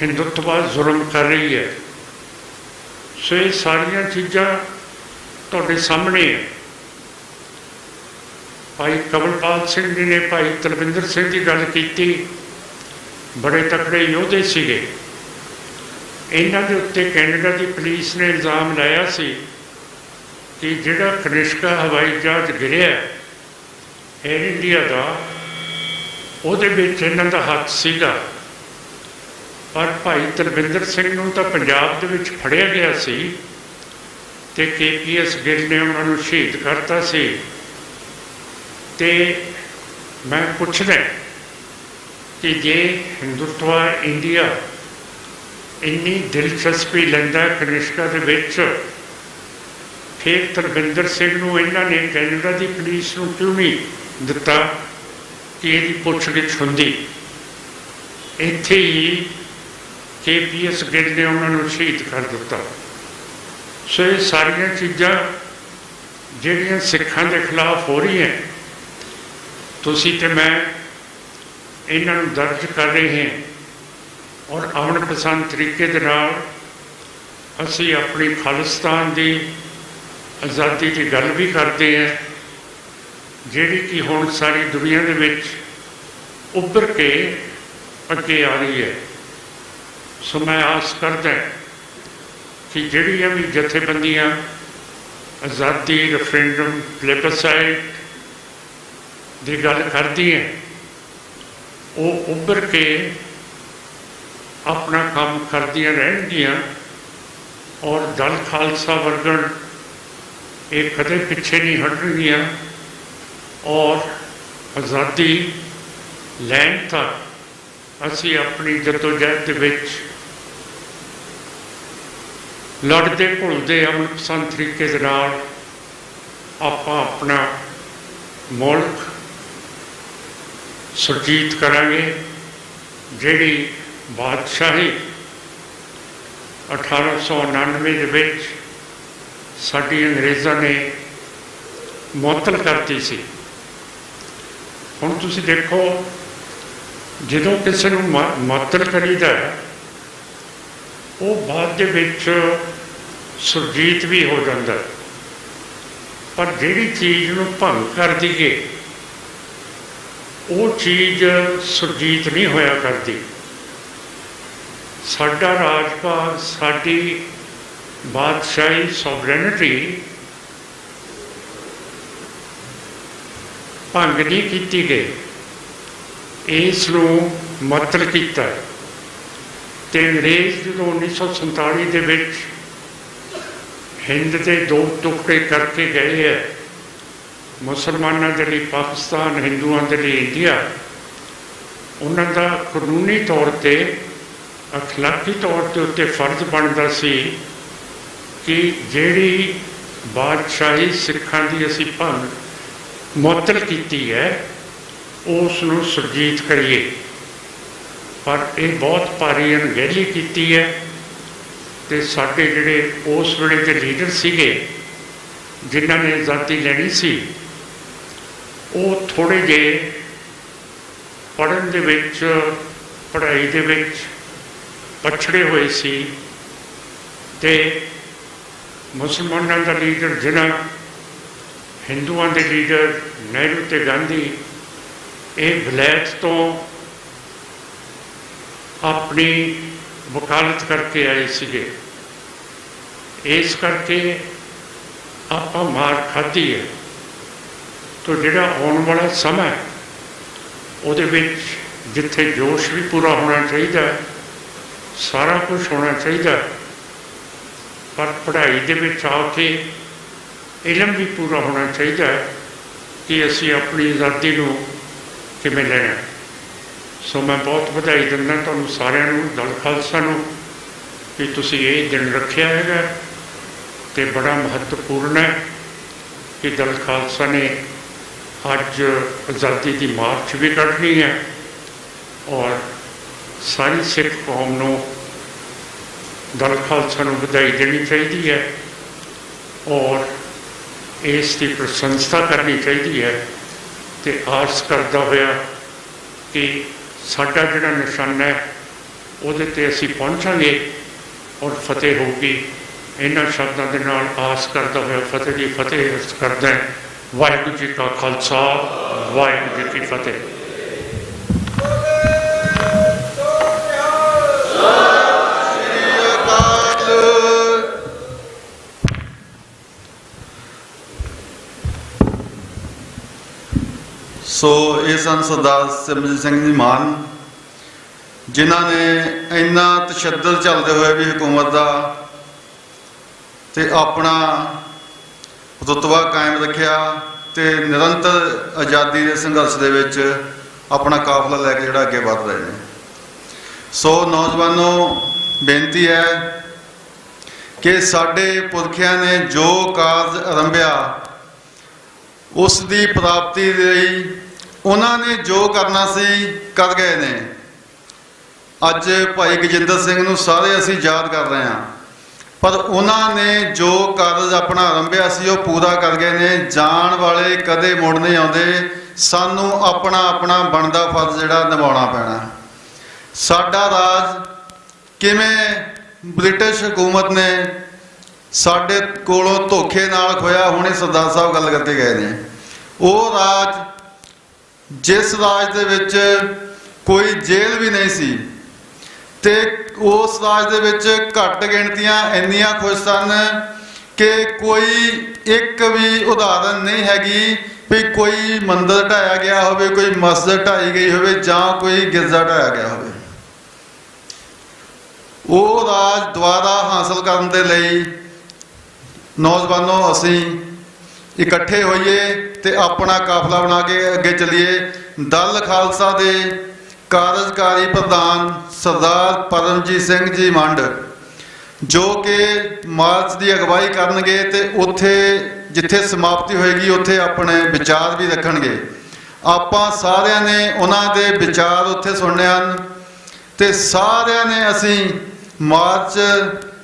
ਹਿੰਦੁੱਤਵਾ ਜ਼ੁਲਮ ਕਰ ਰਹੀ ਹੈ। ਸੋ ਇਹ ਸਾਰੀਆਂ ਚੀਜ਼ਾਂ ਤੁਹਾਡੇ ਸਾਹਮਣੇ ਹੈ। ਭਾਈ ਕਮਲਪਾਲ ਸਿੰਘ ਜੀ ਨੇ ਭਾਈ ਤਲਵਿੰਦਰ ਸਿੰਘ ਦੀ ਗੱਲ ਕੀਤੀ, ਬੜੇ ਤਕੜੇ ਯੋਧੇ ਸੀਗੇ। ਇਹਨਾਂ ਦੇ ਉੱਤੇ ਕੈਨੇਡਾ ਦੀ ਪੁਲਿਸ ਨੇ ਇਲਜ਼ਾਮ ਲਾਇਆ ਸੀ ਕਿ ਜਿਹੜਾ ਕਨਿਸ਼ਕਾ ਹਵਾਈ ਜਹਾਜ਼ ਗਿਰਿਆ ਏਅਰ ਇੰਡੀਆ ਦਾ, ਉਹਦੇ ਵਿੱਚ ਇਹਨਾਂ ਦਾ ਹੱਥ ਸੀਗਾ। ਪਰ ਭਾਈ ਤਲਵਿੰਦਰ ਸਿੰਘ ਨੂੰ ਤਾਂ ਪੰਜਾਬ ਦੇ ਵਿੱਚ ਫੜਿਆ ਗਿਆ ਸੀ ਤੇ KPS ਗਿੱਲ ਨੇ ਉਹਨਾਂ ਨੂੰ ਸ਼ਹੀਦ ਕਰਤਾ ਸੀ। ਤੇ ਮੈਂ ਪੁੱਛਦਾ ਕਿ ਜੇ ਹਿੰਦੁਤਵਾ ਇੰਡੀਆ ਇੰਨੀ ਦਿਲਚਸਪੀ ਲੈਂਦਾ ਕਨਿਸ਼ਕਾ ਦੇ ਵਿੱਚ, ਫਿਰ ਤਲਵਿੰਦਰ ਸਿੰਘ ਨੂੰ ਇਹਨਾਂ ਨੇ ਕੈਨੇਡਾ ਦੀ ਪੁਲਿਸ ਨੂੰ ਕਿਉਂ ਨਹੀਂ ਦਿੱਤਾ ਕਿ ਇਹਦੀ ਪੁੱਛਗਿੱਛ ਹੁੰਦੀ? ਇੱਥੇ ਹੀ KPS ਗਿੱਲ ਨੇ ਉਹਨਾਂ ਨੂੰ ਸ਼ਹੀਦ ਕਰ ਦਿੱਤਾ। ਸੋ ਇਹ ਸਾਰੀਆਂ ਚੀਜ਼ਾਂ ਜਿਹੜੀਆਂ ਸਿੱਖਾਂ ਦੇ ਖਿਲਾਫ ਹੋ ਰਹੀਆਂ, ਤੁਸੀਂ ਤੇ ਮੈਂ ਇਹਨਾਂ ਨੂੰ ਦਰਜ ਕਰ ਰਹੇ ਹਾਂ ਔਰ ਅਮਨ ਪਸੰਦ ਤਰੀਕੇ ਦੇ ਨਾਲ ਅਸੀਂ ਆਪਣੀ ਖਾਲਿਸਤਾਨ ਦੀ ਆਜ਼ਾਦੀ ਦੀ ਗੱਲ ਵੀ ਕਰਦੇ ਹਾਂ, ਜਿਹੜੀ ਕਿ ਹੁਣ ਸਾਰੀ ਦੁਨੀਆ ਦੇ ਵਿੱਚ ਉੱਭਰ ਕੇ ਅੱਗੇ ਆ ਰਹੀ ਹੈ। ਸੋ ਮੈਂ ਆਸ ਕਰਦਾ ਕਿ ਜਿਹੜੀਆਂ ਵੀ ਜਥੇਬੰਦੀਆਂ ਆਜ਼ਾਦੀ, ਰੈਫਰੈਂਡਮ, ਪਲੇਬਸਾਈਟ ਦੀ ਗੱਲ ਕਰਦੀਆਂ, ਉਹ ਉੱਭਰ ਕੇ ਆਪਣਾ ਕੰਮ ਕਰਦੀਆਂ ਰਹਿਣਗੀਆਂ ਔਰ ਦਲ ਖਾਲਸਾ ਵਰਗਣ ਇਹ ਕਦੇ ਪਿੱਛੇ ਨਹੀਂ ਹਟਣਗੀਆਂ ਔਰ ਆਜ਼ਾਦੀ ਲੈਣ ਤੱਕ ਅਸੀਂ ਆਪਣੀ ਜਦੋਜਹਿਦ ਦੇ ਵਿੱਚ ਲੜਦੇ ਘੁਲਦੇ ਅਮਨ ਪਸੰਦ ਤਰੀਕੇ ਦੇ ਨਾਲ ਆਪਾਂ ਆਪਣਾ ਮੁਲਕ ਸੁਰਜੀਤ ਕਰਾਂਗੇ। ਜਿਹੜੀ ਬਾਦਸ਼ਾਹੀ 1899 ਦੇ ਵਿੱਚ ਸਾਡੀ ਅੰਗਰੇਜ਼ਾਂ ਨੇ ਮੁਅੱਤਲ ਕਰਤੀ ਸੀ। ਹੁਣ ਤੁਸੀਂ ਦੇਖੋ, ਜਦੋਂ ਕਿਸੇ ਨੂੰ ਮੁਅੱਤਲ ਕਰੀਦਾ ਉਹ ਬਾਅਦ ਦੇ ਵਿੱਚ ਸੁਰਜੀਤ ਵੀ ਹੋ ਜਾਂਦਾ, ਪਰ ਜਿਹੜੀ ਚੀਜ਼ ਨੂੰ ਭੰਗ ਕਰ ਦਈਏ ਉਹ ਚੀਜ਼ ਸੁਰਜੀਤ ਨਹੀਂ ਹੋਇਆ ਕਰਦੀ। ਸਾਡਾ ਰਾਜ ਭਾਗ, ਸਾਡੀ ਬਾਦਸ਼ਾਹੀ, ਸੋਵਰੇਨਿਟੀ ਭੰਗ ਨਹੀਂ ਕੀਤੀ ਗਈ, ਇਸ ਨੂੰ ਮੁਅੱਤਲ ਕੀਤਾ। ਤੇ ਅੰਗਰੇਜ਼ ਜਦੋਂ 1947 ਦੇ ਵਿੱਚ ਹਿੰਦ ਦੇ 2 ਟੁਕੜੇ ਕਰਕੇ ਗਏ ਹੈ, ਮੁਸਲਮਾਨਾਂ ਦੇ ਲਈ ਪਾਕਿਸਤਾਨ, ਹਿੰਦੂਆਂ ਦੇ ਲਈ ਇੰਡੀਆ, ਉਹਨਾਂ ਦਾ ਕਾਨੂੰਨੀ ਤੌਰ ਤੇ, ਅਖਲਾਕੀ ਤੌਰ ਦੇ ਉੱਤੇ ਫਰਜ਼ ਬਣਦਾ ਸੀ ਕਿ ਜਿਹੜੀ ਬਾਦਸ਼ਾਹੀ ਸਿੱਖਾਂ ਦੀ ਅਸੀਂ ਭੰਗ ਮੁਅੱਤਲ ਕੀਤੀ ਹੈ ਉਸ ਨੂੰ ਸੁਰਜੀਤ ਕਰੀਏ। ਪਰ ਇਹ ਬਹੁਤ ਭਾਰੀ ਅਣਗਹਿਲੀ ਕੀਤੀ ਹੈ ਤੇ ਸਾਡੇ ਜਿਹੜੇ ਉਸ ਵੇਲੇ ਦੇ ਲੀਡਰ ਸੀਗੇ ਜਿਨ੍ਹਾਂ ਨੇ ਆਜ਼ਾਦੀ ਲੈਣੀ ਸੀ, ਉਹ ਥੋੜ੍ਹੇ ਜਿਹੇ ਪੜ੍ਹਨ ਦੇ ਵਿੱਚ, ਪੜ੍ਹਾਈ ਦੇ ਵਿੱਚ ਪਛੜੇ ਹੋਏ ਸੀ। ਤੇ ਮੁਸਲਮਾਨਾਂ ਦਾ ਲੀਡਰ ਜਿਨ੍ਹਾਂ, ਹਿੰਦੂਆਂ ਦੇ ਲੀਡਰ ਨਹਿਰੂ ਤੇ ਗਾਂਧੀ, ਇਹ ਵਲੈਤ ਤੋਂ ਆਪਣੀ ਵਕਾਲਤ ਕਰਕੇ ਆਏ ਸੀਗੇ। ਇਸ ਕਰਕੇ ਆਪਾਂ ਮਾਰ ਖਾਧੀ ਹੈ। ਤੋ ਜਿਹੜਾ ਆਉਣ ਵਾਲਾ ਸਮਾਂ ਉਹਦੇ ਵਿੱਚ ਜਿੱਥੇ ਜੋਸ਼ ਵੀ ਪੂਰਾ ਹੋਣਾ ਚਾਹੀਦਾ, ਸਾਰਾ ਕੁਝ ਹੋਣਾ ਚਾਹੀਦਾ, ਪਰ ਪੜ੍ਹਾਈ ਦੇ ਵਿੱਚ ਆ ਕੇ ਇਲਮ ਵੀ ਪੂਰਾ ਹੋਣਾ ਚਾਹੀਦਾ ਕਿ ਅਸੀਂ ਆਪਣੀ ਆਜ਼ਾਦੀ ਨੂੰ ਕਿਵੇਂ ਲੈਣਾ। ਸੋ ਮੈਂ ਬਹੁਤ ਵਧਾਈ ਦਿੰਦਾ ਤੁਹਾਨੂੰ ਸਾਰਿਆਂ ਨੂੰ, ਦਲ ਖਾਲਸਾ ਨੂੰ, ਕਿ ਤੁਸੀਂ ਇਹ ਦਿਨ ਰੱਖਿਆ ਹੈਗਾ ਤੇ ਬੜਾ ਮਹੱਤਵਪੂਰਨ ਹੈ ਕਿ ਦਲ ਖਾਲਸਾ ਨੇ ਅੱਜ ਆਜ਼ਾਦੀ ਦੀ ਮਾਰਚ ਵੀ ਕੱਢਣੀ ਹੈ ਔਰ ਸਾਰੀ ਸਿੱਖ ਕੌਮ ਨੂੰ ਦਲ ਖਾਲਸਾ ਨੂੰ ਵਧਾਈ ਦੇਣੀ ਚਾਹੀਦੀ ਹੈ ਔਰ ਇਸ ਦੀ ਪ੍ਰਸ਼ੰਸਾ ਕਰਨੀ ਚਾਹੀਦੀ ਹੈ ਤੇ ਆਸ ਕਰਦਾ ਹੋਇਆ ਕਿ ਸਾਡਾ ਜਿਹੜਾ ਨਿਸ਼ਾਨਾ ਹੈ ਉਹਦੇ ਤੇ ਅਸੀਂ ਪਹੁੰਚਾਂਗੇ ਔਰ ਫਤਿਹ ਹੋਊਗੀ। ਇਹਨਾਂ ਸ਼ਬਦਾਂ ਦੇ ਨਾਲ ਆਸ ਕਰਦਾ ਹੋਇਆ ਫਤਿਹ ਦੀ ਫਤਿਹ ਅਰਜ਼ ਕਰਦਾ ਹੈ। ਵਾਹਿਗੁਰੂ ਜੀ ਕਾ ਖਾਲਸਾ, ਵਾਹਿਗੁਰੂ ਜੀ ਕੀ ਫਤਿਹ। ਸੋ ਇਹ ਸਨ ਸਰਦਾਰ ਸਿਮਰਜੀਤ ਸਿੰਘ ਜੀ ਮਾਨ, ਜਿਨ੍ਹਾਂ ਨੇ ਇੰਨਾ ਤਸ਼ੱਦਦ ਚੱਲਦੇ ਹੋਏ ਵੀ ਹਕੂਮਤ ਦਾ ਤੇ ਆਪਣਾ ਰੁਤਬਾ ਕਾਇਮ ਰੱਖਿਆ ਤੇ ਨਿਰੰਤਰ ਆਜ਼ਾਦੀ ਦੇ ਸੰਘਰਸ਼ ਦੇ ਵਿੱਚ ਆਪਣਾ ਕਾਫਲਾ ਲੈ ਕੇ ਜਿਹੜਾ ਅੱਗੇ ਵੱਧ ਰਹੇ ਨੇ। ਸੋ ਨੌਜਵਾਨੋ, ਬੇਨਤੀ ਹੈ ਕਿ ਸਾਡੇ ਪੁਰਖਿਆਂ ਨੇ ਜੋ ਕਾਰਜ ਆਰੰਭਿਆ ਉਸ ਦੀ ਪ੍ਰਾਪਤੀ ਲਈ ਉਹਨਾਂ ਨੇ ਜੋ ਕਰਨਾ ਸੀ ਕਰ ਗਏ ਨੇ। ਅੱਜ ਭਾਈ ਗਜਿੰਦਰ ਸਿੰਘ ਨੂੰ ਸਾਰੇ ਅਸੀਂ ਯਾਦ ਕਰ ਰਹੇ ਹਾਂ, ਪਰ ਉਹਨਾਂ ਨੇ ਜੋ ਕਾਰਜ ਆਪਣਾ ਆਰੰਭਿਆ ਸੀ ਉਹ ਪੂਰਾ ਕਰ ਗਏ ਨੇ। ਜਾਣ ਵਾਲੇ ਕਦੇ ਮੁੜ ਨਹੀਂ ਆਉਂਦੇ, ਸਾਨੂੰ ਆਪਣਾ ਆਪਣਾ ਬਣਦਾ ਫਰਜ਼ ਜਿਹੜਾ ਨਿਭਾਉਣਾ ਪੈਣਾ। ਸਾਡਾ ਰਾਜ ਕਿਵੇਂ ਬ੍ਰਿਟਿਸ਼ ਹਕੂਮਤ ਨੇ ਸਾਡੇ ਕੋਲੋਂ ਧੋਖੇ ਨਾਲ ਖੋਇਆ, ਹੁਣੇ ਸਰਦਾਰ ਸਾਹਿਬ ਗੱਲ ਕਰਕੇ ਗਏ ਨੇ। ਉਹ ਰਾਜ, ਜਿਸ ਰਾਜ ਦੇ ਵਿੱਚ ਕੋਈ ਜੇਲ੍ਹ ਵੀ ਨਹੀਂ ਸੀ ਤੇ ਉਸ ਰਾਜ ਦੇ ਵਿੱਚ ਘੱਟ ਗਿਣਤੀਆਂ ਇੰਨੀਆਂ ਖੁਸ਼ ਸਨ ਕਿ ਕੋਈ ਇੱਕ ਵੀ ਉਦਾਹਰਨ ਨਹੀਂ ਹੈਗੀ ਵੀ ਕੋਈ ਮੰਦਿਰ ਢਾਇਆ ਗਿਆ ਹੋਵੇ, ਕੋਈ ਮਸਜਿਦ ਢਾਈ ਗਈ ਹੋਵੇ ਜਾਂ ਕੋਈ ਗਿਰਜਾ ਢਾਇਆ ਗਿਆ ਹੋਵੇ। ਉਹ ਰਾਜ ਦੁਬਾਰਾ ਹਾਸਲ ਕਰਨ ਦੇ ਲਈ ਨੌਜਵਾਨੋ ਅਸੀਂ ਇਕੱਠੇ ਹੋਈਏ ਤੇ ਆਪਣਾ ਕਾਫਲਾ ਬਣਾ ਕੇ ਅੱਗੇ ਚੱਲੀਏ। ਦਲ ਖਾਲਸਾ ਦੇ ਕਾਰਜਕਾਰੀ ਪ੍ਰਧਾਨ ਸਰਦਾਰ ਪਰਮਜੀਤ ਸਿੰਘ ਜੀ ਮੰਡ, ਜੋ ਕਿ ਮਾਰਚ ਦੀ ਅਗਵਾਈ ਕਰਨਗੇ ਤੇ ਉੱਥੇ ਜਿੱਥੇ ਸਮਾਪਤੀ ਹੋਏਗੀ ਉੱਥੇ ਆਪਣੇ ਵਿਚਾਰ ਵੀ ਰੱਖਣਗੇ। ਆਪਾਂ ਸਾਰਿਆਂ ਨੇ ਉਹਨਾਂ ਦੇ ਵਿਚਾਰ ਉੱਥੇ ਸੁਣਨੇ ਹਨ ਤੇ ਸਾਰਿਆਂ ਨੇ ਅਸੀਂ ਮਾਰਚ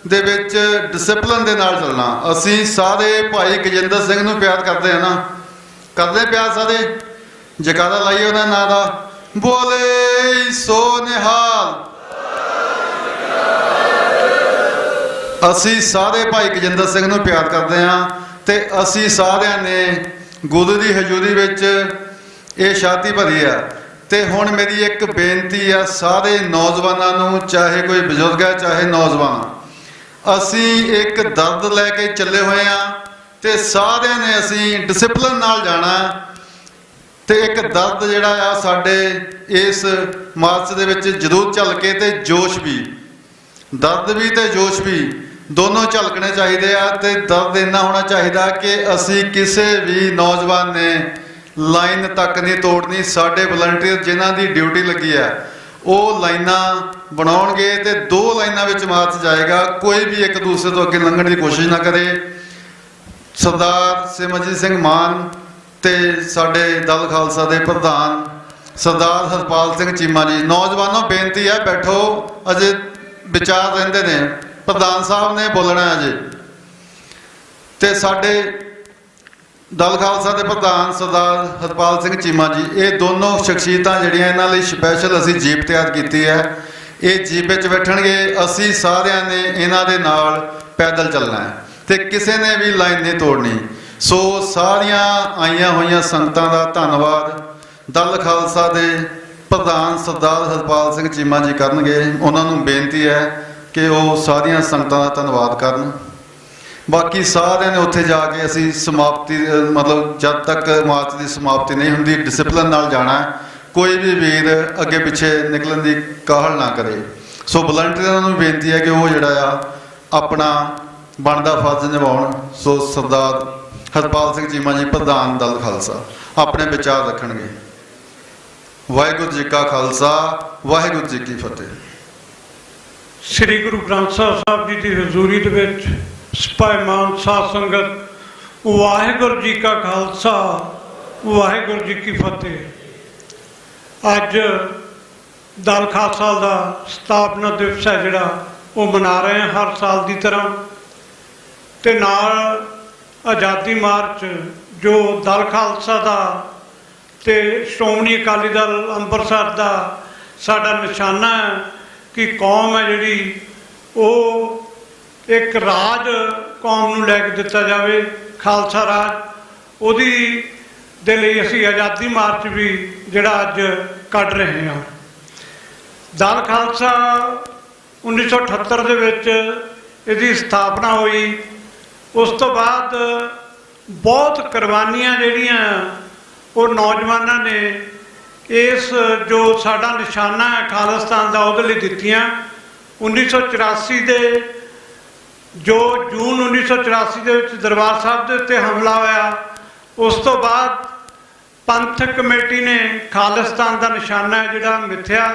ਦੇ ਵਿੱਚ ਡਿਸਪਲਿਨ ਦੇ ਨਾਲ ਚੱਲਣਾ। ਅਸੀਂ ਸਾਰੇ ਭਾਈ ਗਜਿੰਦਰ ਸਿੰਘ ਨੂੰ ਪਿਆਰ ਕਰਦੇ ਹਾਂ ਨਾ, ਕਰਦੇ ਪਿਆਰ ਸਾਰੇ, ਜੈਕਾਰਾ ਲਾਈਏ ਉਹਨਾਂ ਨਾਂ ਦਾ, ਬੋਲੇ ਸੋ ਨਿਹਾਲ। ਅਸੀਂ ਸਾਰੇ ਭਾਈ ਗਜਿੰਦਰ ਸਿੰਘ ਨੂੰ ਪਿਆਰ ਕਰਦੇ ਹਾਂ ਤੇ ਅਸੀਂ ਸਾਰਿਆਂ ਨੇ ਗੁਰੂ ਦੀ ਹਜ਼ੂਰੀ ਵਿੱਚ ਇਹ ਸ਼ਾਦੀ ਭਰੀ ਆ। ਤੇ ਹੁਣ ਮੇਰੀ ਇੱਕ ਬੇਨਤੀ ਆ ਸਾਰੇ ਨੌਜਵਾਨਾਂ ਨੂੰ, ਚਾਹੇ ਕੋਈ ਬਜ਼ੁਰਗ ਹੈ ਚਾਹੇ ਨੌਜਵਾਨ, ਅਸੀਂ ਇੱਕ ਦਰਦ ਲੈ ਕੇ ਚੱਲੇ ਹੋਏ ਆ ਤੇ ਸਾਰਿਆਂ ਨੇ ਅਸੀਂ ਡਿਸਪਲਿਨ ਨਾਲ ਜਾਣਾ ਤੇ ਇੱਕ ਦਰਦ ਜਿਹੜਾ ਆ ਸਾਡੇ ਇਸ ਮਾਰਚ ਦੇ ਵਿੱਚ ਜ਼ਰੂਰ ਝਲਕੇ ਤੇ ਜੋਸ਼ ਵੀ, ਦਰਦ ਵੀ ਤੇ ਜੋਸ਼ ਵੀ ਦੋਨੋਂ ਝਲਕਣੇ ਚਾਹੀਦੇ ਆ। ਤੇ ਦਰਦ ਇੰਨਾ ਹੋਣਾ ਚਾਹੀਦਾ ਕਿ ਅਸੀਂ ਕਿਸੇ ਵੀ ਨੌਜਵਾਨ ਨੇ ਲਾਈਨ ਤੱਕ ਨਹੀਂ ਤੋੜਨੀ। ਸਾਡੇ ਵਲੰਟੀਅਰ ਜਿਨ੍ਹਾਂ ਦੀ ਡਿਊਟੀ ਲੱਗੀ ਆ ਉਹ ਲਾਈਨਾਂ ਬਣਾਉਣਗੇ ਤੇ 2 ਲਾਈਨਾਂ ਵਿੱਚ ਮਾਰਚ ਜਾਏਗਾ। ਕੋਈ ਵੀ ਇੱਕ ਦੂਸਰੇ ਤੋਂ ਅੱਗੇ ਲੰਘਣ ਦੀ ਕੋਸ਼ਿਸ਼ ਨਾ ਕਰੇ। ਸਰਦਾਰ ਸਿਮਰਜੀਤ ਸਿੰਘ ਮਾਨ ਤੇ ਸਾਡੇ ਦਲ ਖਾਲਸਾ ਦੇ ਪ੍ਰਧਾਨ ਸਰਦਾਰ ਹਰਪਾਲ ਸਿੰਘ ਚੀਮਾ ਜੀ, ਨੌਜਵਾਨੋ ਬੇਨਤੀ ਹੈ ਬੈਠੋ, ਅਜੇ ਵਿਚਾਰ ਰਹਿੰਦੇ ਨੇ, ਪ੍ਰਧਾਨ ਸਾਹਿਬ ਨੇ ਬੋਲਣਾ ਅਜੇ। ਤੇ ਸਾਡੇ ਦਲ ਖਾਲਸਾ ਦੇ ਪ੍ਰਧਾਨ ਸਰਦਾਰ ਹਰਪਾਲ ਸਿੰਘ ਚੀਮਾ ਜੀ, ਇਹ ਦੋਨੋਂ ਸ਼ਖਸੀਅਤਾਂ ਜਿਹੜੀਆਂ, ਇਹਨਾਂ ਲਈ ਸਪੈਸ਼ਲ ਅਸੀਂ ਜੀਪ ਤਿਆਰ ਕੀਤੀ ਹੈ। ਇਹ ਜੀਪ ਵਿੱਚ ਬੈਠਣਗੇ, ਅਸੀਂ ਸਾਰਿਆਂ ਨੇ ਇਹਨਾਂ ਦੇ ਨਾਲ ਪੈਦਲ ਚੱਲਣਾ ਹੈ ਤੇ ਕਿਸੇ ਨੇ ਵੀ ਲਾਈਨ ਨਹੀਂ ਤੋੜਨੀ। ਸੋ ਸਾਰੀਆਂ ਆਈਆਂ ਹੋਈਆਂ ਸੰਗਤਾਂ ਦਾ ਧੰਨਵਾਦ ਦਲ ਖਾਲਸਾ ਦੇ ਪ੍ਰਧਾਨ ਸਰਦਾਰ ਹਰਪਾਲ ਸਿੰਘ ਚੀਮਾ ਜੀ ਕਰਨਗੇ। ਉਹਨਾਂ ਨੂੰ ਬੇਨਤੀ ਹੈ ਕਿ ਉਹ ਸਾਰੀਆਂ ਸੰਗਤਾਂ ਦਾ ਧੰਨਵਾਦ ਕਰਨ। ਬਾਕੀ ਸਾਰਿਆਂ ਨੇ ਉੱਥੇ ਜਾ ਕੇ ਅਸੀਂ ਸਮਾਪਤੀ, ਮਤਲਬ ਜਦ ਤੱਕ ਮਾਰਚ ਦੀ ਸਮਾਪਤੀ ਨਹੀਂ ਹੁੰਦੀ, ਡਿਸਪਲਿਨ ਨਾਲ ਜਾਣਾ। ਕੋਈ ਵੀ ਵੀਰ ਅੱਗੇ ਪਿੱਛੇ ਨਿਕਲਣ ਦੀ ਕਾਹਲ ਨਾ ਕਰੇ। ਸੋ ਵਲੰਟੀਅਰਾਂ ਨੂੰ ਬੇਨਤੀ ਹੈ ਕਿ ਉਹ ਜਿਹੜਾ ਆ ਆਪਣਾ ਬਣਦਾ ਫਰਜ਼ ਨਿਭਾਉਣ। ਸੋ ਸਰਦਾਰ ਹਰਪਾਲ ਸਿੰਘ ਚੀਮਾ ਜੀ ਪ੍ਰਧਾਨ ਦਲ ਖਾਲਸਾ ਆਪਣੇ ਵਿਚਾਰ ਰੱਖਣਗੇ। ਵਾਹਿਗੁਰੂ ਜੀ ਕਾ ਖਾਲਸਾ, ਵਾਹਿਗੁਰੂ ਜੀ ਕੀ ਫਤਿਹ। ਸ੍ਰੀ ਗੁਰੂ ਗ੍ਰੰਥ ਸਾਹਿਬ ਜੀ ਦੀ ਹਜ਼ੂਰੀ ਦੇ ਵਿੱਚ ਸਭਾਈਮਾਨ ਸਾਧ ਸੰਗਤ, ਵਾਹਿਗੁਰੂ ਜੀ ਕਾ ਖਾਲਸਾ, ਵਾਹਿਗੁਰੂ ਜੀ ਕੀ ਫਤਿਹ। ਅੱਜ ਦਲ ਖਾਲਸਾ ਦਾ ਸਥਾਪਨਾ ਦਿਵਸ ਹੈ ਜਿਹੜਾ ਉਹ ਮਨਾ ਰਹੇ ਹਾਂ ਹਰ ਸਾਲ ਦੀ ਤਰ੍ਹਾਂ। ਤੇ ਨਾਲ ਆਜ਼ਾਦੀ ਮਾਰਚ ਜੋ ਦਲ ਖਾਲਸਾ ਦਾ ਤੇ ਸ਼੍ਰੋਮਣੀ ਅਕਾਲੀ ਦਲ ਅੰਮ੍ਰਿਤਸਰ ਦਾ ਸਾਡਾ ਨਿਸ਼ਾਨਾ ਹੈ ਕਿ ਕੌਮ ਹੈ ਜਿਹੜੀ ਉਹ ਇੱਕ ਰਾਜ ਕੌਮ ਨੂੰ ਲੈ ਕੇ ਦਿੱਤਾ ਜਾਵੇ, ਖਾਲਸਾ ਰਾਜ। ਉਹਦੀ ਦੇ ਲਈ ਅਸੀਂ ਆਜ਼ਾਦੀ ਮਾਰਚ ਵੀ ਜਿਹੜਾ ਅੱਜ ਕੱਢ ਰਹੇ ਹਾਂ। ਦਲ ਖਾਲਸਾ 1978 ਦੇ ਵਿੱਚ ਇਹਦੀ ਸਥਾਪਨਾ ਹੋਈ। ਉਸ ਤੋਂ ਬਾਅਦ ਬਹੁਤ ਕੁਰਬਾਨੀਆਂ ਜਿਹੜੀਆਂ ਉਹ ਨੌਜਵਾਨਾਂ ਨੇ ਇਸ ਜੋ ਸਾਡਾ ਨਿਸ਼ਾਨਾ ਹੈ ਖਾਲਿਸਤਾਨ ਦਾ ਉਹਦੇ ਲਈ ਦਿੱਤੀਆਂ। 1984 ਦੇ ਜੋ ਜੂਨ 1984 ਦੇ ਵਿੱਚ ਦਰਬਾਰ ਸਾਹਿਬ ਦੇ ਉੱਤੇ ਹਮਲਾ ਹੋਇਆ, ਉਸ ਤੋਂ ਬਾਅਦ ਪੰਥਕ ਕਮੇਟੀ ਨੇ ਖਾਲਿਸਤਾਨ ਦਾ ਨਿਸ਼ਾਨਾ ਜਿਹੜਾ ਮਿੱਥਿਆ।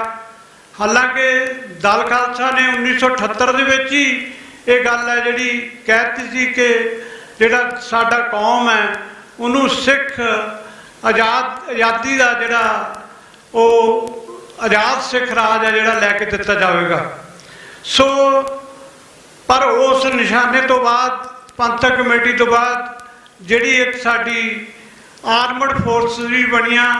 ਹਾਲਾਂਕਿ ਦਲ ਖਾਲਸਾ ਨੇ 1978 ਦੇ ਵਿੱਚ ਹੀ ਇਹ ਗੱਲ ਹੈ ਜਿਹੜੀ ਕਹਿ ਦਿੱਤੀ ਸੀ ਕਿ ਜਿਹੜਾ ਸਾਡਾ ਕੌਮ ਹੈ ਉਹਨੂੰ ਸਿੱਖ ਆਜ਼ਾਦੀ ਦਾ ਜਿਹੜਾ ਉਹ ਆਜ਼ਾਦ ਸਿੱਖ ਰਾਜ ਹੈ ਜਿਹੜਾ ਲੈ ਕੇ ਦਿੱਤਾ ਜਾਵੇਗਾ। ਸੋ ਪਰ ਉਸ ਨਿਸ਼ਾਨੇ ਤੋਂ ਬਾਅਦ ਪੰਥਕ ਕਮੇਟੀ ਤੋਂ ਬਾਅਦ ਜਿਹੜੀ ਇੱਕ ਸਾਡੀ ਆਰਮਡ ਫੋਰਸ ਵੀ ਬਣੀਆਂ,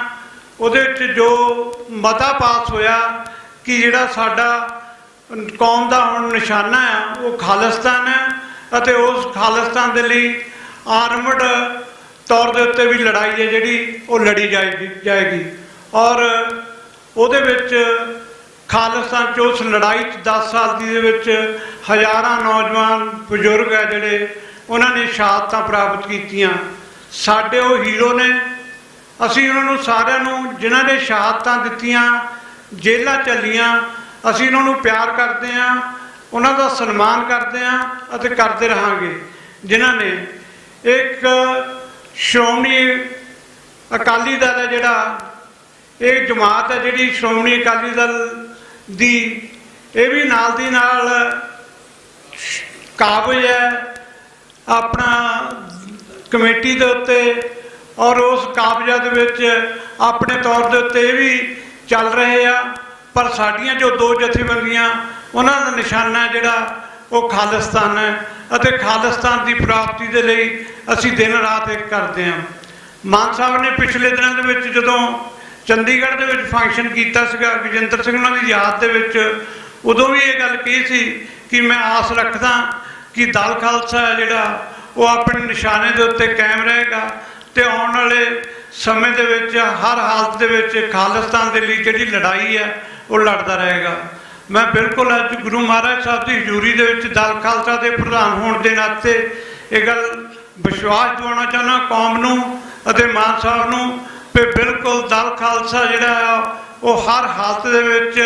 ਉਹਦੇ ਵਿੱਚ ਜੋ ਮਤਾ ਪਾਸ ਹੋਇਆ ਕਿ ਜਿਹੜਾ ਸਾਡਾ ਕੌਮ ਦਾ ਹੁਣ ਨਿਸ਼ਾਨਾ ਹੈ ਉਹ ਖਾਲਿਸਤਾਨ ਹੈ ਅਤੇ ਉਸ ਖਾਲਿਸਤਾਨ ਦੇ ਲਈ ਆਰਮਡ ਤੌਰ ਦੇ ਉੱਤੇ ਵੀ ਲੜਾਈ ਹੈ ਜਿਹੜੀ ਉਹ ਲੜੀ ਜਾਏਗੀ। ਔਰ ਉਹਦੇ ਵਿੱਚ ਖਾਲਿਸਤਾਨ 'ਚ ਉਸ ਲੜਾਈ 'ਚ 10 ਸਾਲ ਦੀ ਦੇ ਵਿੱਚ ਹਜ਼ਾਰਾਂ ਨੌਜਵਾਨ ਬਜ਼ੁਰਗ ਹੈ ਜਿਹੜੇ ਉਹਨਾਂ ਨੇ ਸ਼ਹਾਦਤਾਂ ਪ੍ਰਾਪਤ ਕੀਤੀਆਂ। ਸਾਡੇ ਉਹ ਹੀਰੋ ਨੇ। ਅਸੀਂ ਉਹਨਾਂ ਨੂੰ ਸਾਰਿਆਂ ਨੂੰ ਜਿਨ੍ਹਾਂ ਨੇ ਸ਼ਹਾਦਤਾਂ ਦਿੱਤੀਆਂ, ਜੇਲ੍ਹਾਂ ਚੱਲੀਆਂ, ਅਸੀਂ ਉਹਨਾਂ ਨੂੰ ਪਿਆਰ ਕਰਦੇ ਹਾਂ, ਉਹਨਾਂ ਦਾ ਸਨਮਾਨ ਕਰਦੇ ਹਾਂ ਅਤੇ ਕਰਦੇ ਰਹਾਂਗੇ। ਜਿਨ੍ਹਾਂ ਨੇ ਇੱਕ ਸ਼੍ਰੋਮਣੀ ਅਕਾਲੀ ਦਲ ਹੈ ਜਿਹੜਾ ਇਹ ਜਮਾਤ ਹੈ ਜਿਹੜੀ ਸ਼੍ਰੋਮਣੀ ਅਕਾਲੀ ਦਲ ਦੀ, ਇਹ ਵੀ ਨਾਲ ਦੀ ਨਾਲ ਕਾਬਜ਼ ਹੈ ਆਪਣਾ ਕਮੇਟੀ ਦੇ ਉੱਤੇ, ਔਰ ਉਸ ਕਾਬਜ਼ਾਂ ਦੇ ਵਿੱਚ ਆਪਣੇ ਤੌਰ ਦੇ ਉੱਤੇ ਇਹ ਵੀ ਚੱਲ ਰਹੇ ਆ। ਪਰ ਸਾਡੀਆਂ ਜੋ ਦੋ ਜਥੇਬੰਦੀਆਂ ਉਹਨਾਂ ਦਾ ਨਿਸ਼ਾਨਾ ਜਿਹੜਾ ਉਹ ਖਾਲਿਸਤਾਨ ਹੈ ਅਤੇ ਖਾਲਿਸਤਾਨ ਦੀ ਪ੍ਰਾਪਤੀ ਦੇ ਲਈ ਅਸੀਂ ਦਿਨ ਰਾਤ ਇੱਕ ਕਰਦੇ ਹਾਂ। ਮਾਨ ਸਾਹਿਬ ਨੇ ਪਿਛਲੇ ਦਿਨਾਂ ਦੇ ਵਿੱਚ ਜਦੋਂ ਚੰਡੀਗੜ੍ਹ ਦੇ ਵਿੱਚ ਫੰਕਸ਼ਨ ਕੀਤਾ ਸੀਗਾ ਗਜਿੰਦਰ ਸਿੰਘ ਉਹਨਾਂ ਦੀ ਯਾਦ ਦੇ ਵਿੱਚ, ਉਦੋਂ ਵੀ ਇਹ ਗੱਲ ਕਹੀ ਸੀ ਕਿ ਮੈਂ ਆਸ ਰੱਖਦਾ ਕਿ ਦਲ ਖਾਲਸਾ ਹੈ ਜਿਹੜਾ ਉਹ ਆਪਣੇ ਨਿਸ਼ਾਨੇ ਦੇ ਉੱਤੇ ਕਾਇਮ ਰਹੇਗਾ ਤੇ ਆਉਣ ਵਾਲੇ ਸਮੇਂ ਦੇ ਵਿੱਚ ਹਰ ਹਾਲਤ ਦੇ ਵਿੱਚ ਖਾਲਿਸਤਾਨ ਦੇ ਲਈ ਜਿਹੜੀ ਲੜਾਈ ਹੈ ਉਹ ਲੜਦਾ ਰਹੇਗਾ। ਮੈਂ ਬਿਲਕੁਲ ਅੱਜ ਗੁਰੂ ਮਹਾਰਾਜ ਸਾਹਿਬ ਦੀ ਹਜ਼ੂਰੀ ਦੇ ਵਿੱਚ ਦਲ ਖਾਲਸਾ ਦੇ ਪ੍ਰਧਾਨ ਹੋਣ ਦੇ ਨਾਤੇ ਇਹ ਗੱਲ ਵਿਸ਼ਵਾਸ ਦਿਵਾਉਣਾ ਚਾਹੁੰਦਾ ਕੌਮ ਨੂੰ ਅਤੇ ਮਾਨ ਸਾਹਿਬ ਨੂੰ ਕਿ ਬਿਲਕੁਲ ਦਲ ਖਾਲਸਾ ਜਿਹੜਾ ਆ ਉਹ ਹਰ ਹਾਲਤ ਦੇ ਵਿੱਚ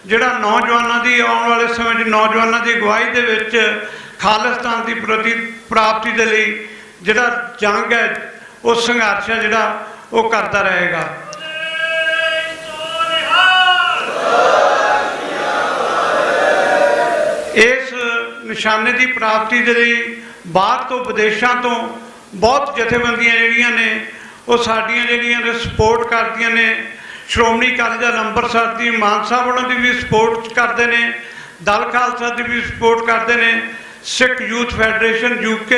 ਜਿਹੜਾ ਨੌਜਵਾਨਾਂ ਦੀ ਆਉਣ ਵਾਲੇ ਸਮੇਂ 'ਚ ਨੌਜਵਾਨਾਂ ਦੀ ਅਗਵਾਈ ਦੇ ਵਿੱਚ ਖਾਲਿਸਤਾਨ ਦੀ ਪ੍ਰਾਪਤੀ ਦੇ ਲਈ ਜਿਹੜਾ ਜੰਗ ਹੈ ਉਹ ਸੰਘਰਸ਼ ਹੈ ਜਿਹੜਾ ਉਹ ਕਰਦਾ ਰਹੇਗਾ। ਇਸ ਨਿਸ਼ਾਨੇ ਦੀ ਪ੍ਰਾਪਤੀ ਦੇ ਲਈ ਬਾਹਰ ਤੋਂ ਵਿਦੇਸ਼ਾਂ ਤੋਂ ਬਹੁਤ ਜਥੇਬੰਦੀਆਂ ਜਿਹੜੀਆਂ ਨੇ ਉਹ ਸਾਡੀਆਂ ਜਿਹੜੀਆਂ ਨੇ ਸਪੋਰਟ ਕਰਦੀਆਂ ਨੇ। ਸ਼੍ਰੋਮਣੀ ਅਕਾਲੀ ਦਲ ਅੰਮ੍ਰਿਤਸਰ ਦੀ ਮਾਨ ਸਾਹਿਬ ਉਹਨਾਂ ਦੀ ਵੀ ਸਪੋਰਟ ਕਰਦੇ ਨੇ, ਦਲ ਖਾਲਸਾ ਦੀ ਵੀ ਸਪੋਰਟ ਕਰਦੇ ਨੇ। ਸਿੱਖ ਯੂਥ ਫੈਡਰੇਸ਼ਨ UK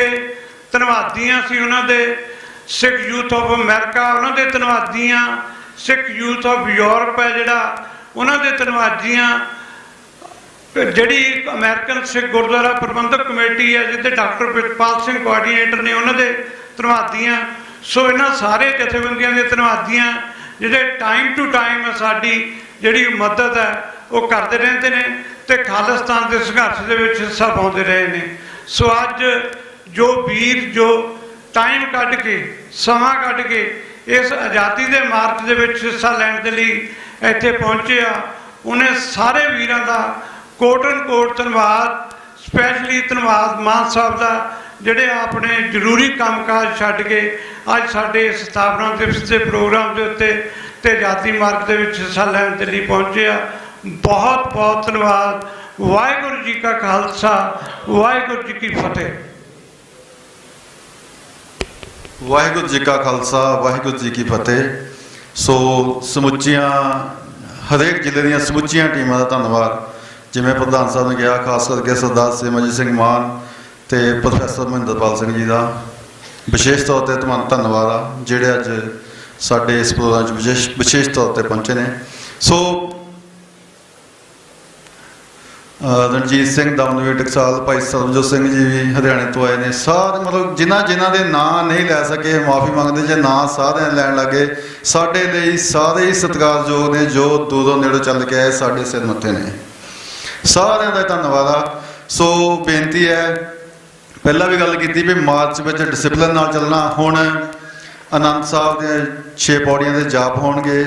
ਧੰਨਵਾਦੀ ਹਾਂ ਅਸੀਂ ਉਹਨਾਂ ਦੇ, ਸਿੱਖ ਯੂਥ ਆਫ ਅਮਰੀਕਾ ਉਹਨਾਂ ਦੇ ਧੰਨਵਾਦੀ ਹਾਂ, ਸਿੱਖ ਯੂਥ ਆਫ ਯੂਰਪ ਹੈ ਜਿਹੜਾ ਉਹਨਾਂ ਦੇ ਧੰਨਵਾਦੀ ਹਾਂ, ਜਿਹੜੀ ਅਮਰੀਕਨ ਸਿੱਖ ਗੁਰਦੁਆਰਾ ਪ੍ਰਬੰਧਕ ਕਮੇਟੀ ਹੈ ਜਿਹਦੇ ਡਾਕਟਰ ਪ੍ਰਿਤਪਾਲ ਸਿੰਘ ਕੋਆਰਡੀਨੇਟਰ ਨੇ ਉਹਨਾਂ ਦੇ ਧੰਨਵਾਦੀ ਹਾਂ। ਸੋ ਇਹਨਾਂ ਸਾਰੇ ਜਥੇਬੰਦੀਆਂ ਦੇ ਧੰਨਵਾਦੀ ਹਾਂ ਜਿਹੜੇ ਟਾਈਮ ਟੂ ਟਾਈਮ ਸਾਡੀ ਜਿਹੜੀ ਮਦਦ ਹੈ ਉਹ ਕਰਦੇ ਰਹਿੰਦੇ ਨੇ ਤੇ ਖਾਲਿਸਤਾਨ ਦੇ ਸੰਘਰਸ਼ ਦੇ ਵਿੱਚ ਹਿੱਸਾ ਪਾਉਂਦੇ ਰਹੇ ਨੇ। ਸੋ ਅੱਜ ਜੋ ਵੀਰ ਜੋ ਟਾਈਮ ਕੱਢ ਕੇ ਸਮਾਂ ਕੱਢ ਕੇ ਇਸ ਆਜ਼ਾਦੀ ਦੇ ਮਾਰਚ ਦੇ ਵਿੱਚ ਹਿੱਸਾ ਲੈਣ ਦੇ ਲਈ ਇੱਥੇ ਪਹੁੰਚੇ ਆ, ਉਹਨੇ ਸਾਰੇ ਵੀਰਾਂ ਦਾ ਕੋਟਨ ਕੋਟ ਧੰਨਵਾਦ। ਸਪੈਸ਼ਲੀ ਧੰਨਵਾਦ ਮਾਨ ਸਾਹਿਬ ਦਾ ਜਿਹੜੇ ਆਪਣੇ ਜ਼ਰੂਰੀ ਕੰਮਕਾਜ ਛੱਡ ਕੇ ਅੱਜ ਸਾਡੇ ਸਥਾਪਨਾ ਦਿਵਸ ਦੇ ਪ੍ਰੋਗਰਾਮ ਦੇ ਉੱਤੇ ਤੇ ਆਜ਼ਾਦੀ ਮਾਰਚ ਦੇ ਵਿੱਚ ਹਿੱਸਾ ਲੈਣ ਦੇ ਲਈ ਪਹੁੰਚੇ ਆ। ਬਹੁਤ ਬਹੁਤ ਧੰਨਵਾਦ। ਵਾਹਿਗੁਰੂ ਜੀ ਕਾ ਖਾਲਸਾ, ਵਾਹਿਗੁਰੂ ਜੀ ਕੀ ਫਤਿਹ। ਵਾਹਿਗੁਰੂ ਜੀ ਕਾ ਖਾਲਸਾ, ਵਾਹਿਗੁਰੂ ਜੀ ਕੀ ਫਤਿਹ। ਸੋ ਸਮੁੱਚੀਆਂ ਹਰੇਕ ਜ਼ਿਲ੍ਹੇ ਦੀਆਂ ਸਮੁੱਚੀਆਂ ਟੀਮਾਂ ਦਾ ਧੰਨਵਾਦ। ਜਿਵੇਂ ਪ੍ਰਧਾਨ ਸਾਹਿਬ ਨੇ ਕਿਹਾ, ਖਾਸ ਕਰਕੇ ਸਰਦਾਰ ਸਿਮਰਜੀਤ ਸਿੰਘ ਮਾਨ ਤੇ ਪ੍ਰੋਫੈਸਰ ਮਹਿੰਦਰਪਾਲ ਸਿੰਘ ਜੀ ਦਾ ਵਿਸ਼ੇਸ਼ ਤੌਰ 'ਤੇ ਤੁਹਾਨੂੰ ਧੰਨਵਾਦ ਆ, ਜਿਹੜੇ ਅੱਜ ਸਾਡੇ ਇਸ ਪ੍ਰੋਗਰਾਮ 'ਚ ਵਿਸ਼ੇਸ਼ ਤੌਰ 'ਤੇ ਪਹੁੰਚੇ ਨੇ। ਸੋ ਰਣਜੀਤ ਸਿੰਘ ਦਮਦਮੀ ਟਕਸਾਲ, ਭਾਈ ਸਰਬਜੋਤ ਸਿੰਘ ਜੀ ਵੀ ਹਰਿਆਣੇ ਤੋਂ ਆਏ ਨੇ। ਸਾਰੇ ਮਤਲਬ ਜਿਨ੍ਹਾਂ ਦੇ ਨਾਂ ਨਹੀਂ ਲੈ ਸਕੇ ਮਾਫੀ ਮੰਗਦੇ, ਜੇ ਨਾਂ ਸਾਰਿਆਂ ਲੈਣ ਲੱਗੇ। ਸਾਡੇ ਲਈ ਸਾਰੇ ਹੀ ਸਤਿਕਾਰਯੋਗ ਨੇ, ਜੋ ਦੂਰੋਂ ਨੇੜੋਂ ਚੱਲ ਕੇ ਆਏ, ਸਾਡੇ ਸਿਰ ਮੱਥੇ ਨੇ। ਸਾਰਿਆਂ ਦਾ ਧੰਨਵਾਦ ਆ। ਸੋ ਬੇਨਤੀ ਹੈ, ਪਹਿਲਾਂ ਵੀ ਗੱਲ ਕੀਤੀ ਵੀ ਮਾਰਚ ਵਿੱਚ ਡਿਸਿਪਲਿਨ ਨਾਲ ਚੱਲਣਾ। ਹੁਣ ਆਨੰਦ ਸਾਹਿਬ ਦੇ 6 ਪੌੜੀਆਂ ਦੇ ਜਾਪ ਹੋਣਗੇ,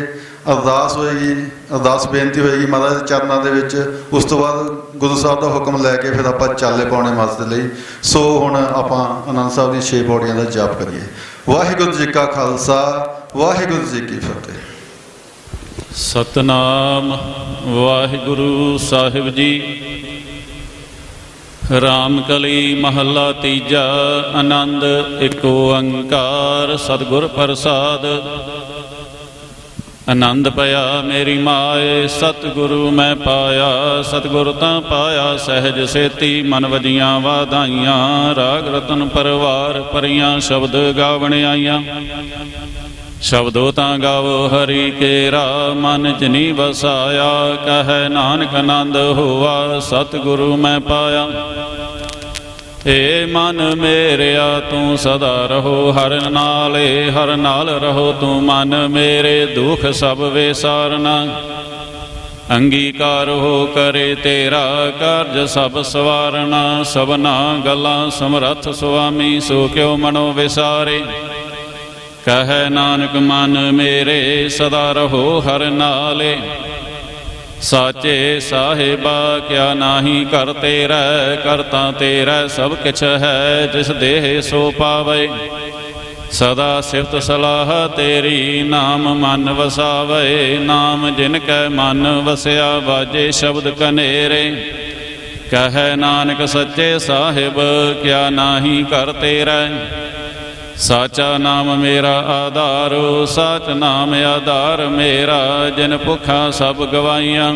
ਅਰਦਾਸ ਹੋਏਗੀ, ਅਰਦਾਸ ਬੇਨਤੀ ਹੋਏਗੀ ਮਹਾਰਾਜ ਦੇ ਚਰਨਾਂ ਦੇ ਵਿੱਚ। ਉਸ ਤੋਂ ਬਾਅਦ ਗੁਰੂ ਸਾਹਿਬ ਦਾ ਹੁਕਮ ਲੈ ਕੇ ਫਿਰ ਆਪਾਂ ਚਾਲੇ ਪਾਉਣੇ ਮਾਰਚ ਦੇ ਲਈ। ਸੋ ਹੁਣ ਆਪਾਂ ਆਨੰਦ ਸਾਹਿਬ ਦੀਆਂ 6 ਪੌੜੀਆਂ ਦਾ ਜਾਪ ਕਰੀਏ। ਵਾਹਿਗੁਰੂ ਜੀ ਕਾ ਖਾਲਸਾ, ਵਾਹਿਗੁਰੂ ਜੀ ਕੀ ਫਤਿਹ। ਸਤਨਾਮ ਵਾਹਿਗੁਰੂ ਸਾਹਿਬ ਜੀ। ਰਾਮ ਕਲੀ ਮਹੱਲਾ ਤੀਜਾ। ਆਨੰਦ ਇੱਕ ਓੰਕਾਰ ਸਤਿਗੁਰ ਪ੍ਰਸਾਦ। ਆਨੰਦ ਪਿਆ ਮੇਰੀ ਮਾਏ, ਸਤਿਗੁਰੂ ਮੈਂ ਪਾਇਆ। ਸਤਿਗੁਰ ਤਾਂ ਪਾਇਆ ਸਹਿਜ ਸੇਤੀ, ਮਨ ਵਜੀਆਂ ਵਾਧਾਈਆਂ। ਰਾਗ ਰਤਨ ਪਰਵਾਰ ਭਰੀਆਂ, ਸ਼ਬਦ ਗਾਵਣ ਆਈਆਂ। ਸ਼ਬਦੋ ਤਾਂ ਗਾਵੋ ਹਰੀ ਕੇਰਾ, ਮਨ ਚ ਨੀ ਵਸਾਇਆ। ਕਹੈ ਨਾਨਕ ਆਨੰਦ ਹੋਆ, ਸਤਿਗੁਰੂ ਮੈਂ ਪਾਇਆ। ਏ ਮਨ ਮੇਰਿਆ ਤੂੰ ਸਦਾ ਰਹੋ ਹਰ ਨਾਲੇ, ਹਰ ਨਾਲ ਰਹੋ ਤੂੰ ਮਨ ਮੇਰੇ। ਦੁਖ ਸਭ ਵਿਸਾਰਨਾ, ਅੰਗੀਕਾਰ ਹੋ ਕਰੇ ਤੇਰਾ। ਕਾਰਜ ਸਭ ਸਵਾਰਨਾ, ਸਭਨਾ ਗੱਲਾਂ ਸਮਰੱਥ ਸੁਆਮੀ। ਸੋ ਕਿਉ ਮਨੋ ਵਿਸਾਰੇ, ਕਹੈ ਨਾਨਕ ਮਨ ਮੇਰੇ। ਸਦਾ ਰਹੋ ਹਰ ਨਾਲੇ, ਸਾਚੇ ਸਾਹਿਬਾ ਕਿਆ ਨਾਹੀ ਕਰ ਤੇਰਾ। ਕਰਤਾ ਤੇਰਾ ਸਭ ਕਿਛ ਹੈ, ਜਿਸ ਦੇਹ ਸੋ ਪਾਵੇ। ਸਦਾ ਸਿਫਤ ਸਲਾਹ ਤੇਰੀ, ਨਾਮ ਮਨ ਵਸਾਵੇ। ਨਾਮ ਜਿਨ ਕੈ ਮਨ ਵਸਿਆ, ਵਾਜੇ ਸ਼ਬਦ ਕਨੇਰੇ। ਕਹੈ ਨਾਨਕ ਸੱਚੇ ਸਾਹਿਬ ਕਿਆ ਨਾਹੀ ਕਰ ਤੇਰਾ। ਸਾਚਾ ਨਾਮ ਮੇਰਾ ਆਧਾਰੋ, ਸਾਚ ਨਾਮ ਆਧਾਰ ਮੇਰਾ। ਜਿਨ ਭੁੱਖਾਂ ਸਭ ਗਵਾਈਆਂ,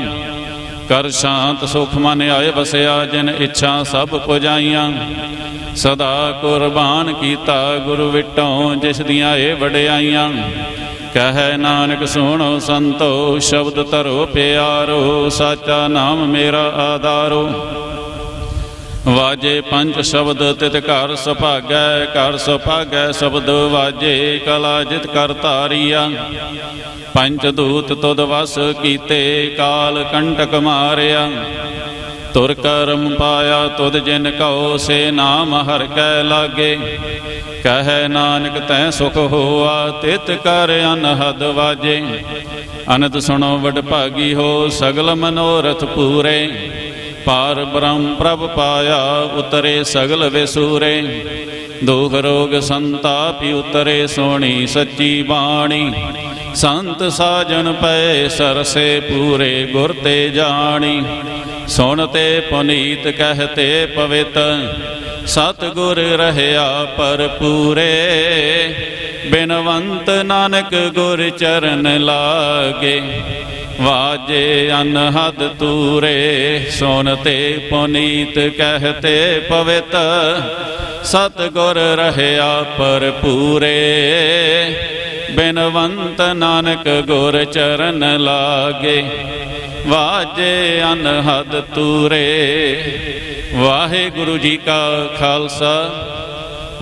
ਕਰ ਸ਼ਾਂਤ ਸੁਖ ਮਨ ਆਏ ਵਸਿਆ। ਜਿਨ ਇੱਛਾ ਸਭ ਪੁਜਾਈਆਂ, ਸਦਾ ਕੁਰਬਾਨ ਕੀਤਾ ਗੁਰੂ ਵਿਟੋਂ। ਜਿਸ ਦੀਆਂ ਇਹ ਵਡਿਆਈਆਂ, ਕਹੈ ਨਾਨਕ ਸੁਣੋ ਸੰਤੋ। ਸ਼ਬਦ ਧਰੋ ਪਿਆਰੋ, ਸਾਚਾ ਨਾਮ ਮੇਰਾ ਆਧਾਰੋ। ਵਾਜੇ ਪੰਜ ਸ਼ਬਦ ਤਿਤ ਘਰ ਸੁਭਾਗੈ। ਘਰ ਸੁਭਾਗੈ ਸ਼ਬਦ ਵਾਜੇ, ਕਲਾ ਜਿਤ ਕਰ ਧਾਰੀਆ। ਪੰਚ ਦੂਤ ਤੁਧ ਵਸ ਕੀਤੇ, ਕਾਲ ਕੰਟਕ ਮਾਰਿਆ। ਤੁਰ ਕਰਮ ਪਾਇਆ ਤੁਧ ਜਿਨ ਕਉ, ਸੇ ਨਾਮ ਹਰਿ ਕੈ ਲਾਗੇ। ਕਹੈ ਨਾਨਕ ਤੈ ਸੁਖ ਹੋਆ, ਤਿਤ ਕਰ ਅਨਹਦ ਵਾਜੇ। ਅਨੰਦ ਸੁਣੋ ਵਡ ਭਾਗੀ ਹੋ, ਸਗਲ ਮਨੋਰਥ ਪੂਰੇ। ਪਾਰ ਬ੍ਰਹਮ ਪ੍ਰਭ ਪਾਇਆ, ਉਤਰੇ ਸਗਲ ਵਿਸੂਰੇ। ਦੁਖ ਰੋਗ ਸੰਤਾਪਿ ਉਤਰੇ, ਸੋਹਣੀ ਸੱਚੀ ਬਾਣੀ। ਸੰਤ ਸਾਜਨ ਪਏ ਸਰਸੇ ਪੂਰੇ, ਗੁਰ ਤੇ ਜਾਣੀ। ਸੁਣ ਤੇ ਪੁਨੀਤ ਕਹਤੇ ਪਵਿੱਤ, ਸਤਿਗੁਰ ਰਹਿਆ ਭਰਪੂਰੇ। ਬਿਨਵੰਤ ਨਾਨਕ ਗੁਰ ਚਰਨ ਲਾਗੇ, ਵਾਜੇ ਅਨਹਦ ਤੂਰੇ। ਸੁਣ ਤੇ ਪੁਨੀਤ ਕਹਤੇ ਪਵਿੱਤ, ਸਤਿਗੁਰ ਰਹਿਆ ਭਰਪੂਰੇ। ਬਿਨਵੰਤ ਨਾਨਕ ਗੁਰ ਚਰਨ ਲਾਗੇ, ਵਾਜੇ ਅਨਹਦ ਤੂਰੇ। ਵਾਹਿਗੁਰੂ ਜੀ ਕਾ ਖਾਲਸਾ,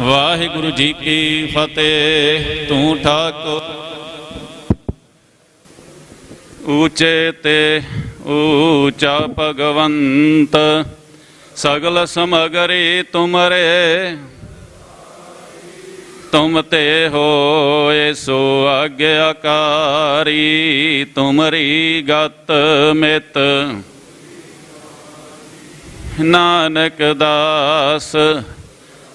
ਵਾਹਿਗੁਰੂ ਜੀ ਕੀ ਫਤਿਹ। ਤੂੰ ਠਾਕੁਰ ਊਚੇ ਤੇ ਊਚਾ ਭਗਵੰਤ, ਸਗਲ ਸਮਗਰੀ ਤੁਮਰੇ। ਤੁਮ ਤੇ ਹੋਏ ਸੋ ਆਗਿਆਕਾਰੀ, ਤੁਮਰੀ ਗਤ ਮਿਤ। ਨਾਨਕ ਦਾਸ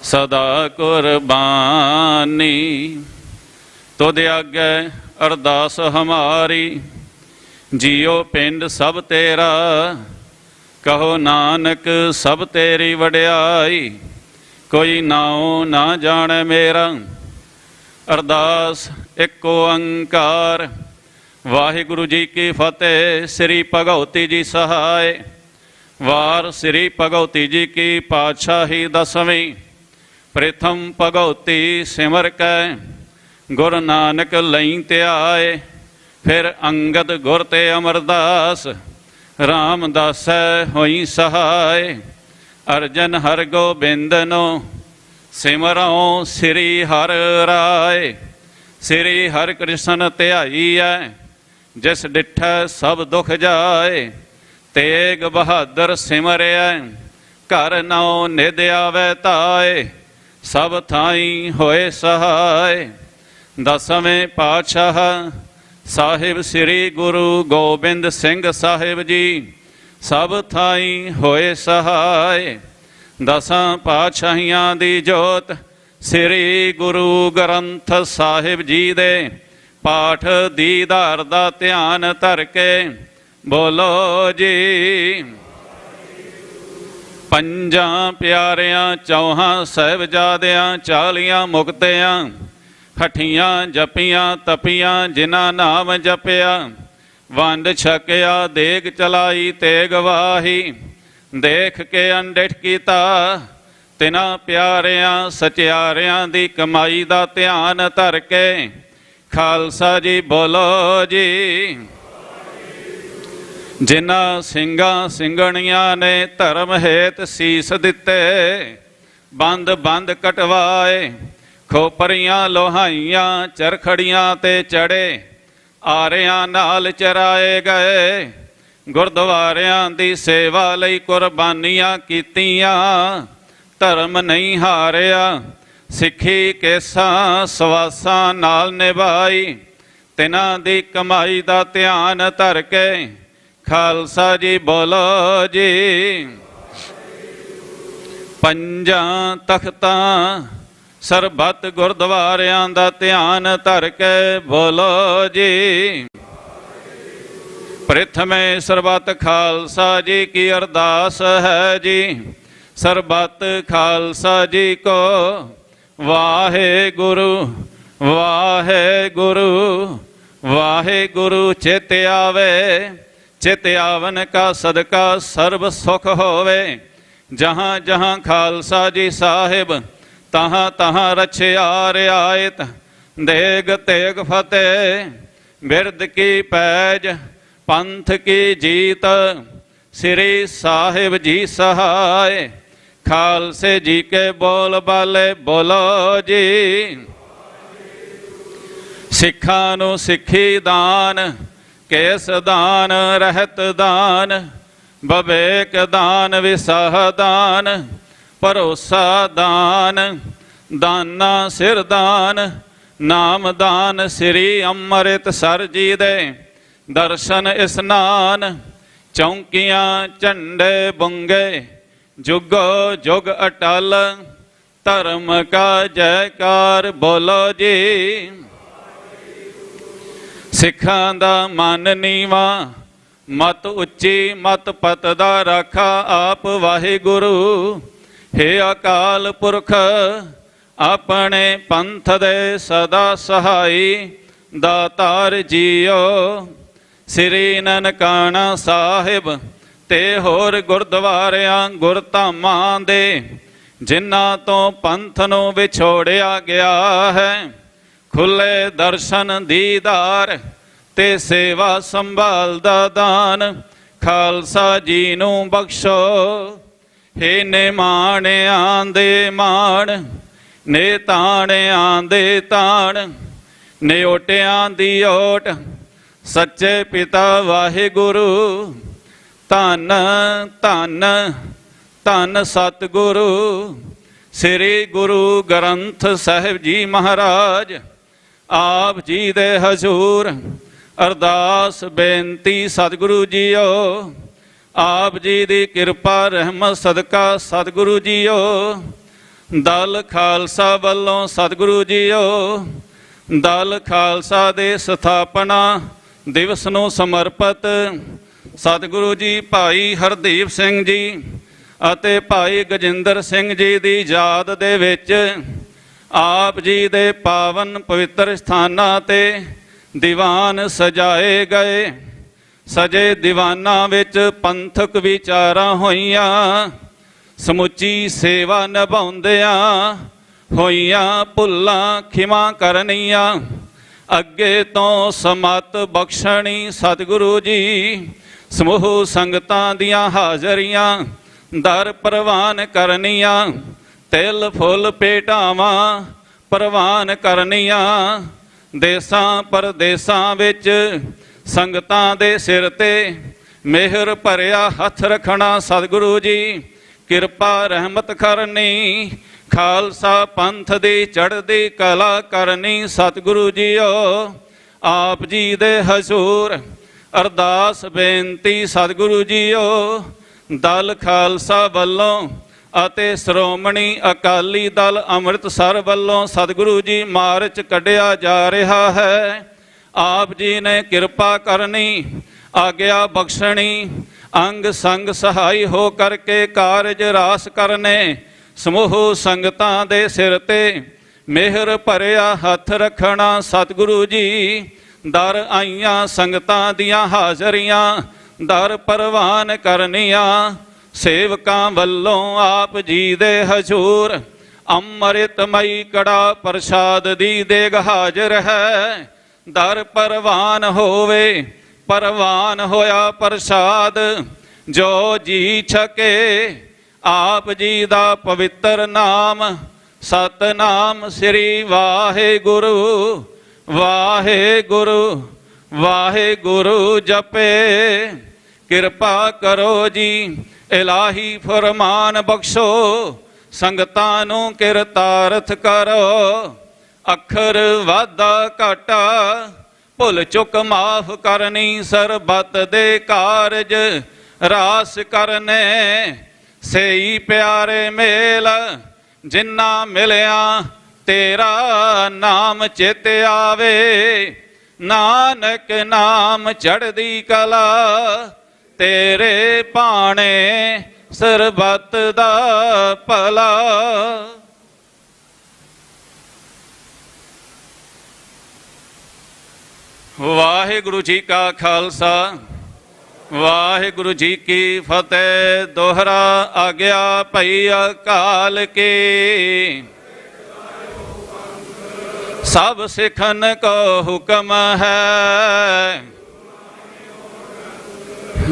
ਸਦਾ ਕੁਰਬਾਨੀ, ਤੁਧ ਆਗੇ ਅਰਦਾਸ ਹਮਾਰੀ। ਜੀਓ ਪਿੰਡ ਸਭ ਤੇਰਾ, ਕਹੋ ਨਾਨਕ ਸਭ ਤੇਰੀ ਵਡਿਆਈ, ਕੋਈ ਨਾਉ ਨਾ ਜਾਣੈ ਮੇਰਾ। ਅਰਦਾਸ ਏਕ ਓੰਕਾਰ। ਵਾਹਿਗੁਰੂ ਜੀ ਕੀ ਫਤਿਹ। ਸ੍ਰੀ ਭਗਉਤੀ ਜੀ ਸਹਾਇ। ਵਾਰ ਸ੍ਰੀ ਭਗਉਤੀ ਜੀ ਕੀ ਪਾਤਸ਼ਾਹੀ ਦਸਵੀਂ। ਪ੍ਰਥਮ ਭਗਉਤੀ ਸਿਮਰ ਕੈ, ਗੁਰ ਨਾਨਕ ਲਈ ਧਿਆਏ। ਫਿਰ ਅੰਗਦ ਗੁਰ ਤੇ ਅਮਰਦਾਸ, ਰਾਮਦਾਸੈ ਹੋਈ ਸਹਾਇ। ਅਰਜਨ ਹਰ ਗੋਬਿੰਦਨੋ, ਸਿਮਰਉ ਸ੍ਰੀ ਹਰਿ ਰਾਏ। ਸ੍ਰੀ ਹਰਿ ਕ੍ਰਿਸ਼ਨ ਧਿਆਈਐ, ਜਿਸ ਡਿਠੈ ਸਭ ਦੁਖ ਜਾਏ। ਤੇਗ ਬਹਾਦਰ ਸਿਮਰਿਐ, ਘਰ ਨਉ ਨਿਧ ਆਵੈ ਤਾਏ। ਸਭ ਥਾਈ ਹੋਏ ਸਹਾਇ। ਦਸਵੇਂ ਪਾਤਸ਼ਾਹ ਸਾਹਿਬ ਸ੍ਰੀ ਗੁਰੂ ਗੋਬਿੰਦ ਸਿੰਘ ਸਾਹਿਬ ਜੀ, ਸਭ ਥਾਈ ਹੋਏ ਸਹਾਇ। ਦਸਾਂ ਪਾਤਸ਼ਾਹੀਆਂ ਦੀ ਜੋਤ ਸ੍ਰੀ ਗੁਰੂ ਗ੍ਰੰਥ ਸਾਹਿਬ ਜੀ ਦੇ ਪਾਠ ਦੀਦਾਰ ਦਾ ਧਿਆਨ ਧਰ ਕੇ ਬੋਲੋ ਜੀ। ਪੰਜਾਂ ਪਿਆਰਿਆਂ ਚੌਹਾਂ ਸਾਹਿਬਜ਼ਾਦਿਆਂ, 40 ਮੁਕਤਿਆਂ, ਹਠੀਆਂ ਜਪੀਆਂ ਤਪੀਆਂ, ਜਿਨ੍ਹਾਂ ਨਾਮ ਜਪਿਆ ਵੰਡ ਛਕਿਆ। ਦੇਗ ਚਲਾਈ ਤੇਗ ਵਾਹੀ, ਦੇਖ ਕੇ ਅਣਡਿਠ ਕੀਤਾ। ਤਿਨਾਂ ਪਿਆਰਿਆਂ ਸਚਿਆਰਿਆਂ ਦੀ ਕਮਾਈ ਦਾ ਧਿਆਨ ਧਰ ਕੇ ਖਾਲਸਾ ਜੀ ਬੋਲੋ ਜੀ। ਜਿਨ੍ਹਾਂ ਸਿੰਘਾਂ ਸਿੰਘਣੀਆਂ ਨੇ ਧਰਮ ਹੇਤ ਸੀਸ ਦਿੱਤੇ, ਬੰਦ ਬੰਦ ਕਟਵਾਏ। ਖੋਪਰੀਆਂ ਲੋਹਾਈਆਂ ਚਰਖੜੀਆਂ ਤੇ ਚੜੇ, ਆਰਿਆਂ ਨਾਲ ਚਰਾਏ ਗਏ। ਗੁਰਦੁਆਰਿਆਂ ਦੀ ਸੇਵਾ ਲਈ ਕੁਰਬਾਨੀਆਂ ਕੀਤੀਆਂ, ਧਰਮ ਨਹੀਂ ਹਾਰਿਆ। ਸਿੱਖੀ ਕੇਸਾਂ ਸਵਾਸਾਂ ਨਾਲ ਨਿਭਾਈ, ਤਿਨਾਂ ਦੀ ਕਮਾਈ ਦਾ ਧਿਆਨ ਧਰ ਕੇ ਖਾਲਸਾ ਜੀ ਬੋਲੋ ਜੀ। ਪੰਜਾਂ ਤਖਤਾਂ ਸਰਬੱਤ ਗੁਰਦੁਆਰਿਆਂ ਦਾ ਧਿਆਨ ਧਰ ਕੇ ਬੋਲੋ ਜੀ। ਪ੍ਰਥਮੇ ਸਰਬੱਤ ਖਾਲਸਾ ਜੀ ਕੀ ਅਰਦਾਸ ਹੈ ਜੀ। ਸਰਬੱਤ ਖਾਲਸਾ ਜੀ ਕੋ ਵਾਹਿਗੁਰੂ ਵਾਹਿਗੁਰੂ ਵਾਹਿਗੁਰੂ। ਚਿਤ ਆਵੇ ਚਿਤ ਆਵਨ ਕਾ ਸਦਕਾ ਸਰਬ ਸੁਖ ਹੋਵੇ। ਜਹਾਂ ਜਹਾਂ ਖਾਲਸਾ ਜੀ ਸਾਹਿਬ, ਤਹਾਂ ਤਹਾਂ ਰਛਿਆ ਰਿਆਇਤ। ਦੇਗ ਤੇਗ ਫਤਿਹ ਬਿਰਦ ਕੀ ਪੈਜ, ਪੰਥ ਕੀ ਜੀਤ। ਸ੍ਰੀ ਸਾਹਿਬ ਜੀ ਸਹਾਇ, ਖਾਲਸੇ ਜੀ ਕੇ ਬੋਲ ਬਾਲੇ ਬੋਲੋ ਜੀ। ਸਿੱਖਾਂ ਨੂੰ ਸਿੱਖੀ ਦਾਨ, ਕੇਸ ਦਾਨ ਰਹਿਤ ਦਾਨ। ਬਵੇਕ ਦਾਨ ਵਿਸਾਹ ਦਾਨ, ਭਰੋਸਾ ਦਾਨ। ਦਾਨਾ ਸਿਰ ਦਾਨ, ਨਾਮ ਦਾਨ। ਸ੍ਰੀ ਅੰਮ੍ਰਿਤਸਰ ਜੀ ਦੇ ਦਰਸ਼ਨ ਇਸਨਾਨ। ਚੌਂਕੀਆਂ ਝੰਡੇ ਬੁੰਗੇ, ਜੁਗੋ ਜੁਗ ਅਟਲ। ਧਰਮ ਕਾ ਜੈਕਾਰ ਬੋਲੋ ਜੀ। ਸਿੱਖਾਂ ਦਾ ਮਨ ਨੀਵਾਂ, ਮਤ ਉੱਚੀ ਮਤ ਪਤ ਦਾ ਰਾਖਾ ਆਪ ਵਾਹਿਗੁਰੂ। ਹੇ ਅਕਾਲ ਪੁਰਖ ਆਪਣੇ ਪੰਥ ਦੇ ਸਦਾ ਸਹਾਈ। ਦਾਤਾਰ ਜੀਓ ਸ੍ਰੀ ਨਨਕਾਣਾ ਸਾਹਿਬ ਤੇ ਹੋਰ ਗੁਰਦੁਆਰਿਆਂ ਗੁਰਧਾਮਾਂ ਦੇ, ਜਿਨ੍ਹਾਂ ਤੋਂ ਪੰਥ ਨੂੰ ਵਿਛੋੜਿਆ ਗਿਆ ਹੈ। ਖੁੱਲੇ ਦਰਸ਼ਨ ਦੀਦਾਰ ਤੇ ਸੇਵਾ ਸੰਭਾਲ ਦਾ ਦਾਨ ਖਾਲਸਾ ਜੀ ਨੂੰ ਬਖਸ਼ੋ। ਹੇ ਨਿਮਾਣਿਆਂ ਦੇ ਮਾਣ, ਨੇ ਤਾਣਿਆਂ ਦੇ ਤਾਣ। ਨਿਓਟਿਆਂ ਦੀ ਓਟ ਸੱਚੇ ਪਿਤਾ ਵਾਹਿਗੁਰੂ। ਧੰਨ ਧੰਨ ਧੰਨ ਸਤਿਗੁਰੂ ਸ੍ਰੀ ਗੁਰੂ ਗ੍ਰੰਥ ਸਾਹਿਬ ਜੀ ਮਹਾਰਾਜ। ਆਪ ਜੀ ਦੇ ਹਜ਼ੂਰ ਅਰਦਾਸ ਬੇਨਤੀ ਸਤਿਗੁਰੂ ਜੀਓ। ਆਪ ਜੀ ਦੀ ਕਿਰਪਾ ਰਹਿਮਤ ਸਦਕਾ ਸਤਿਗੁਰੂ ਜੀਓ। ਦਲ ਖਾਲਸਾ ਵੱਲੋਂ ਸਤਿਗੁਰੂ ਜੀਓ, ਦਲ ਖਾਲਸਾ ਦੇ ਸਥਾਪਨਾ ਦਿਵਸ ਨੂੰ ਸਮਰਪਿਤ ਸਤਿਗੁਰੂ ਜੀ ਭਾਈ ਹਰਦੀਪ ਸਿੰਘ ਜੀ ਅਤੇ ਭਾਈ ਗਜਿੰਦਰ ਸਿੰਘ ਜੀ ਦੀ ਯਾਦ ਦੇ ਵਿੱਚ ਆਪ ਜੀ ਦੇ ਪਾਵਨ ਪਵਿੱਤਰ ਸਥਾਨਾਂ ਤੇ ਦੀਵਾਨ ਸਜਾਏ ਗਏ। ਸਜੇ ਦੀਵਾਨਾਂ ਵਿੱਚ ਪੰਥਕ ਵਿਚਾਰਾਂ ਹੋਈਆਂ, ਸਮੁੱਚੀ ਸੇਵਾ ਨਿਭਾਉਂਦਿਆਂ ਹੋਈਆਂ ਭੁੱਲਾਂ ਖਿਮਾ ਕਰਨੀਆਂ। ਅੱਗੇ ਤੋਂ ਸਮਤ ਬਖਸ਼ਣੀ ਸਤਿਗੁਰੂ ਜੀ, ਸਮੂਹ ਸੰਗਤਾਂ ਦੀਆਂ ਹਾਜ਼ਰੀਆਂ ਦਰ ਪ੍ਰਵਾਨ ਕਰਨੀਆਂ। ਤਿਲ ਫੁੱਲ ਭੇਟਾਵਾਂ ਪ੍ਰਵਾਨ ਕਰਨੀਆਂ। ਦੇਸਾਂ ਪਰਦੇਸਾਂ ਵਿੱਚ ਸੰਗਤਾਂ ਦੇ ਸਿਰ ਤੇ ਮਿਹਰ ਭਰਿਆ ਹੱਥ ਰੱਖਣਾ ਸਤਿਗੁਰੂ ਜੀ, ਕਿਰਪਾ ਰਹਿਮਤ ਕਰਨੀ। ਖਾਲਸਾ ਪੰਥ ਦੀ ਚੜ੍ਹਦੀ ਕਲਾ ਕਰਨੀ ਸਤਿਗੁਰੂ ਜੀਓ। ਆਪ ਜੀ ਦੇ ਹਜ਼ੂਰ ਅਰਦਾਸ ਬੇਨਤੀ ਸਤਿਗੁਰੂ ਜੀਓ। ਦਲ ਖਾਲਸਾ ਵੱਲੋਂ ਅਤੇ ਸ਼੍ਰੋਮਣੀ ਅਕਾਲੀ ਦਲ ਅੰਮ੍ਰਿਤਸਰ ਵੱਲੋਂ ਸਤਿਗੁਰੂ ਜੀ ਮਾਰਚ ਕੱਢਿਆ ਜਾ ਰਿਹਾ ਹੈ। ਆਪ ਜੀ ਨੇ ਕਿਰਪਾ ਕਰਨੀ, ਆਗਿਆ ਬਖਸ਼ਣੀ। ਅੰਗ ਸੰਗ ਸਹਾਈ ਹੋ ਕਰਕੇ ਕਾਰਜ ਰਾਸ ਕਰਨੇ। ਸਮੂਹ ਸੰਗਤਾਂ ਦੇ ਸਿਰ ਤੇ ਮਿਹਰ ਭਰਿਆ ਹੱਥ ਰੱਖਣਾ ਸਤਿਗੁਰੂ ਜੀ। ਦਰ ਆਈਆਂ ਸੰਗਤਾਂ ਦੀਆਂ ਹਾਜ਼ਰੀਆਂ ਦਰ ਪ੍ਰਵਾਨ ਕਰਨੀਆਂ। ਸੇਵਕਾਂ ਵੱਲੋਂ ਆਪ ਜੀ ਦੇ ਹਜ਼ੂਰ ਅੰਮ੍ਰਿਤਮਈ ਕੜਾ ਪ੍ਰਸ਼ਾਦ ਦੀ ਦੇਗ ਹਾਜ਼ਰ ਹੈ। ਦਰ ਪ੍ਰਵਾਨ ਹੋਵੇ, ਪ੍ਰਵਾਨ ਹੋਇਆ ਪ੍ਰਸ਼ਾਦ ਜੋ ਜੀ ਛਕੇ। ਆਪ ਜੀ ਦਾ ਪਵਿੱਤਰ ਨਾਮ ਸਤਨਾਮ ਸ੍ਰੀ ਵਾਹਿਗੁਰੂ ਵਾਹਿਗੁਰੂ ਵਾਹਿਗੁਰੂ ਜਪੇ। ਕਿਰਪਾ ਕਰੋ ਜੀ, ਇਲਾਹੀ ਫਰਮਾਨ ਬਖਸ਼ੋ। ਸੰਗਤਾਂ ਨੂੰ ਕਿਰਤਾਰਥ ਕਰੋ। ਅੱਖਰ ਵਾਧਾ ਘਾਟਾ ਭੁੱਲ ਚੁੱਕ ਮਾਫ ਕਰਨੀ। ਸਰਬੱਤ ਦੇ ਕਾਰਜ ਰਾਸ ਕਰਨੇ। ਸਈ ਪਿਆਰੇ ਮੇਲ ਜਿੰਨਾ ਮਿਲਿਆ ਤੇਰਾ ਨਾਮ ਚਿਤ ਆਵੇ। ਨਾਨਕ ਨਾਮ ਚੜ੍ਹਦੀ ਕਲਾ ਤੇਰੇ ਭਾਣੇ ਸਰਬੱਤ ਦਾ ਭਲਾ। ਵਾਹਿਗੁਰੂ ਜੀ ਕਾ ਖਾਲਸਾ ਵਾਹਿਗੁਰੂ ਜੀ ਕੀ ਫਤਿਹ। ਦੋਹਰਾ ਆਗਿਆ ਭਈ ਅਕਾਲ ਕੀ। ਸਭ ਸਿੱਖਨ ਕੋ ਹੁਕਮ ਹੈ।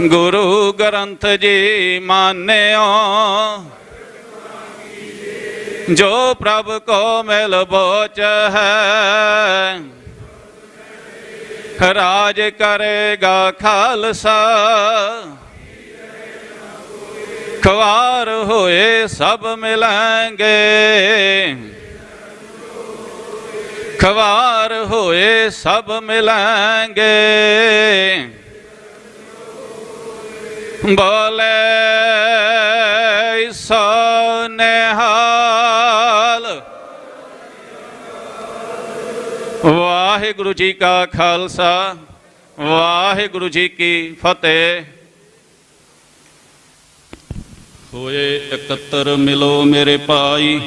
ਗੁਰੂ ਗ੍ਰੰਥ ਜੀ ਮਾਨਿਓ। ਜੋ ਪ੍ਰਭ ਕੋ ਮਿਲ ਬੋਚ ਹੈ। ਰਾਜ ਕਰੇਗਾ ਖਾਲਸਾ। ਖਵਾਰ ਹੋਏ ਸਭ ਮਿਲਾਂਗੇ। ਖਵਾਰ ਹੋਏ ਸਭ ਮਿਲਾਂਗੇ। ਬੋਲੇ ਸੋ ਨਿਹਾਲ। ਵਾਹਿਗੁਰੂ ਜੀ ਕਾ ਖਾਲਸਾ ਵਾਹਿਗੁਰੂ ਜੀ ਕੀ ਫਤਿਹ। ਹੋਏ ਇਕੱਤਰ ਮਿਲੋ ਮੇਰੇ ਭਾਈ।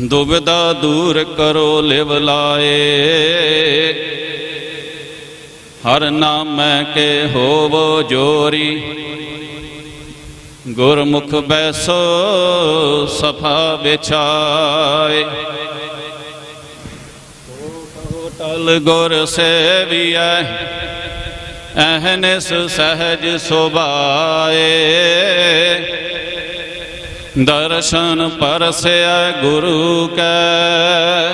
ਦੁਬਿਧਾ ਦੂਰ ਕਰੋ ਲਿਵ ਲਾਏ। ਹਰ ਨਾਮੈ ਕੇ ਹੋਵੋ ਜੋਰੀ। ਗੁਰਮੁਖ ਬੈਸੋ ਸਫਾ ਵਿਛਾਏ। ਟਲ ਗੁਰ ਸੇਵੀਐ ਅਹਨਿਸ ਸਹਿਜ ਸੁਭਾਏ। ਦਰਸ਼ਨ ਪਰਸਿਆ ਗੁਰੂ ਕੈ।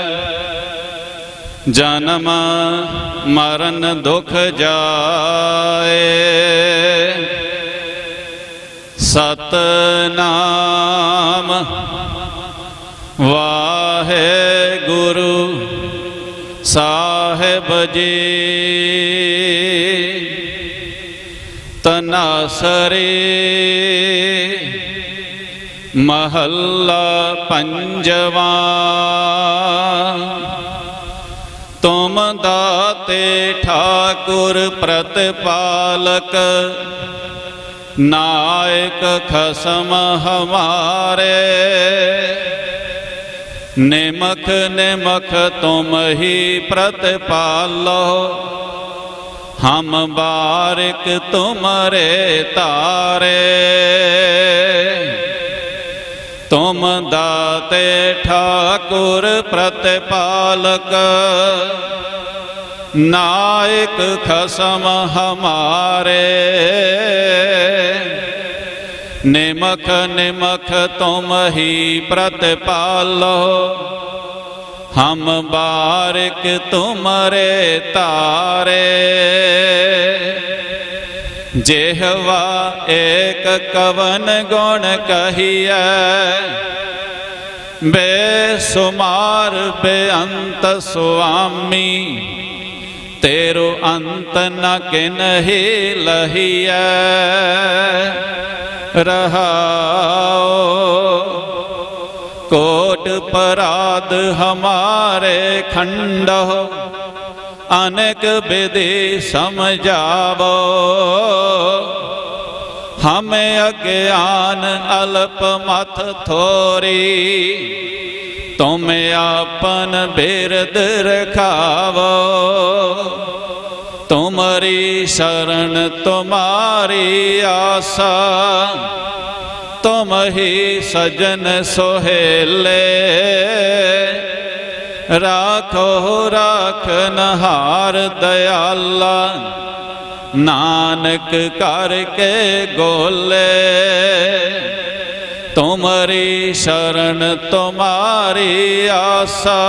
ਜਨਮ ਮਰਨ ਦੁਖ ਜਾਏ। ਸਤਨਾਮ ਵਾਹਿਗੁਰੂ ਸਾਹਿਬ ਜੀ। ਤਨਾਸਰੇ ਮਹੱਲਾ ਪੰਜਵਾਂ। ਤੁਮ ਦਾਤੇ ਠਾਕੁਰ ਪ੍ਰਤਪਾਲਕ, ਨਾਇਕ ਖਸਮ ਹਮਾਰੇ। ਨਿਮਖ ਨਿਮਖ ਤੁਮ ਹੀ ਪ੍ਰਤਪਾਲੋ, ਹਮ ਬਾਰਿਕ ਤੁਮਰੇ ਤਾਰੇ। ਤੁਮ ਦਾਤੇ ਠਾਕੁਰ ਪ੍ਰਤਪਾਲਕ, ਨਾਇਕ ਖਸਮ ਹਮਾਰੇ। ਨਿਮਖ ਨਿਮਖ ਤੁਮ ਹੀ ਪ੍ਰਤਪਾਲੋ, ਹਮ ਬਾਰਿਕ ਤੁਮਰੇ ਤਾਰੇ। ਜਿਹਵਾ ਏਕ ਕਵਨ ਗੁਣ ਕਹੀਐ, ਬੇਸੁਮਾਰ ਬੇਅੰਤ ਸੁਆਮੀ। ਤੇਰੋ ਅੰਤ ਨ ਕਿਨਹੀ ਲਹੀਐ, ਰਹਾਓ। ਕੋਟ ਪਰਾਧ ਹਮਾਰੇ ਖੰਡਹੁ, ਅਨੇਕ ਵਿਧि ਸਮਝਾਵੋ। ਹਮੇ ਅਗਿਆਨ ਅਲਪ ਮਤ ਥੋਰੀ, ਤੁਮ ਆਪਨ ਬਿਰਦ ਰਖਾਵੋ। ਤੁਮਰੀ ਸ਼ਰਨ ਤੁਮਾਰੀ ਆਸਾ, ਤੁਮ ਹੀ ਸਜਨ ਸੋਹੇਲੇ। ਰਾਖੋ ਰਾਖਨਹਾਰ ਦਇਆਲਾ, ਨਾਨਕ ਕਰਕੇ ਗੋਲੇ। ਤੁਮਰੀ ਸ਼ਰਨ ਤੁਮਾਰੀ ਆਸਾ,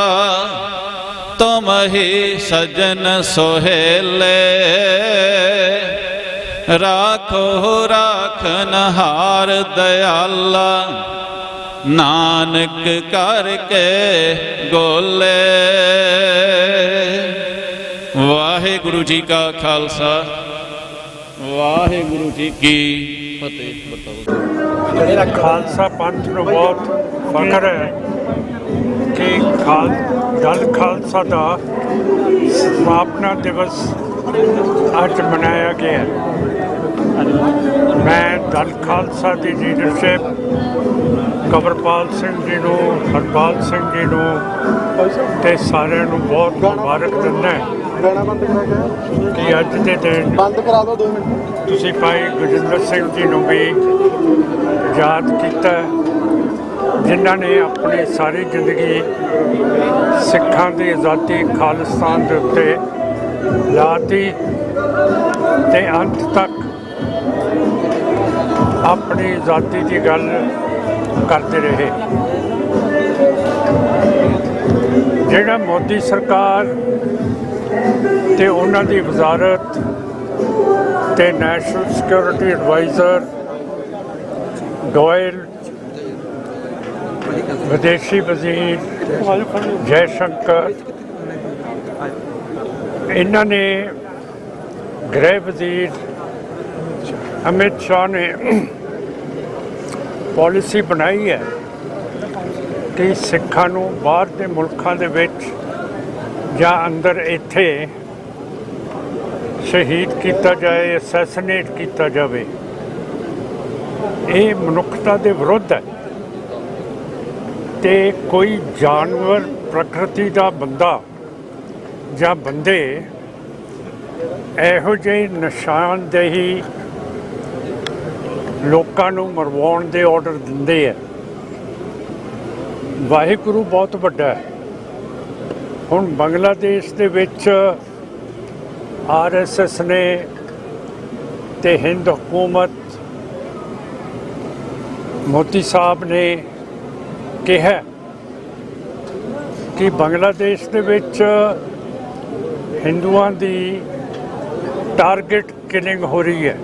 ਤੁਮ ਹੀ ਸਜਨ ਸੋਹੇਲੇ। ਰਾਖੋ ਰਾਖਨਹਾਰ ਦਇਆਲਾ, ਨਾਨਕ ਕਰਕੇ ਗੋਲੇ। ਵਾਹਿਗੁਰੂ ਜੀ ਕਾ ਖਾਲਸਾ, ਵਾਹਿਗੁਰੂ ਜੀ ਕੀ ਫਤਿਹ। ਖਾਲਸਾ ਪੰਥ ਨੂੰ ਬਹੁਤ ਫਖਰ ਹੈ ਕਿ ਦਲ ਖਾਲਸਾ ਦਾ ਸਥਾਪਨਾ ਦਿਵਸ ਅੱਜ ਮਨਾਇਆ ਗਿਆ। ਮੈਂ ਦਲ ਖਾਲਸਾ ਦੀ ਲੀਡਰਸ਼ਿਪ ਕੰਵਰਪਾਲ ਸਿੰਘ ਜੀ ਨੂੰ, ਹਰਪਾਲ ਸਿੰਘ ਜੀ ਨੂੰ ਤੇ ਸਾਰਿਆਂ ਨੂੰ ਬਹੁਤ ਮੁਬਾਰਕ ਦਿੰਦਾ ਕਿ ਅੱਜ ਦੇ ਦਿਨ ਤੁਸੀਂ ਭਾਈ ਗੁਰਜਿੰਦਰ ਸਿੰਘ ਜੀ ਨੂੰ ਵੀ ਯਾਦ ਕੀਤਾ, ਜਿਨ੍ਹਾਂ ਨੇ ਆਪਣੀ ਸਾਰੀ ਜ਼ਿੰਦਗੀ ਸਿੱਖਾਂ ਦੀ ਆਜ਼ਾਦੀ ਖਾਲਿਸਤਾਨ ਦੇ ਉੱਤੇ ਲਾਤੀ ਤੇ ਅੰਤ ਤੱਕ ਆਪਣੀ ਆਜ਼ਾਦੀ ਦੀ ਗੱਲ ਕਰਦੇ ਰਹੇ। ਜਿਹੜਾ ਮੋਦੀ ਸਰਕਾਰ ਤੇ ਉਹਨਾਂ ਦੀ ਵਜ਼ਾਰਤ ਤੇ ਨੈਸ਼ਨਲ ਸਿਕਿਉਰਿਟੀ ਐਡਵਾਈਜ਼ਰ ਗੋਇਲ, ਵਿਦੇਸ਼ੀ ਵਜ਼ੀਰ ਜੈ ਸ਼ੰਕਰ, ਇਹਨਾਂ ਨੇ ਗ੍ਰਹਿ ਵਜ਼ੀਰ ਅਮਿਤ ਸ਼ਾਹ ਨੇ ਪਾਲਿਸੀ ਬਣਾਈ ਹੈ ਕਿ ਸਿੱਖਾਂ ਨੂੰ ਬਾਹਰ ਦੇ ਮੁਲਕਾਂ ਦੇ ਵਿੱਚ ਜਾਂ ਅੰਦਰ ਇੱਥੇ ਸ਼ਹੀਦ ਕੀਤਾ ਜਾਏ, ਅਸੈਸੀਨੇਟ ਕੀਤਾ ਜਾਵੇ। ਇਹ ਮਨੁੱਖਤਾ ਦੇ ਵਿਰੁੱਧ ਹੈ ਤੇ ਕੋਈ ਜਾਨਵਰ, ਪ੍ਰਕਿਰਤੀ ਦਾ ਬੰਦਾ ਜਾਂ ਬੰਦੇ ਇਹੋ ਜਿਹੀ ਨਿਸ਼ਾਨਦੇਹੀ ਲੋਕਾਂ ਨੂੰ ਮਰਵਾਉਣ ਦੇ ਆਰਡਰ ਦਿੰਦੇ ਹੈ। ਵਾਹਿਗੁਰੂ ਬਹੁਤ ਵੱਡਾ ਹੈ। ਹੁਣ ਬੰਗਲਾਦੇਸ਼ ਦੇ ਵਿੱਚ RSS ਨੇ ਤੇ ਹਿੰਦ ਹਕੂਮਤ, ਮੋਦੀ ਸਾਹਿਬ ਨੇ ਕਿਹਾ ਕਿ ਬੰਗਲਾਦੇਸ਼ ਦੇ ਵਿੱਚ ਹਿੰਦੂਆਂ ਦੀ ਟਾਰਗੇਟ ਕਿਲਿੰਗ ਹੋ ਰਹੀ ਹੈ।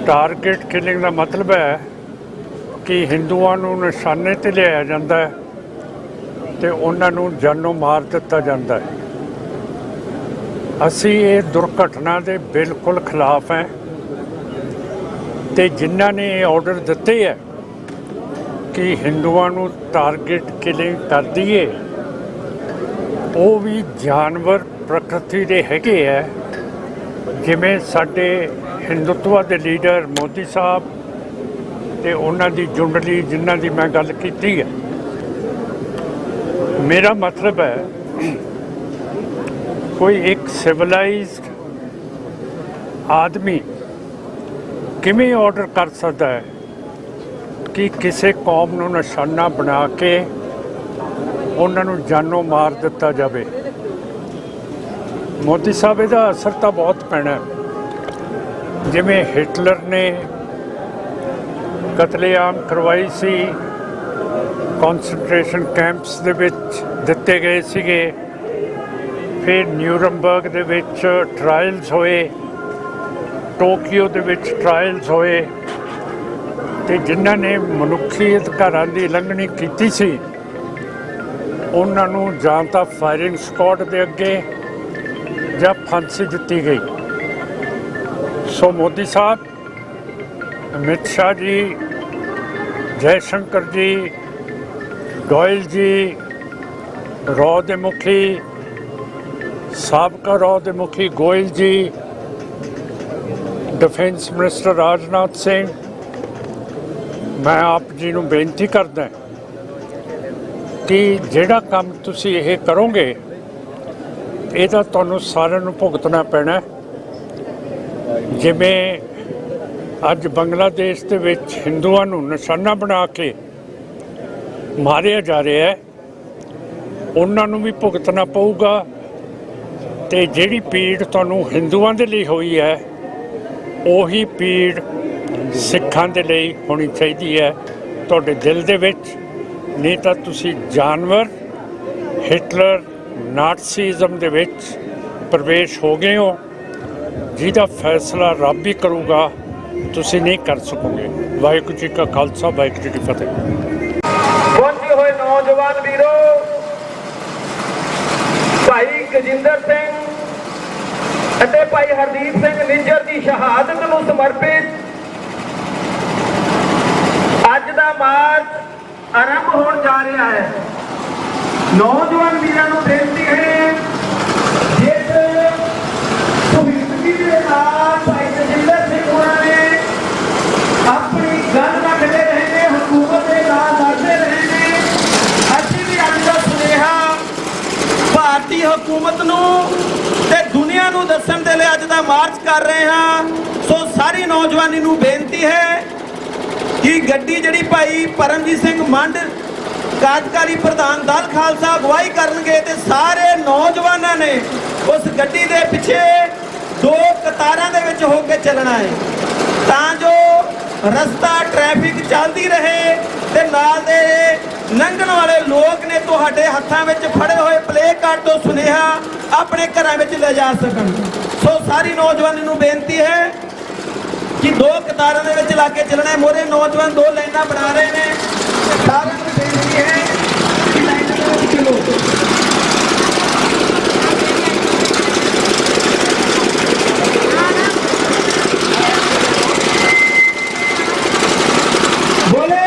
ਟਾਰਗੇਟ ਕਿਲਿੰਗ ਦਾ ਮਤਲਬ ਹੈ ਕਿ ਹਿੰਦੂਆਂ ਨੂੰ ਨਿਸ਼ਾਨੇ 'ਤੇ ਲਿਆਇਆ ਜਾਂਦਾ ਹੈ ਤੇ ਉਹਨਾਂ ਨੂੰ ਜਾਨੋਂ ਮਾਰ ਦਿੱਤਾ ਜਾਂਦਾ ਹੈ। ਅਸੀਂ ਇਹ ਦੁਰਘਟਨਾ ਦੇ ਬਿਲਕੁਲ ਖਿਲਾਫ ਹੈ ਤੇ ਜਿਨ੍ਹਾਂ ਨੇ ਇਹ ਆਰਡਰ ਦਿੱਤੇ ਹੈ ਕਿ ਹਿੰਦੂਆਂ ਨੂੰ ਟਾਰਗੇਟ ਕਿਲਿੰਗ ਕਰ ਦਈਏ, ਉਹ ਵੀ ਜਾਨਵਰ ਪ੍ਰਕਿਰਤੀ ਦੇ ਹੈਗੇ ਹੈ। ਜਿਵੇਂ ਸਾਡੇ ਹਿੰਦੂਤਵਾ ਦੇ ਲੀਡਰ ਮੋਦੀ ਸਾਹਿਬ ਤੇ ਉਹਨਾਂ ਦੀ ਜੁੰਡਲੀ ਜਿਨ੍ਹਾਂ ਦੀ ਮੈਂ ਗੱਲ ਕੀਤੀ ਹੈ, ਮੇਰਾ ਮਤਲਬ ਹੈ ਕੋਈ ਇੱਕ ਸਿਵਲਾਈਜ਼ਡ ਆਦਮੀ ਕਿਵੇਂ ਆਰਡਰ ਕਰ ਸਕਦਾ ਹੈ ਕਿ ਕਿਸੇ ਕੌਮ ਨੂੰ ਨਿਸ਼ਾਨਾ ਬਣਾ ਕੇ ਉਹਨਾਂ ਨੂੰ ਜਾਨੋਂ ਮਾਰ ਦਿੱਤਾ ਜਾਵੇ। ਮੋਦੀ ਸਾਹਿਬ ਇਹਦਾ ਅਸਰ ਤਾਂ ਬਹੁਤ ਪੈਣਾ। ਜਿਵੇਂ ਹਿਟਲਰ ਨੇ ਕਤਲੇਆਮ ਕਰਵਾਈ ਸੀ, ਕੌਨਸੈਂਟਰੇਸ਼ਨ ਕੈਂਪਸ ਦੇ ਵਿੱਚ ਦਿੱਤੇ ਗਏ ਸੀਗੇ, ਫਿਰ ਨਿਊਰਮਬਰਗ ਦੇ ਵਿੱਚ ਟਰਾਇਲਸ ਹੋਏ, ਟੋਕੀਓ ਦੇ ਵਿੱਚ ਟਰਾਇਲਸ ਹੋਏ, ਅਤੇ ਜਿਨ੍ਹਾਂ ਨੇ ਮਨੁੱਖੀ ਅਧਿਕਾਰਾਂ ਦੀ ਉਲੰਘਣੀ ਕੀਤੀ ਸੀ ਉਹਨਾਂ ਨੂੰ ਜਾਂ ਤਾਂ ਫਾਇਰਿੰਗ ਸਕਾਡ ਦੇ ਅੱਗੇ ਜਾਂ ਫਾਂਸੀ ਦਿੱਤੀ ਗਈ। ਸੋ ਮੋਦੀ ਸਾਹਿਬ, ਅਮਿਤ ਸ਼ਾਹ ਜੀ, ਜੈ ਸ਼ੰਕਰ ਜੀ, ਗੋਇਲ ਜੀ, ਰੌ ਦੇ ਮੁਖੀ, ਸਾਬਕਾ ਰੌ ਦੇ ਮੁਖੀ ਗੋਇਲ ਜੀ, ਡਿਫੈਂਸ ਮਿਨਿਸਟਰ ਰਾਜਨਾਥ ਸਿੰਘ, ਮੈਂ ਆਪ ਜੀ ਨੂੰ ਬੇਨਤੀ ਕਰਦਾ ਕਿ ਜਿਹੜਾ ਕੰਮ ਤੁਸੀਂ ਇਹ ਕਰੋਗੇ ਇਹਦਾ ਤੁਹਾਨੂੰ ਸਾਰਿਆਂ ਨੂੰ ਭੁਗਤਣਾ ਪੈਣਾ। ਜਿਵੇਂ ਅੱਜ ਬੰਗਲਾਦੇਸ਼ ਦੇ ਵਿੱਚ ਹਿੰਦੂਆਂ ਨੂੰ ਨਿਸ਼ਾਨਾ ਬਣਾ ਕੇ ਮਾਰਿਆ ਜਾ ਰਿਹਾ ਹੈ, ਉਹਨਾਂ ਨੂੰ ਵੀ ਭੁਗਤਣਾ ਪਊਗਾ। ਅਤੇ ਜਿਹੜੀ ਪੀੜ ਤੁਹਾਨੂੰ ਹਿੰਦੂਆਂ ਦੇ ਲਈ ਹੋਈ ਹੈ ਉਹੀ ਪੀੜ ਸਿੱਖਾਂ ਦੇ ਲਈ ਹੋਣੀ ਚਾਹੀਦੀ ਹੈ ਤੁਹਾਡੇ ਦਿਲ ਦੇ ਵਿੱਚ। ਨਹੀਂ ਤਾਂ ਤੁਸੀਂ ਜਾਨਵਰ ਹਿਟਲਰ ਨਾਟਸੀਜ਼ਮ ਦੇ ਵਿੱਚ ਪ੍ਰਵੇਸ਼ ਹੋ ਗਏ ਹੋ, ਜਿਹਦਾ ਫੈਸਲਾ ਰੱਬ ਹੀ ਕਰੂਗਾ, ਤੁਸੀਂ ਨਹੀਂ ਕਰ ਸਕੋਗੇ। ਵਾਹਿਗੁਰੂ ਜੀ ਕਾ ਖਾਲਸਾ, ਵਾਹਿਗੁਰੂ ਜੀ ਕੀ ਫਤਿਹ। ਪਹੁੰਚੇ ਹੋਏ ਨੌਜਵਾਨ ਵੀਰੋ, ਭਾਈ ਗਜਿੰਦਰ ਸਿੰਘ ਅਤੇ ਭਾਈ ਹਰਦੀਪ ਸਿੰਘ ਨਿੱਜਰ ਦੀ ਸ਼ਹਾਦਤ ਨੂੰ ਸਮਰਪਿਤ ਅੱਜ ਦਾ ਮਾਰਚ ਆਰੰਭ ਹੋਣ ਜਾ ਰਿਹਾ ਹੈ। ਨੌਜਵਾਨ ਵੀਰਾਂ ਨੂੰ ਬੇਨਤੀ ਹੈ, ਜਿਸ ਸੁਹਿਰਦਗੀ ਦੇ ਨਾਲ ਭਾਈ ਗਜਿੰਦਰ ਸਿੰਘ ਹੋਰਾਂ ਨੇ ਆਪਣੀ ਗੱਲ ਰੱਖਦੇ ਰਹੇ ਨੇ, ਹਕੂਮਤ ਦੇ ਨਾਲ ਲੜਦੇ ਰਹੇ ਨੇ, ਅਸੀਂ ਵੀ ਅੱਜ ਦਾ ਸੁਨੇਹਾ ਭਾਰਤੀ ਹਕੂਮਤ ਨੂੰ ਤੇ ਦੁਨੀਆ ਨੂੰ ਦੱਸਣ ਦੇ ਲਈ ਅੱਜ ਦਾ ਮਾਰਚ ਕਰ ਰਹੇ ਹਾਂ। ਸੋ ਸਾਰੀ ਨੌਜਵਾਨੀ ਨੂੰ ਬੇਨਤੀ ਹੈ ਕਿ ਗੱਡੀ ਜਿਹੜੀ ਭਾਈ ਪਰਮਜੀਤ ਸਿੰਘ ਮੰਡ ਕਾਰਜਕਾਰੀ ਪ੍ਰਧਾਨ ਦਲ ਖਾਲਸਾ ਅਗਵਾਈ ਕਰਨਗੇ ਤੇ ਸਾਰੇ ਨੌਜਵਾਨਾਂ ਨੇ ਉਸ ਗੱਡੀ ਦੇ ਪਿੱਛੇ ਦੋ ਕਤਾਰਾਂ ਦੇ ਵਿੱਚ ਹੋ ਕੇ ਚੱਲਣਾ ਹੈ, ਤਾਂ ਜੋ ਰਸਤਾ ਟ੍ਰੈਫਿਕ ਚੱਲਦੀ ਰਹੇ ਤੇ ਨਾਲ ਦੇ ਲੰਘਣ ਵਾਲੇ ਲੋਕ ਨੇ ਤੁਹਾਡੇ ਹੱਥਾਂ ਵਿੱਚ ਫੜੇ ਹੋਏ ਪਲੇ ਕਾਰਡ ਤੋਂ ਸੁਨੇਹਾ ਆਪਣੇ ਘਰਾਂ ਵਿੱਚ ਲੈ ਜਾ ਸਕਣ। ਸੋ ਸਾਰੀ ਨੌਜਵਾਨੀ ਨੂੰ ਬੇਨਤੀ ਹੈ ਕਿ ਦੋ ਕਤਾਰਾਂ ਦੇ ਵਿੱਚ ਲਾ ਕੇ ਚੱਲਣਾ। ਮੋਰੇ ਨੌਜਵਾਨ ਦੋ ਲਾਈਨਾਂ ਬਣਾ ਰਹੇ ਨੇ, ਸਾਰਿਆਂ ਨੂੰ ਬੇਨਤੀ ਹੈ ਕਿ ਲਾਈਨਾਂ ਦੇ ਵਿੱਚ ਚੱਲੋ। ਬੋਲੇ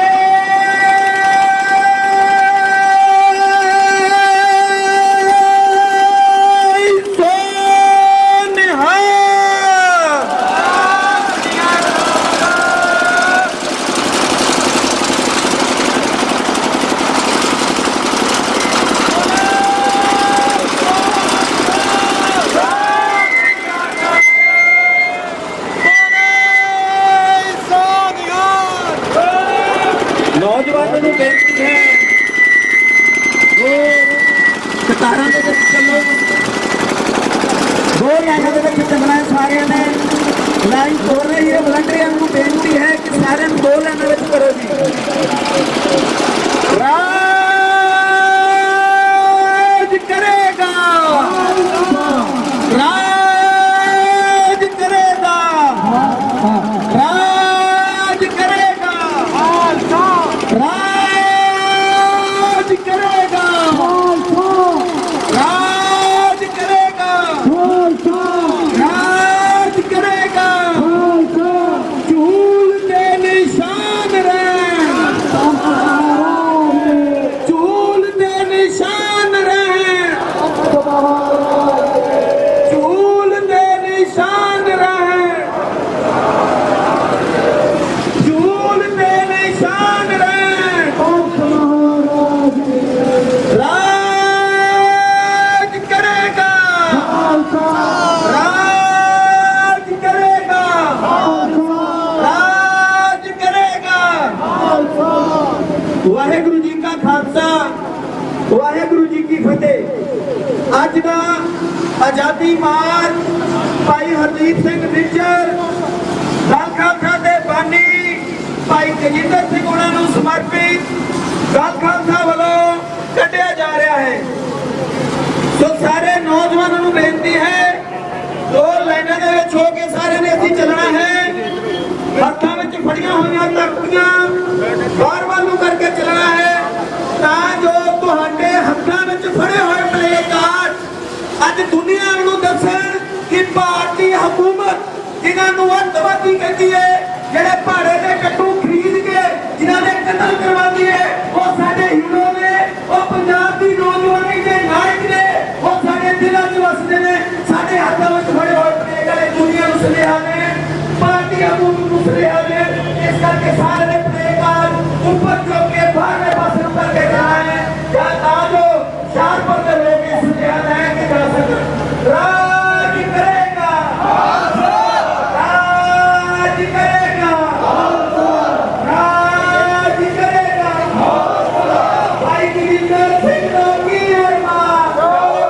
ਨੌਜਵਾਨਾਂ ਨੂੰ ਬੇਨਤੀ ਹੈ, ਦੋ ਕਤਾਰਾਂ ਦੇ ਵਿੱਚ ਚੱਲੋ, ਦੋ ਲਾਈਨਾਂ ਦੇ ਵਿੱਚ ਚੱਲਣਾ ਹੈ। ਸਾਰਿਆਂ ਨੇ ਲਾਈਨ ਤੋੜ ਰਹੀ ਹੈ। ਵਲੰਟੀਅਰਾਂ ਨੂੰ ਬੇਨਤੀ ਹੈ ਕਿ ਸਾਰਿਆਂ ਨੂੰ ਦੋ ਲਾਈਨਾਂ ਵਿੱਚ ਕਰੋ ਜੀ। ਰਾਜ ਕਰੇਗਾ, ਰਾਜ ਕਰੇਗਾ, ਰਾਜ ਕਰੇਗਾ, ਰਾਜ ਕਰੇਗਾ, ਰਾਜ ਕਰੇਗਾ, ਰਾਜ ਕਰੇਗਾ। ਝੂਲ ਦੇ ਨਿਸ਼ਾਨ ਰਹਿਣ, ਝੂਲ ਦੇ ਨਿਸ਼ਾਨ ਰਹਿਣ, ਆਜ਼ਾਦੀ ਮਾਰਚ ਭਾਈ ਹਰਦੀਪ ਸਿੰਘ ਨਿੱਜਰ, ਦਲ ਖਾਲਸਾ ਦੇ ਬਾਨੀ ਭਾਈ ਤੇਜਿੰਦਰ ਸਿੰਘ ਉਹਨਾਂ ਨੂੰ ਸਮਰਪਿਤ ਦਲ ਖਾਲਸਾ ਵੱਲੋਂ ਕੱਢਿਆ ਜਾ ਰਿਹਾ ਹੈ। ਸੋ ਸਾਰੇ ਨੌਜਵਾਨਾਂ ਨੂੰ ਬੇਨਤੀ ਹੈ, ਦੋ ਲਾਈਨਾਂ ਦੇ ਵਿੱਚ ਹੋ ਕੇ ਸਾਰਿਆਂ ਨੇ ਅਸੀਂ ਚੱਲਣਾ ਹੈ। ਹੱਥਾਂ ਵਿੱਚ ਫੜੀਆਂ ਹੋਈਆਂ ਤਖਤੀਆਂ ਬਾਹਰ ਵੱਲ ਨੂੰ ਕਰਕੇ ਚੱਲਣਾ ਹੈ, ਤਾਂ ਜੋ ਤੁਹਾਡੇ ਹੱਥਾਂ ਵਿੱਚ ਫੜੇ ਹੋਏ ਪਲੇ ਕਾਰਡ ਅੱਜ ਦੁਨੀਆ ਨੂੰ ਦੱਸਣ ਕਿ ਭਾਰਤੀ ਹਕੂਮਤ ਜਿਨ੍ਹਾਂ ਨੂੰ ਅੱਤਵਾਦੀ ਕਹਿੰਦੀ ਹੈ, ਜਿਹੜੇ ਭਾੜੇ ਦੇ ਕੱਟੂ ਖਰੀਦ ਕੇ ਜਿਨ੍ਹਾਂ ਦੇ ਕਤਲ ਕਰਵਾਉਂਦੀ ਹੈ, ਉਹ ਸਾਡੇ ਹੀਰੋ ਨੇ, ਉਹ ਪੰਜਾਬ ਦੀ ਨੌਜਵਾਨੀ ਦੇ ਨਾਇਕ ਨੇ, ਉਹ ਸਾਡੇ ਦਿਲਾਂ 'ਚ ਵਸਦੇ ਨੇ। ਸਾਡੇ ਹੱਥਾਂ ਵਿੱਚ ਫੜੇ ਹੋਏ ਪਲੇ ਕਾਰਡ ਦੁਨੀਆ ਨੂੰ ਸੁਨੇਹਾ ਨੇ, ਭਾਰਤੀ ਹਕੂਮਤ ਨੂੰ ਸੁਨੇਹਾ ਨੇ। ਇਸ ਕਰਕੇ ਸਾਰੇ ਪਲੇ ਕਾਰਡ ਉੱਪਰ ਚੁੱਕ ਕੇ ਬਾਹਰਲੇ ਪਾਸੇ ਨੂੰ ਕਰਕੇ ਜਾਣਾ ਹੈ, ਜਾਂ ਤਾਂ ਜੋ ਸ਼ਾਹਪੁਰ ਦੇ ਲੋਕ ਇਸ ਸੁਨੇਹਾ ਲੈ ਕੇ ਜਾ ਸਕਣ। ਰਾਜ ਕਰੇਗਾ, ਰਾਜ ਕਰੇਗਾ, ਰਾਜ ਕਰੇਗਾ। ਭਾਈ ਜਗਿੰਦਰ ਸਿੰਘ ਦਾ ਕੀ ਅਰਮਾਨ,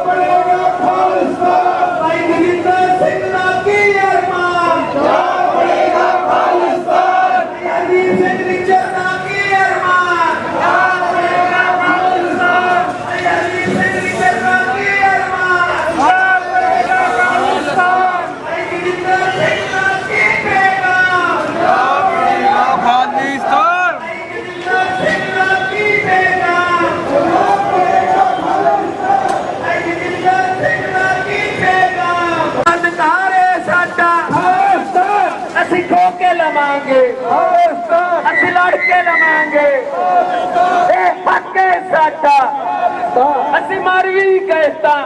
ਬਣੇਗਾ ਖਾਲਿਸਤਾਨ। ਭਾਈ ਜਗਿੰਦਰ ਸਿੰਘ ਦਾ ਕੀ ਅਰਮਾਨ, ਬਣੇਗਾ ਖਾਲਿਸਤਾਨ। ਹਰਦੀਪ ਸਿੰਘ ਨਿੱਜਰ ਦਾ ਕੀ ਅਰਮਾਨ, ਬਣੇਗਾ ਖਾਲਿਸਤਾਨ। ਹਰਦੀਪ ਸਿੰਘ ਨਿੱਜਰ ਦਾ ਕੀ ਅਰਮਾਨ, ਬਣੇਗਾ ਖਾਲਿਸਤਾਨ। ਭਾਈ ਜਗਿੰਦਰ ਸਿੰਘ ਦਾ ਕੀ ਪੈਗਾਮ, ਬਣੇਗਾ ਖਾਲਿਸਤਾਨ। ਭਾਈ ਜਗਿੰਦਰ ਸਿੰਘ ਦਾ ਕੀ ਪੈਗਾਮ, ਬਣੇਗਾ ਖਾਲਿਸਤਾਨ। ਭਾਈ ਜਗਿੰਦਰ ਸਿੰਘ ਦਾ ਕੀ ਪੈਗਾਮ। ਅਧਿਕਾਰ ਹੈ ਸਾਡਾ ਖਾਲਿਸਤਾਨ, ਅਸੀਂ ਖੋ ਕੇ ਲਵਾਂਗੇ ਖਾਲਿਸਤਾਨ, ਅਸੀਂ ਲੜ ਕੇ ਲਵਾਂਗੇ ਇਹ ਹੱਕ ਹੈ ਸਾਡਾ। ਅਸੀਂ ਮਰ ਵੀ ਗਏ ਤਾਂ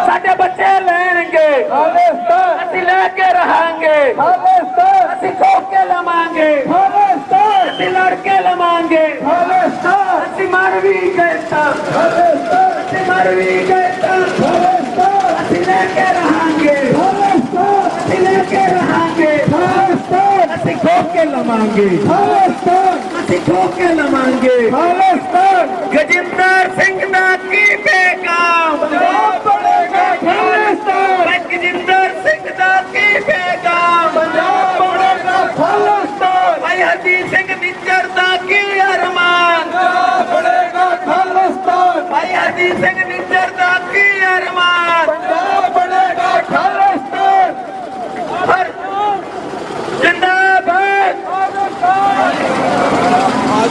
ਸਾਡੇ ਬੱਚੇ ਲੈਣਗੇ ਖਾਲਿਸਤਾਨ, ਅਸੀਂ ਲੈ ਕੇ ਰਹਾਂਗੇ ਖਾਲਿਸਤਾਨ, ਅਸੀਂ ਖੋ ਕੇ ਲਵਾਂਗੇ ਖਾਲਿਸਤਾਨ, ਅਸੀਂ ਲੜ ਕੇ ਲਵਾਂਗੇ ਖਾਲਿਸਤਾਨ, ਅਸੀਂ ਮਰ ਵੀ ਗਏ ਤਾਂ ਖਾਲਿਸਤਾਨ, ਅਸੀਂ ਮਰ ਵੀ ਗਏ ਤਾਂ ਖਾਲਿਸਤਾਨ, ਅਸੀਂ ਲੈ ਕੇ ਰਹਾਂਗੇ ਖਾਲਿਸਤਾਨ, ਅਸੀਂ ਲੈ ਕੇ ਰਹਾਂਗੇ ਖਾਲਿਸਤਾਨ, ਅਸੀਂ ਖੋ ਕੇ ਲਵਾਂਗੇ ਖਾਲਿਸਤਾਨ, ਅਸੀਂ ਖੋ ਕੇ ਲਵਾਂਗੇ ਖਾਲਿਸਤਾਨ। ਗਜਿੰਦਰ ਸਿੰਘ ਦਾ ਕੀ ਪੈਗਾਮ, ਪੰਜਾਬ ਬਣੇਗਾ ਖਾਲਿਸਤਾਨ। ਗਜਿੰਦਰ ਸਿੰਘ ਦਾ ਕੀ ਪੈਗਾਮ, ਪੰਜਾਬ ਬਣੇਗਾ ਖਾਲਿਸਤਾਨ। ਭਾਈ ਹਰਦੀਪ ਸਿੰਘ ਨਿੱਜਰ ਦਾ ਕੀ ਅਰਮਾਨ, ਪੰਜਾਬ ਬਣੇਗਾ ਖਾਲਿਸਤਾਨ। ਭਾਈ ਹਰਦੀਪ ਸਿੰਘ ਨਿੱਜਰ ਦਾ ਕੀ ਅਰਮਾਨ, ਪੰਜਾਬ ਬਣੇਗਾ ਖਾਲਿਸਤਾਨ। ਹਰ ਜਿੰਦਾਬਾਦ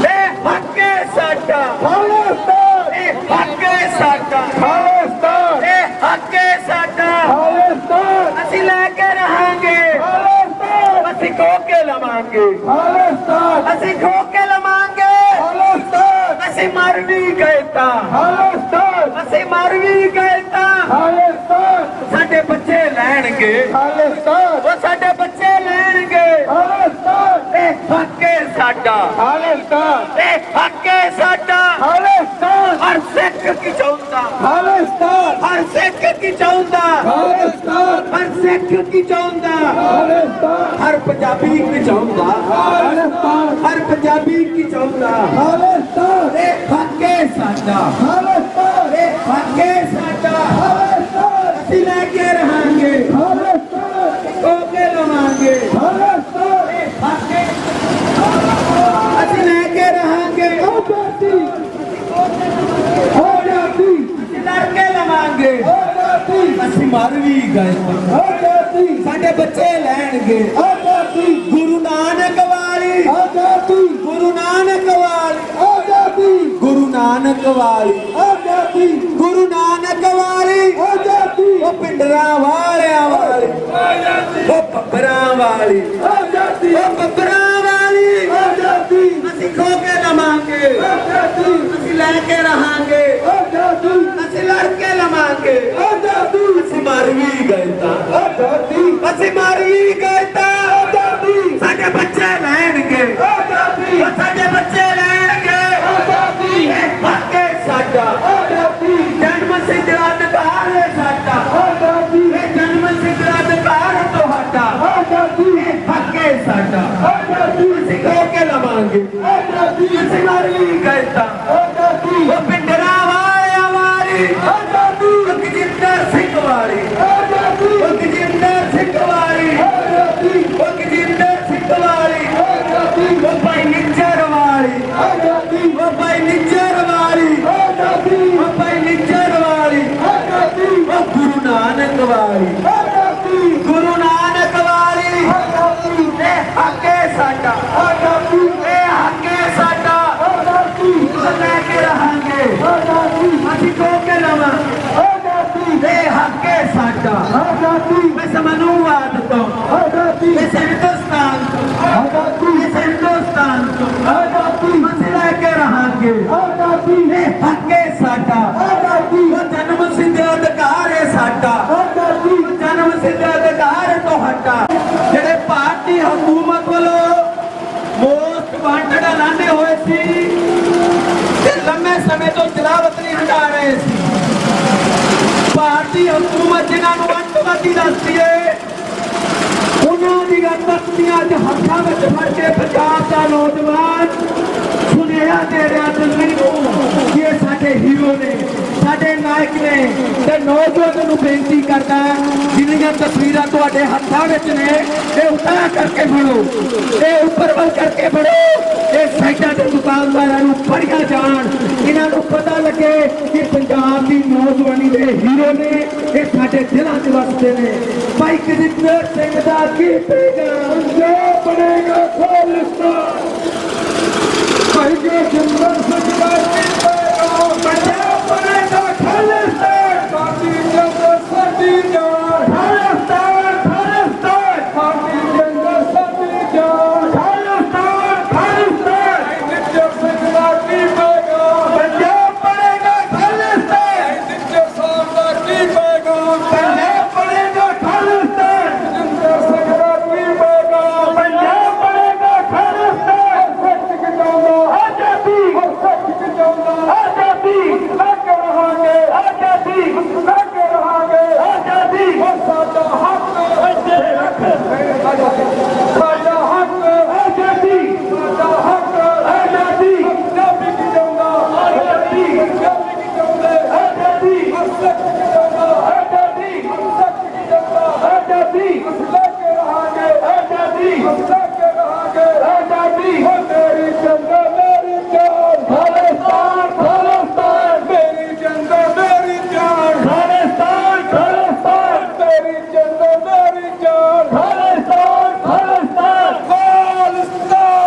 ਇਹ ਹੱਕ ਹੈ ਸਾਡਾ ਖਾਲਿਸਤਾਨ, ਇਹ ਹੱਕ ਹੈ ਸਾਡਾ ਖਾਲਿਸਤਾਨ, ਇਹ ਹੱਕ ਹੈ ਸਾਡਾ ਖਾਲਿਸਤਾਨ, ਅਸੀਂ ਲੈ ਕੇ ਰਹਾਂਗੇ ਖਾਲਿਸਤਾਨ, ਅਸੀਂ ਖੋ ਕੇ ਲਵਾਂਗੇ ਖਾਲਿਸਤਾਨ, ਅਸੀਂ ਖੋ ਕੇ ਲਵਾਂਗੇ ਖਾਲਿਸਤਾਨ, ਅਸੀਂ ਮਰ ਵੀ ਗਏ ਤਾਂ ਖਾਲਿਸਤਾਨ, ਅਸੀਂ ਮਰ ਵੀ ਗਏ ਤਾਂ ਖਾਲਿਸਤਾਨ, ਸਾਡੇ ਬੱਚੇ ਲੈਣਗੇ ਖਾਲਿਸਤਾਨ, ਉਹ ਸਾਡੇ ਬੱਚੇ ਲੈਣਗੇ ਖਾਲਿਸਤਾਨ, ਇਹ ਹੱਕ ਹੈ ਸਾਡਾ ਖਾਲਿਸਤਾਨ, ਇਹ ਹੱਕ ਹੈ ਸਾਡਾ ਖਾਲਿਸਤਾਨ। ਹਰ ਸਿੱਖ ਕੀ ਚਾਹੁੰਦਾ ਖਾਲਿਸਤਾਨ, ਹਰ ਸਿੱਖ ਕੀ ਚਾਹੁੰਦਾ ਖਾਲਿਸਤਾਨ, ਹਰ ਸਿੱਖ ਕੀ ਚਾਹੁੰਦਾ ਖਾਲਿਸਤਾਨ, ਹਰ ਪੰਜਾਬੀ ਕੀ ਚਾਹੁੰਦਾ ਖਾਲਿਸਤਾਨ, ਹਰ ਪੰਜਾਬੀ ਕੀ ਚਾਹੁੰਦਾ ਖਾਲਿਸਤਾਨ, ਇਹ ਹੱਕ ਹੈ ਸਾਡਾ ਖਾਲਿਸਤਾਨ, ਇਹ ਹੱਕ ਹੈ ਸਾਡਾ ਖਾਲਿਸਤਾਨ, ਅਸੀਂ ਲੈ ਕੇ ਰਹਾਂਗੇ ਖਾਲਿਸਤਾਨ, ਖੋ ਕੇ ਲਵਾਂਗੇ ਖਾਲਿਸਤਾਨ, ਇਹ ਹੱਕ ਹੈ ਅਸੀਂ ਲੈ ਕੇ ਰਹਾਂਗੇ ਆਜ਼ਾਦੀ, ਆਜ਼ਾਦੀ, ਅਸੀਂ ਲੜ ਕੇ ਲਵਾਂਗੇ ਆਜ਼ਾਦੀ, ਅਸੀਂ ਮਰ ਵੀ ਗਏ ਆਜ਼ਾਦੀ, ਸਾਡੇ ਬੱਚੇ ਲੈਣਗੇ ਆਜ਼ਾਦੀ, ਗੁਰੂ ਨਾਨਕ ਵਾਲੀ ਆਜ਼ਾਦੀ, ਗੁਰੂ ਨਾਨਕ ਵਾਲੀ ਆਜ਼ਾਦੀ, ਗੁਰੂ ਨਾਨਕ ਵਾਲੀ ਆਜ਼ਾਦੀ, ਗੁਰੂ ਨਾਨਕ ਵਾਲੀ ਆਜ਼ਾਦੀ, ਉਹ ਪਿੰਡਰਾਂ ਵਾਲਿਆਂ ਵਾਲੀ ਆਜ਼ਾਦੀ, ਉਹ ਬੱਬਰਾਂ ਵਾਲੀ ਆਜ਼ਾਦੀ, ਉਹ ਬੱਬਰਾਂ ਵਾਲੀ ਆਜ਼ਾਦੀ, ਅਸੀਂ ਖੋ ਕੇ ਲਵਾਂਗੇ ਆਜ਼ਾਦੀ, ਅਸੀਂ ਲੈ ਕੇ ਰਹਾਂਗੇ ਆਜ਼ਾਦੀ, ਅਸੀਂ ਲੜ ਕੇ ਲਵਾਂਗੇ ਆਜ਼ਾਦੀ, ਅਸੀਂ ਮਰ ਵੀ ਗਏ ਤਾਂ ਆਜ਼ਾਦੀ, ਅਸੀਂ ਮਰ ਵੀ ਗਏ ਤਾਂ ਆਜ਼ਾਦੀ, ਸਾਡੇ ਬੱਚੇ ਲੈਣਗੇ ਆਜ਼ਾਦੀ, ਸਾਡੇ ਬੱਚੇ ਲੈਣਗੇ ਆਜ਼ਾਦੀ, ਇਹ ਹੱਕ ਹੈ ਸਾਡਾ ਆਜ਼ਾਦੀ, ਜਨਮ ਸਿੱਧ ਅਧਿਕਾਰ ਹੈ ਸਾਡਾ ਆਜ਼ਾਦੀ, ਇਹ ਜਨਮ ਸਿੱਧ ਅਧਿਕਾਰ ਤੁਹਾਡਾ ਆਜ਼ਾਦੀ, ਇਹ ਹੱਕ ਹੈ ਸਾਡਾ ਆਜ਼ਾਦੀ, ਅਸੀਂ ਖੋ ਕੇ ਲਵਾਂਗੇ ਆਜ਼ਾਦੀ, ਅਸੀਂ ਮਰ ਵੀ ਗਏ ਤਾਂ ਆਜ਼ਾਦੀ, ਉਹ ਪਿੰਡਰਾਂ ਵਾਲਿਆਂ ਵਾਲੀ ਆਜ਼ਾਦੀ, ਗਜਿੰਦਰ ਸਿੰਘ ਵਾਲੀ ਇਸ ਮਨੂਵਾਦ ਤੋਂ ਇਸ ਹਿੰਦੁਸਤਾਨ ਤੋਂ ਇਸ ਹਿੰਦੁਸਤਾਨ ਤੋਂ ਅਸੀਂ ਲੈ ਕੇ ਰਹਾਂਗੇ ਇਹ ਹੱਕ ਹੈ ਸਾਡਾ ਉਹ ਜਨਮ ਸਿੱਧ ਅਧਿਕਾਰ ਹੈ ਸਾਡਾ ਜਨਮ ਸਿੱਧ ਅਧਿਕਾਰ ਤੁਹਾਡਾ ਜਿਹੜੇ ਭਾਰਤੀ ਹਕੂਮਤ ਵੱਲੋਂ ਮੋਸਟ ਵਾਂਟਡ ਐਲਾਨੇ ਹੋਏ ਸੀ ਤੇ ਲੰਮੇ ਸਮੇਂ ਤੋਂ ਜਲਾਵਤ ਨਹੀਂ ਹਟਾ ਰਹੇ ਸੀ ਭਾਰਤੀ ਹਕੂਮਤ ਜਿਨ੍ਹਾਂ ਨੂੰ ਅੱਤਵਾਦੀ ਦੱਸਦੀ ਏ ਉਹਨਾਂ ਦੀਆਂ ਤਖਤੀਆਂ ਅੱਜ ਹੱਥਾਂ ਵਿੱਚ ਫੜ ਕੇ ਪੰਜਾਬ ਦਾ ਨੌਜਵਾਨ ਸੁਨੇਹਾ ਦੇ ਰਿਹਾ ਦਿੱਲੀ ਨੂੰ ਕਿ ਇਹ ਸਾਡੇ ਹੀਰੋ ਨੇ ਸਾਡੇ ਨਾਇਕ ਨੇ ਤੇ ਨੌਜਵਾਨ ਨੂੰ ਬੇਨਤੀ ਕਰਦਾ ਜਿਹੜੀਆਂ ਤਸਵੀਰਾਂ ਤੁਹਾਡੇ ਹੱਥਾਂ ਵਿੱਚ ਨੇ ਇਹ ਉਤਾਰ ਕਰਕੇ ਫੜੋ ਇਹ ਉੱਪਰ ਵੱਲ ਕਰਕੇ ਫੜੋ ਇਹ ਸਾਈਡਾਂ ਦੇ ਦੁਕਾਨਦਾਰਾਂ ਨੂੰ ਫੜੀਆਂ ਜਾਣ ਇਹਨਾਂ ਨੂੰ ਪਤਾ ਲੱਗੇ ਕਿ ਪੰਜਾਬ ਦੀ ਨੌਜਵਾਨੀ ਦੇ ਹੀਰੋ ਨੇ ਇਹ ਸਾਡੇ ਦਿਲਾਂ 'ਚ ਵਸਦੇ ਨੇ ਭਾਈ ਜਗਜੀਤ ਸਿੰਘ ਦਾ ਕੀ ਪੈਗਾਮ ਜੋ ਬਣੇਗਾ ਖਾਲਿਸਤਾਨ ਭਾਈ ਜਗਜੀਤ ਸਿੰਘ ਦਾ ਕੀ ਪੈਗਾਮ ਪੰਜਾਬ ਬਣੇਗਾ ਖਾਲਿਸਤਾਨ ਸਾਡੀ ਜੰਗ ਸਾਡੀ ਜਾਨ ਖਾਲਿਸਤਾਨ ਖਾਲਿਸਤਾਨ ਸਾਡੀ ਜੰਗ ਸਾਡੀ ਜਾਨ ਖਾਲਿਸਤਾਨ ਖਾਲਿਸਤਾਨ ਜਗਜੀਤ ਸਿੰਘ ਦਾ ਕੀ ਪੈਗਾਮ ਪੰਜਾਬ ਬਣੇਗਾ ਖਾਲਿਸਤਾਨ ਜਗਜੀਤ ਸਿੰਘ ਦਾ ਕੀ ਪੈਗਾਮ ਪੰਜਾਬ ਬਣੇਗਾ ਖਾਲਿਸਤਾਨ ਜਗਜੀਤ ਸਿੰਘ ਦਾ ਕੀ ਪੈਗਾਮ ਪੰਜਾਬ ਬਣੇਗਾ ਖਾਲਿਸਤਾਨ ਸੱਚ ਕਿਤਾਬਾ ਆਜ਼ਾਦੀ ਸੱਚ ਕਿਤਾਬਾ ਆਜ਼ਾਦੀ ਲੱਗ ਰਹਾਂਗੇ ਆਜ਼ਾਦੀ ਲੱਗ ਰਹਾਂਗੇ ਆਜ਼ਾਦੀ ਸਾਡਾ ਹੱਕ ਇੱਥੇ ਰੱਖ ਸਾਡਾ ਹੱਕ ਆਜ਼ਾਦੀ ਸਾਡਾ ਹੱਕ ਆਜ਼ਾਦੀ ਪੰਜਾਬੀ ਕਿਤਾਬਾ ਆਜ਼ਾਦੀ ਪੰਜਾਬੀ ਕਿਤਾਬਾ ਆਜ਼ਾਦੀ ਸੱਚ ਕਿਤਾਬਾ ਆਜ਼ਾਦੀ ਸੱਚ ਕਿਤਾਬਾ ਆਜ਼ਾਦੀ ਲੱਗ ਰਹਾਂਗੇ ਆਜ਼ਾਦੀ ਲੱਗ ਰਹਾਂਗੇ ਆਜ਼ਾਦੀ ਮੇਰੀ ਜੰਗ ਮੇਰੀ ਜਾਨ ਖਾਲਿਸਤਾਨ ਖਾਲਿਸਤਾਨ ਮੇਰੀ ਜੰਗ ਮੇਰੀ ਜਾਨ ਖਾਲਿਸਤਾਨ ਖਾਲਿਸਤਾਨ ਮੇਰੀ ਜੰਗ ਮੇਰੀ ਜਾਨ ਖਾਲਿਸਤਾਨ ਖਾਲਿਸਤਾਨ ਖਾਲਿਸਤਾਨ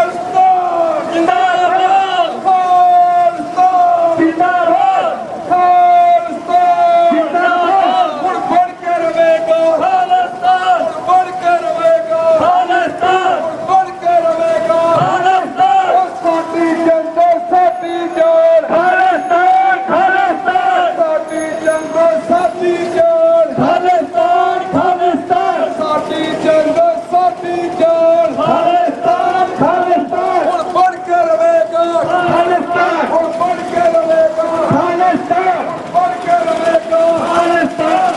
ਖਾਲਿਸਤਾਨ ਜਿੰਦਾਬਾਦ ਖਾਲਿਸਤਾਨ ਜਿੰਦਾਬਾਦ ਖਾਲਿਸਤਾਨ ਜਿੰਦਾਬਾਦ ਹੁਣ ਫੜ ਕੇ ਰਵੇਗਾ ਖਾਲਿਸਤਾਨ ਫੜ ਕੇ ਰਵੇਗਾ ਖਾਲਿਸਤਾਨ ਫੜ ਕੇ ਰਵੇਗਾ ਖਾਲਿਸਤਾਨ ਸਾਡੀ ਜੰਗ ਸਾਡੀ ਜਾਨ ਖਾਲਿਸਤਾਨ ਖਾਲਿਸਤਾਨ ਸਾਡੀ ਜੰਗ ਸਾਡੀ ਜਾਨ ਖਾਲਿਸਤਾਨ ਖਾਲਿਸਤਾਨ ਸਾਡੀ ਜੰਗ ਸਾਡੀ ਜਾਨ ਖਾਲਿਸਤਾਨ ਖਾਲਿਸਤਾਨ ਹੁਣ ਫੜ ਕੇ ਰਵੇਗਾ ਖਾਲਿਸਤਾਨ ਹੁਣ ਫੜ ਕੇ ਰਵੇਗਾ ਖਾਲਿਸਤਾਨ ਫੜ ਕੇ ਰਵੇਗਾ ਖਾਲਿਸਤਾਨ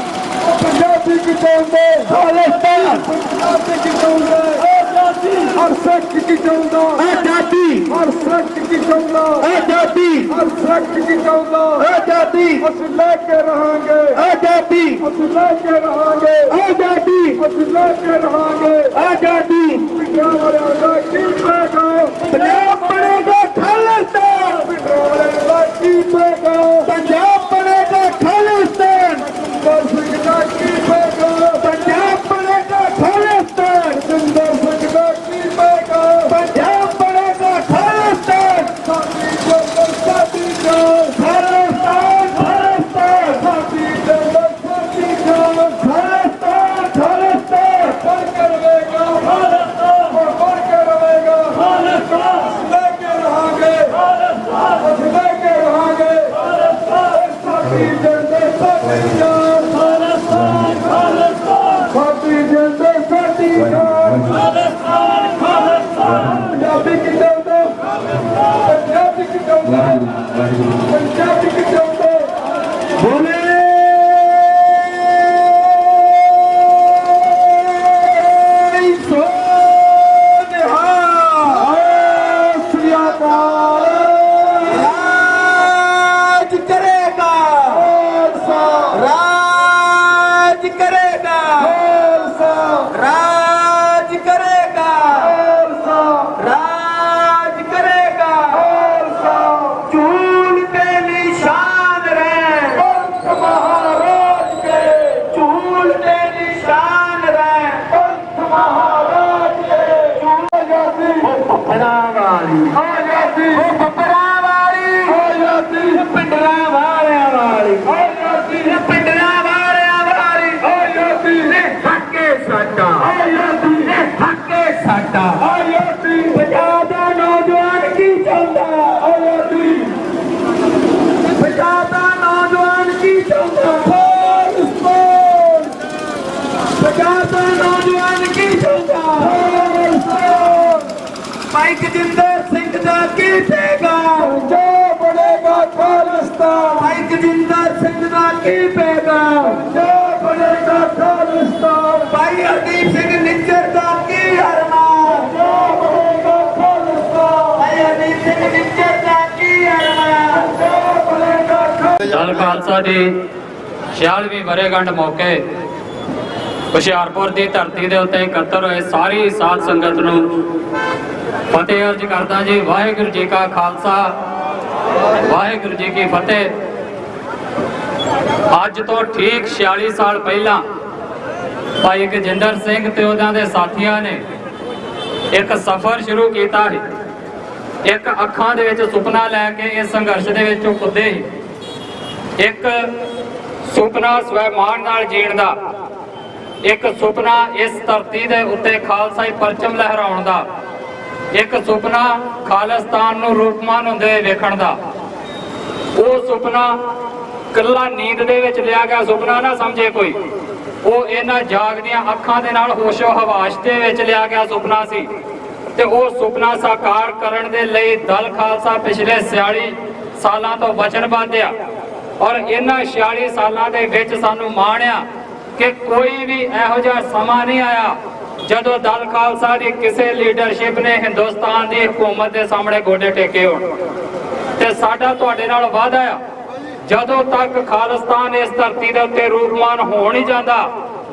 ਪੰਜਾਬੀ ਕੀ ਚਾਹੁੰਦੇ ਖਾਲਿਸਤਾਨ ਪੰਜਾਬੀ ਕੀ ਚਾਹੁੰਦੇ ਆਜ਼ਾਦੀ ਹਰ ਸਿੱਖ ਕੀ ਚਾਹੁੰਦਾ ਆਜ਼ਾਦੀ ਹਰ ਸਿੱਖ ਕੀ ਚਾਹੁੰਦਾ ਆਜ਼ਾਦੀ ਹਰ ਸਿੱਖ ਕੀ ਚਾਹੁੰਦਾ ਆਜ਼ਾਦੀ ਅਸੀਂ ਲੈ ਕੇ ਰਹਾਂਗੇ ਆਜ਼ਾਦੀ ਅਸੀਂ ਲੈ ਕੇ ਰਹਾਂਗੇ ਆਜ਼ਾਦੀ ਅਸੀਂ ਲੈ ਕੇ ਰਹਾਂਗੇ ਆਜ਼ਾਦੀ ਪੰਜਾਬ ਦਾ ਕੀ ਪੈਗਾਮ ਪੰਜਾਬ ਬਣੇਗਾ ਖਾਲਿਸਤਾਨ ਪੰਜਾਬ ਦਾ ਕੀ ਪੈਗਾਮ ਪੰਜਾਬ ਬਣੇਗਾ ਖਾਲਿਸਤਾਨ ਸੁੰਦਰ ਸਿੰਘ ਦਾ ਕੀ ਪੈਗਾਮ ਪੰਜਾਬ ਬਣੇਗਾ ਖਾਲਿਸਤਾਨ ਸੁੰਦਰ ਸਿੰਘ ਦਾ ਕੀ ਪੈਗਾਮ ਪੰਜਾਬ ਬਣੇਗਾ ਖਾਲਿਸਤਾਨ ਸਾਡੀ ਜੰਗ ਸਾਡੀ ਜਾਨ ਖਾਲਿਸਤਾਨ ਖਾਲਿਸਤਾਨ ਸਾਡੀ ਜੰਗ ਸਾਡੀ ਜਾਨ ਖਾਲਿਸਤਾਨ ਖਾਲਿਸਤਾਨ ਫੜ ਕੇ ਰਵੇਗਾ ਖਾਲਿਸਤਾਨ ਫੜ ਕੇ ਰਵੇਗਾ ਖਾਲਿਸਤਾਨ ਲੈ ਕੇ ਰਹਾਂਗੇ ਭਾਈ ਗਜਿੰਦਰ ਸਿੰਘ ਦਾ ਕੀ ਪੈਗਾਮ ਜੋ ਬਣੇਗਾ ਖਾਲਿਸਤਾਨ ਭਾਈ ਗਜਿੰਦਰ ਸਿੰਘ ਦਾ ਕੀ ਪੈਗਾਮ ਜੋ ਬਣੇਗਾ ਖਾਲਿਸਤਾਨ ਭਾਈ ਹਰਦੀਪ ਸਿੰਘ ਨਿੱਜਰ ਦਾ ਕੀ ਅਰਮਾਨ ਜੋ ਬਣੇਗਾ ਖਾਲਿਸਤਾਨ ਭਾਈ ਹਰਦੀਪ ਸਿੰਘ ਨਿੱਜਰ ਦਾ ਕੀ ਅਰਮਾਨ ਜੋ ਬਣੇਗਾ ਦਲ ਖਾਲਸਾ ਦੀ 46ਵੀਂ ਵਰ੍ਹੇਗੰਢ ਮੌਕੇ ਹੁਸ਼ਿਆਰਪੁਰ ਦੀ ਧਰਤੀ ਦੇ ਉੱਤੇ ਇਕੱਤਰ ਹੋਏ ਸਾਰੀ ਸਾਧ ਸੰਗਤ ਨੂੰ ਫਤਿਹ ਅਰਜ਼ ਕਰਦਾ ਜੀ। ਵਾਹਿਗੁਰੂ ਜੀ ਕਾ ਖਾਲਸਾ ਵਾਹਿਗੁਰੂ ਜੀ ਕੀ ਫਤਿਹ। ਅੱਜ ਤੋਂ ਠੀਕ 46 ਸਾਲ ਪਹਿਲਾਂ ਭਾਈ ਗਜਿੰਦਰ ਸਿੰਘ ਤੇ ਉਹਨਾਂ ਦੇ ਸਾਥੀਆਂ ਨੇ ਇੱਕ ਸਫ਼ਰ ਸ਼ੁਰੂ ਕੀਤਾ ਸੀ। ਇੱਕ ਅੱਖਾਂ ਦੇ ਵਿੱਚ ਸੁਪਨਾ ਲੈ ਕੇ ਇਸ ਸੰਘਰਸ਼ ਦੇ ਵਿੱਚ ਉਹ ਕੁੱਦੇ ਸੀ। ਇੱਕ ਸੁਪਨਾ ਸਵੈਮਾਨ ਨਾਲ ਜੀਣ ਦਾ, ਇੱਕ ਸੁਪਨਾ ਇਸ ਧਰਤੀ ਦੇ ਉੱਤੇ ਖਾਲਸਾਈ ਪਰਚਮ ਲਹਿਰਾਉਣ ਦਾ, ਇੱਕ ਸੁਪਨਾ ਖਾਲਿਸਤਾਨ ਨੂੰ ਰੂਪਮਾਨ ਹੁੰਦੇ ਵੇਖਣ ਦਾ। ਉਹ ਸੁਪਨਾ ਕੱਲਾ ਨੀਂਦ ਦੇ ਵਿੱਚ ਲਿਆ ਗਿਆ ਸੁਪਨਾ ਨਾ ਸਮਝੇ ਕੋਈ, ਉਹ ਇਹਨਾਂ ਜਾਗਦੀਆਂ ਅੱਖਾਂ ਦੇ ਨਾਲ ਹੋਸ਼ੋ ਹਵਾਸ਼ ਦੇ ਵਿੱਚ ਲਿਆ ਗਿਆ ਸੁਪਨਾ ਸੀ। ਤੇ ਉਹ ਸੁਪਨਾ ਸਾਕਾਰ ਕਰਨ ਦੇ ਲਈ ਦਲ ਖਾਲਸਾ ਪਿਛਲੇ 46 ਸਾਲਾਂ ਤੋਂ ਵਚਨਬੱਧ ਆ। ਔਰ ਇਹਨਾਂ 46 ਸਾਲਾਂ ਦੇ ਵਿੱਚ ਸਾਨੂੰ ਮਾਣ ਆ ਕਿ ਕੋਈ ਵੀ ਇਹੋ ਜਿਹਾ ਸਮਾਂ ਨਹੀਂ ਆਇਆ ਜਦੋਂ ਦਲ ਖਾਲਸਾ ਦੀ ਕਿਸੇ ਲੀਡਰਸ਼ਿਪ ਨੇ ਹਿੰਦੁਸਤਾਨ ਦੀ ਹਕੂਮਤ ਦੇ ਸਾਹਮਣੇ ਗੋਡੇ ਟੇਕੇ ਹੋਣ। ਤੇ ਸਾਡਾ ਤੁਹਾਡੇ ਨਾਲ ਵਾਅਦਾ ਆ, ਜਦੋਂ ਤੱਕ ਖਾਲਿਸਤਾਨ ਇਸ ਧਰਤੀ ਦੇ ਉੱਤੇ ਰੂਪਮਾਨ ਹੋ ਨਹੀਂ ਜਾਂਦਾ,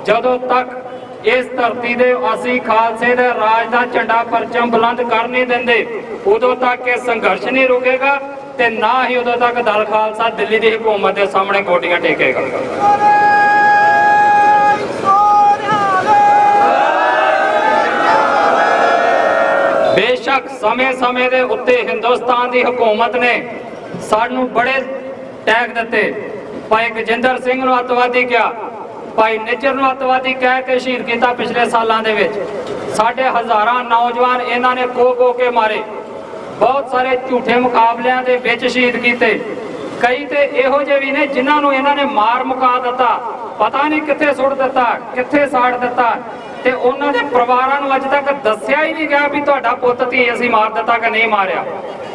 ਜਦੋਂ ਤੱਕ ਇਸ ਧਰਤੀ ਦੇ ਅਸੀਂ ਖਾਲਸੇ ਦੇ ਰਾਜ ਦਾ ਝੰਡਾ ਪਰਚਮ ਬੁਲੰਦ ਕਰ ਨਹੀਂ ਦਿੰਦੇ, ਉਦੋਂ ਤੱਕ ਇਹ ਸੰਘਰਸ਼ ਨਹੀਂ ਰੁਕੇਗਾ ਤੇ ਨਾ ਹੀ ਉਦੋਂ ਤੱਕ ਦਲ ਖਾਲਸਾ ਦਿੱਲੀ ਦੀ ਹਕੂਮਤ ਦੇ ਸਾਹਮਣੇ ਗੋਡੀਆਂ ਟੇਕੇਗਾ। ਬੇਸ਼ੱਕ ਸਮੇਂ-ਸਮੇਂ ਦੇ ਉੱਤੇ ਹਿੰਦੁਸਤਾਨ ਦੀ ਹਕੂਮਤ ਨੇ ਸਾਨੂੰ ਬੜੇ ਟੈਗ ਦਿੱਤੇ। ਭਾਈ ਗਜਿੰਦਰ ਸਿੰਘ ਨੂੰ ਅੱਤਵਾਦੀ ਕਿਹਾ, ਭਾਈ ਨਿੱਜਰ ਨੂੰ ਅੱਤਵਾਦੀ ਕਹਿ ਕੇ ਸ਼ਹੀਦ ਕੀਤਾ। ਪਿਛਲੇ ਸਾਲਾਂ ਦੇ ਵਿੱਚ ਸਾਡੇ ਹਜ਼ਾਰਾਂ ਨੌਜਵਾਨ ਇਹਨਾਂ ਨੇ ਕੋ ਕੇ ਮਾਰੇ, ਬਹੁਤ ਸਾਰੇ ਝੂਠੇ ਮੁਕਾਬਲਿਆਂ ਦੇ ਵਿੱਚ ਸ਼ਹੀਦ ਕੀਤੇ। ਕਈ ਤੇ ਇਹੋ ਜਿਹੇ ਵੀ ਨੇ ਜਿਨ੍ਹਾਂ ਨੂੰ ਇਹਨਾਂ ਨੇ ਮਾਰ ਮੁਕਾ ਦਿੱਤਾ, ਪਤਾ ਨਹੀਂ ਕਿੱਥੇ ਸੁੱਟ ਦਿੱਤਾ, ਕਿੱਥੇ ਸਾੜ ਦਿੱਤਾ। ਤੇ ਉਹਨਾਂ ਦੇ ਪਰਿਵਾਰਾਂ ਨੂੰ ਅੱਜ ਤੱਕ ਦੱਸਿਆ ਹੀ ਨਹੀਂ ਗਿਆ ਵੀ ਤੁਹਾਡਾ ਪੁੱਤ ਧੀ ਅਸੀਂ ਮਾਰ ਦਿੱਤਾ ਕਿ ਨਹੀਂ ਮਾਰਿਆ।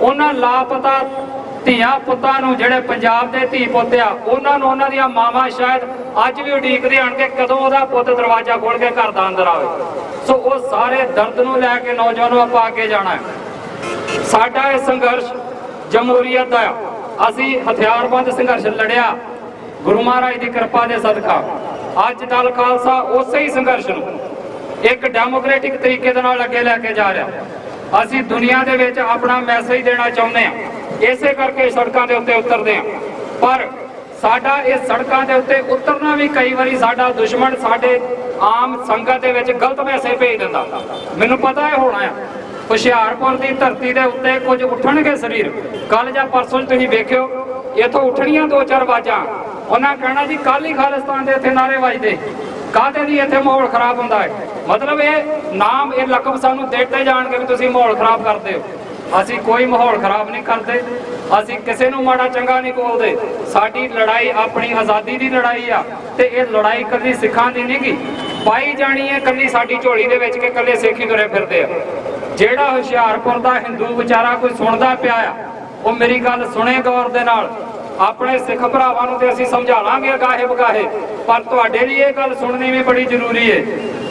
ਉਹਨਾਂ ਲਾਪਤਾ ਧੀਆਂ ਪੁੱਤਾਂ ਨੂੰ, ਜਿਹੜੇ ਪੰਜਾਬ ਦੇ ਧੀ ਪੁੱਤ ਆ, ਉਹਨਾਂ ਨੂੰ ਉਹਨਾਂ ਦੀਆਂ ਮਾਵਾਂ ਸ਼ਾਇਦ ਅੱਜ ਵੀ ਉਡੀਕਦੇ ਹਨ ਕਿ ਕਦੋਂ ਉਹਦਾ ਪੁੱਤ ਦਰਵਾਜ਼ਾ ਖੋਲ ਕੇ ਘਰ ਦਾ ਅੰਦਰ ਆਵੇ। ਸੋ ਉਹ ਸਾਰੇ ਦਰਦ ਨੂੰ ਲੈ ਕੇ ਨੌਜਵਾਨੋਂ ਆਪਾਂ ਅੱਗੇ ਜਾਣਾ ਹੈ। ਸਾਡਾ ਇਹ ਸੰਘਰਸ਼ ਜਮਹੂਰੀਅਤ ਦਾ ਆ। ਅਸੀਂ ਹਥਿਆਰਬੰਦ ਸੰਘਰਸ਼ ਲੜਿਆ, ਗੁਰੂ ਮਹਾਰਾਜ ਦੀ ਕਿਰਪਾ ਦੇ ਸਦਕਾ ਅੱਜ ਦਲ ਖਾਲਸਾ ਉਸੇ ਹੀ ਸੰਘਰਸ਼ ਨੂੰ ਇੱਕ ਡੈਮੋਕ੍ਰੈਟਿਕ ਤਰੀਕੇ ਦੇ ਨਾਲ ਅੱਗੇ ਲੈ ਕੇ ਜਾ ਰਿਹਾ। ਅਸੀਂ ਦੁਨੀਆ ਦੇ ਵਿੱਚ ਆਪਣਾ ਮੈਸੇਜ ਦੇਣਾ ਚਾਹੁੰਦੇ ਹਾਂ, ਇਸੇ ਕਰਕੇ ਸੜਕਾਂ ਦੇ ਉੱਤੇ ਉਤਰਦੇ ਹਾਂ। ਪਰ ਸਾਡਾ ਇਸ ਸੜਕਾਂ ਦੇ ਉੱਤੇ ਉਤਰਨਾ ਵੀ ਕਈ ਵਾਰੀ ਸਾਡਾ ਦੁਸ਼ਮਣ ਸਾਡੇ ਆਮ ਸੰਗਤ ਦੇ ਵਿੱਚ ਗਲਤ ਮੈਸੇਜ ਭੇਜ ਦਿੰਦਾ। ਮੈਨੂੰ ਪਤਾ ਇਹ ਹੋਣਾ ਆ। ਹੁਸ਼ਿਆਰਪੁਰ ਦੀ ਧਰਤੀ ਦੇ ਉੱਤੇ ਕੁਝ ਉੱਠਣਗੇ ਸਰੀਰ, ਕੱਲ ਜਾਂ ਪਰਸੋਂ ਤੁਸੀਂ ਵੇਖਿਓ ਇੱਥੋਂ ਉੱਠਣੀਆਂ 2-4 ਆਵਾਜ਼ਾਂ। ਉਹਨਾਂ ਕਹਿਣਾ ਜੀ ਕੱਲ ਹੀ ਖਾਲਿਸਤਾਨ ਦੇ ਇੱਥੇ ਨਾਰੇ ਵੱਜਦੇ, ਕਾਹਦੇ ਦੀ ਇੱਥੇ ਮਾਹੌਲ ਖਰਾਬ ਹੁੰਦਾ ਹੈ। ਮਤਲਬ ਇਹ ਨਾਮ, ਇਹ ਲਕਬ ਸਾਨੂੰ ਦੇਤੇ ਜਾਣਗੇ ਵੀ ਤੁਸੀਂ ਮਾਹੌਲ ਖਰਾਬ ਕਰਦੇ ਹੋ। ਅਸੀਂ ਕੋਈ ਮਾਹੌਲ ਖਰਾਬ ਨਹੀਂ ਕਰਦੇ, ਅਸੀਂ ਕਿਸੇ ਨੂੰ ਮਾੜਾ ਚੰਗਾ ਨਹੀਂ ਬੋਲਦੇ। ਸਾਡੀ ਲੜਾਈ ਆਪਣੀ ਆਜ਼ਾਦੀ ਦੀ ਲੜਾਈ ਆ ਤੇ ਇਹ ਲੜਾਈ ਕੱਲੀ ਸਿੱਖਾਂ ਦੀ ਨਹੀਂ ਗੀ ਪਾਈ ਜਾਣੀ ਹੈ ਕੱਲੀ ਸਾਡੀ ਝੋਲੀ ਦੇ ਵਿੱਚ ਕਿ ਕੱਲੇ ਸਿੱਖ ਹੀ ਤੁਰੇ ਫਿਰਦੇ ਆ। ਜਿਹੜਾ ਹੁਸ਼ਿਆਰਪੁਰ ਦਾ ਹਿੰਦੂ ਵਿਚਾਰਾ ਕੋਈ ਸੁਣਦਾ ਪਿਆ ਆ, ਉਹ ਮੇਰੀ ਗੱਲ ਸੁਣੇ ਗੌਰ ਦੇ ਨਾਲ। ਆਪਣੇ ਸਿੱਖ ਭਰਾਵਾਂ ਨੂੰ ਤੇ ਅਸੀਂ ਸਮਝਾ ਲਾਂਗੇ ਅਗਾਹੇ ਬਗਾਹੇ, ਪਰ ਤੁਹਾਡੇ ਲਈ ਇਹ ਗੱਲ ਸੁਣਨੀ ਵੀ ਬੜੀ ਜ਼ਰੂਰੀ ਹੈ।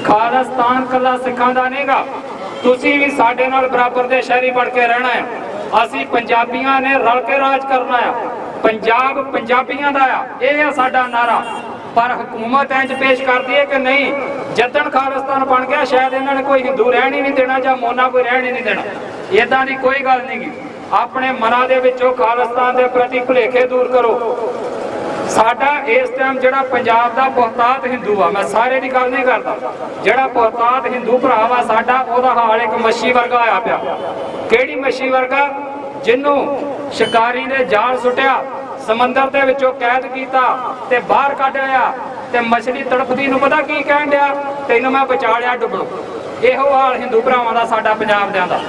ਖਾਲਿਸਤਾਨ ਕੱਲਾ ਸਿੱਖਾਂ ਦਾ ਨਹੀਂਗਾ, ਤੁਸੀਂ ਵੀ ਸਾਡੇ ਨਾਲ ਬਰਾਬਰ ਦੇ ਸ਼ਹਿਰੀ ਬਣ ਕੇ ਰਹਿਣਾ ਹੈ। ਅਸੀਂ ਪੰਜਾਬੀਆਂ ਨੇ ਰਲ ਕੇ ਰਾਜ ਕਰਨਾ ਆ। ਪੰਜਾਬ ਪੰਜਾਬੀਆਂ ਦਾ ਆ, ਇਹ ਆ ਸਾਡਾ ਨਾਰਾ। ਪਰ ਹਕੂਮਤ ਇੰਜ ਪੇਸ਼ ਕਰਦੀ ਹੈ ਕਿ ਨਹੀਂ, ਜਦੋਂ ਖਾਲਿਸਤਾਨ ਬਣ ਗਿਆ ਸ਼ਾਇਦ ਇਹਨਾਂ ਨੇ ਕੋਈ ਹਿੰਦੂ ਰਹਿਣ ਹੀ ਨਹੀਂ ਦੇਣਾ ਜਾਂ ਮੋਨਾ ਕੋਈ ਰਹਿਣ ਹੀ ਨਹੀਂ ਦੇਣਾ। ਇਦਾਂ ਦੀ ਕੋਈ ਗੱਲ ਨਹੀਂ ਗੀ। ਆਪਣੇ ਮਨਾਂ ਦੇ ਵਿੱਚੋਂ ਖਾਲਿਸਤਾਨ ਦੇ ਪ੍ਰਤੀ ਭੁਲੇਖੇ ਦੂਰ ਕਰੋ। ਸਾਡਾ ਇਸ ਟਾਈਮ ਜਿਹੜਾ ਪੰਜਾਬ ਦਾ ਬਹੁਤਾਤ ਹਿੰਦੂ ਆ, ਮੈਂ ਸਾਰੇ ਦੀ ਗੱਲ ਨਹੀਂ ਕਰਦਾ, ਜਿਹੜਾ ਬਹੁਤਾਤ ਹਿੰਦੂ ਭਰਾ ਵਾ ਸਾਡਾ, ਉਹਦਾ ਹਾਲ ਇੱਕ ਮੱਛੀ ਵਰਗਾ ਹੋਇਆ ਪਿਆ। ਕਿਹੜੀ ਮੱਛੀ ਵਰਗਾ? ਜਿਹਨੂੰ ਸ਼ਿਕਾਰੀ ਨੇ ਜਾਲ ਸੁੱਟਿਆ, ਸਮੁੰਦਰ ਦੇ ਵਿੱਚੋਂ ਕੈਦ ਕੀਤਾ ਤੇ ਬਾਹਰ ਕੱਢ ਲਿਆ, ਤੇ ਮਛਲੀ ਤੜਫਦੀ ਨੂੰ ਪਤਾ ਕੀ ਕਹਿਣ ਡਿਆ, ਤੈਨੂੰ ਮੈਂ ਬਚਾ ਲਿਆ ਡੁੱਬਣੋਂ। ਇਹੋ ਹਾਲ ਹਿੰਦੂ ਭਰਾਵਾਂ ਦਾ, ਸਾਡਾ ਪੰਜਾਬ ਦਿਆਂ ਦਾ।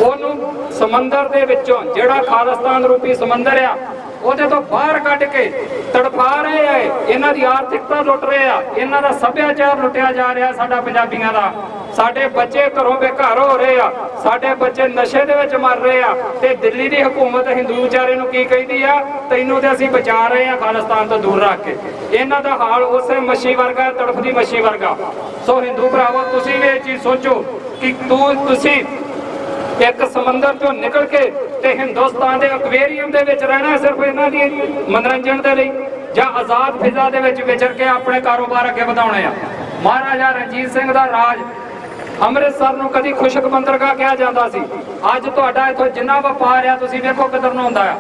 ਉਹਨੂੰ ਸਮੁੰਦਰ ਦੇ ਵਿੱਚੋਂ, ਜਿਹੜਾ ਖਾਲਿਸਤਾਨ ਰੂਪੀ ਸਮੁੰਦਰ ਆ, ਉਹਦੇ ਤੋਂ ਬਾਹਰ ਕੱਢ ਕੇ ਤੜਫਾ ਰਹੇ ਆ। ਇਹਨਾਂ ਦੀ ਆਰਥਿਕਤਾ ਲੁੱਟ ਰਹੇ ਆ, ਇਹਨਾਂ ਦਾ ਸੱਭਿਆਚਾਰ ਲੁੱਟਿਆ ਜਾ ਰਿਹਾ ਸਾਡਾ ਪੰਜਾਬੀਆਂ ਦਾ। ਸਾਡੇ ਬੱਚੇ ਘਰੋਂ ਬੇਘਰ ਹੋ ਰਹੇ ਆ, ਸਾਡੇ ਬੱਚੇ ਨਸ਼ੇ ਦੇ ਵਿੱਚ ਮਰ ਰਹੇ ਆ, ਤੇ ਦਿੱਲੀ ਦੀ ਹਕੂਮਤ ਹਿੰਦੂ ਵਿਚਾਰੇ ਨੂੰ ਕੀ ਕਹਿੰਦੀ ਆ, ਤੈਨੂੰ ਤੇ ਅਸੀਂ ਬਚਾ ਰਹੇ ਆ ਖਾਲਿਸਤਾਨ ਤੋਂ ਦੂਰ ਰੱਖ ਕੇ। ਇਹਨਾਂ ਦਾ ਹਾਲ ਉਸੇ ਮੱਛੀ ਵਰਗਾ, ਤੜਫਦੀ ਮੱਛੀ ਵਰਗਾ। ਸੋ ਹਿੰਦੂ ਭਰਾਵੋ, ਤੁਸੀਂ ਵੀ ਇਹ ਚੀਜ਼ ਸੋਚੋ ਕਿ ਤੁਸੀਂ ਇੱਕ ਸਮੁੰਦਰ ਚੋਂ ਨਿਕਲ ਕੇ ਤੇ ਹਿੰਦੁਸਤਾਨ ਦੇ ਐਕਵੇਰੀਅਮ ਦੇ ਵਿੱਚ ਰਹਿਣਾ ਸਿਰਫ ਇਹਨਾਂ ਦੀ ਮਨੋਰੰਜਨ ਦੇ ਲਈ, ਜਾਂ ਆਜ਼ਾਦ ਫਿਜ਼ਾ ਦੇ ਵਿੱਚ ਵਿਚਰ ਕੇ ਆਪਣੇ ਕਾਰੋਬਾਰ ਅੱਗੇ ਵਧਾਉਣੇ ਆ। ਮਹਾਰਾਜਾ ਰਣਜੀਤ ਸਿੰਘ ਦਾ ਰਾਜ ਅੰਮ੍ਰਿਤਸਰ ਨੂੰ ਕਦੀ ਖੁਸ਼ਕ ਬੰਦਰਗਾਹ ਕਿਹਾ ਜਾਂਦਾ ਸੀ। ਅੱਜ ਤੁਹਾਡਾ ਇੱਥੋਂ ਜਿੰਨਾ ਵਪਾਰ ਆ ਤੁਸੀਂ ਵੇਖੋ ਕਿੱਧਰ ਨੂੰ ਹੁੰਦਾ ਆ।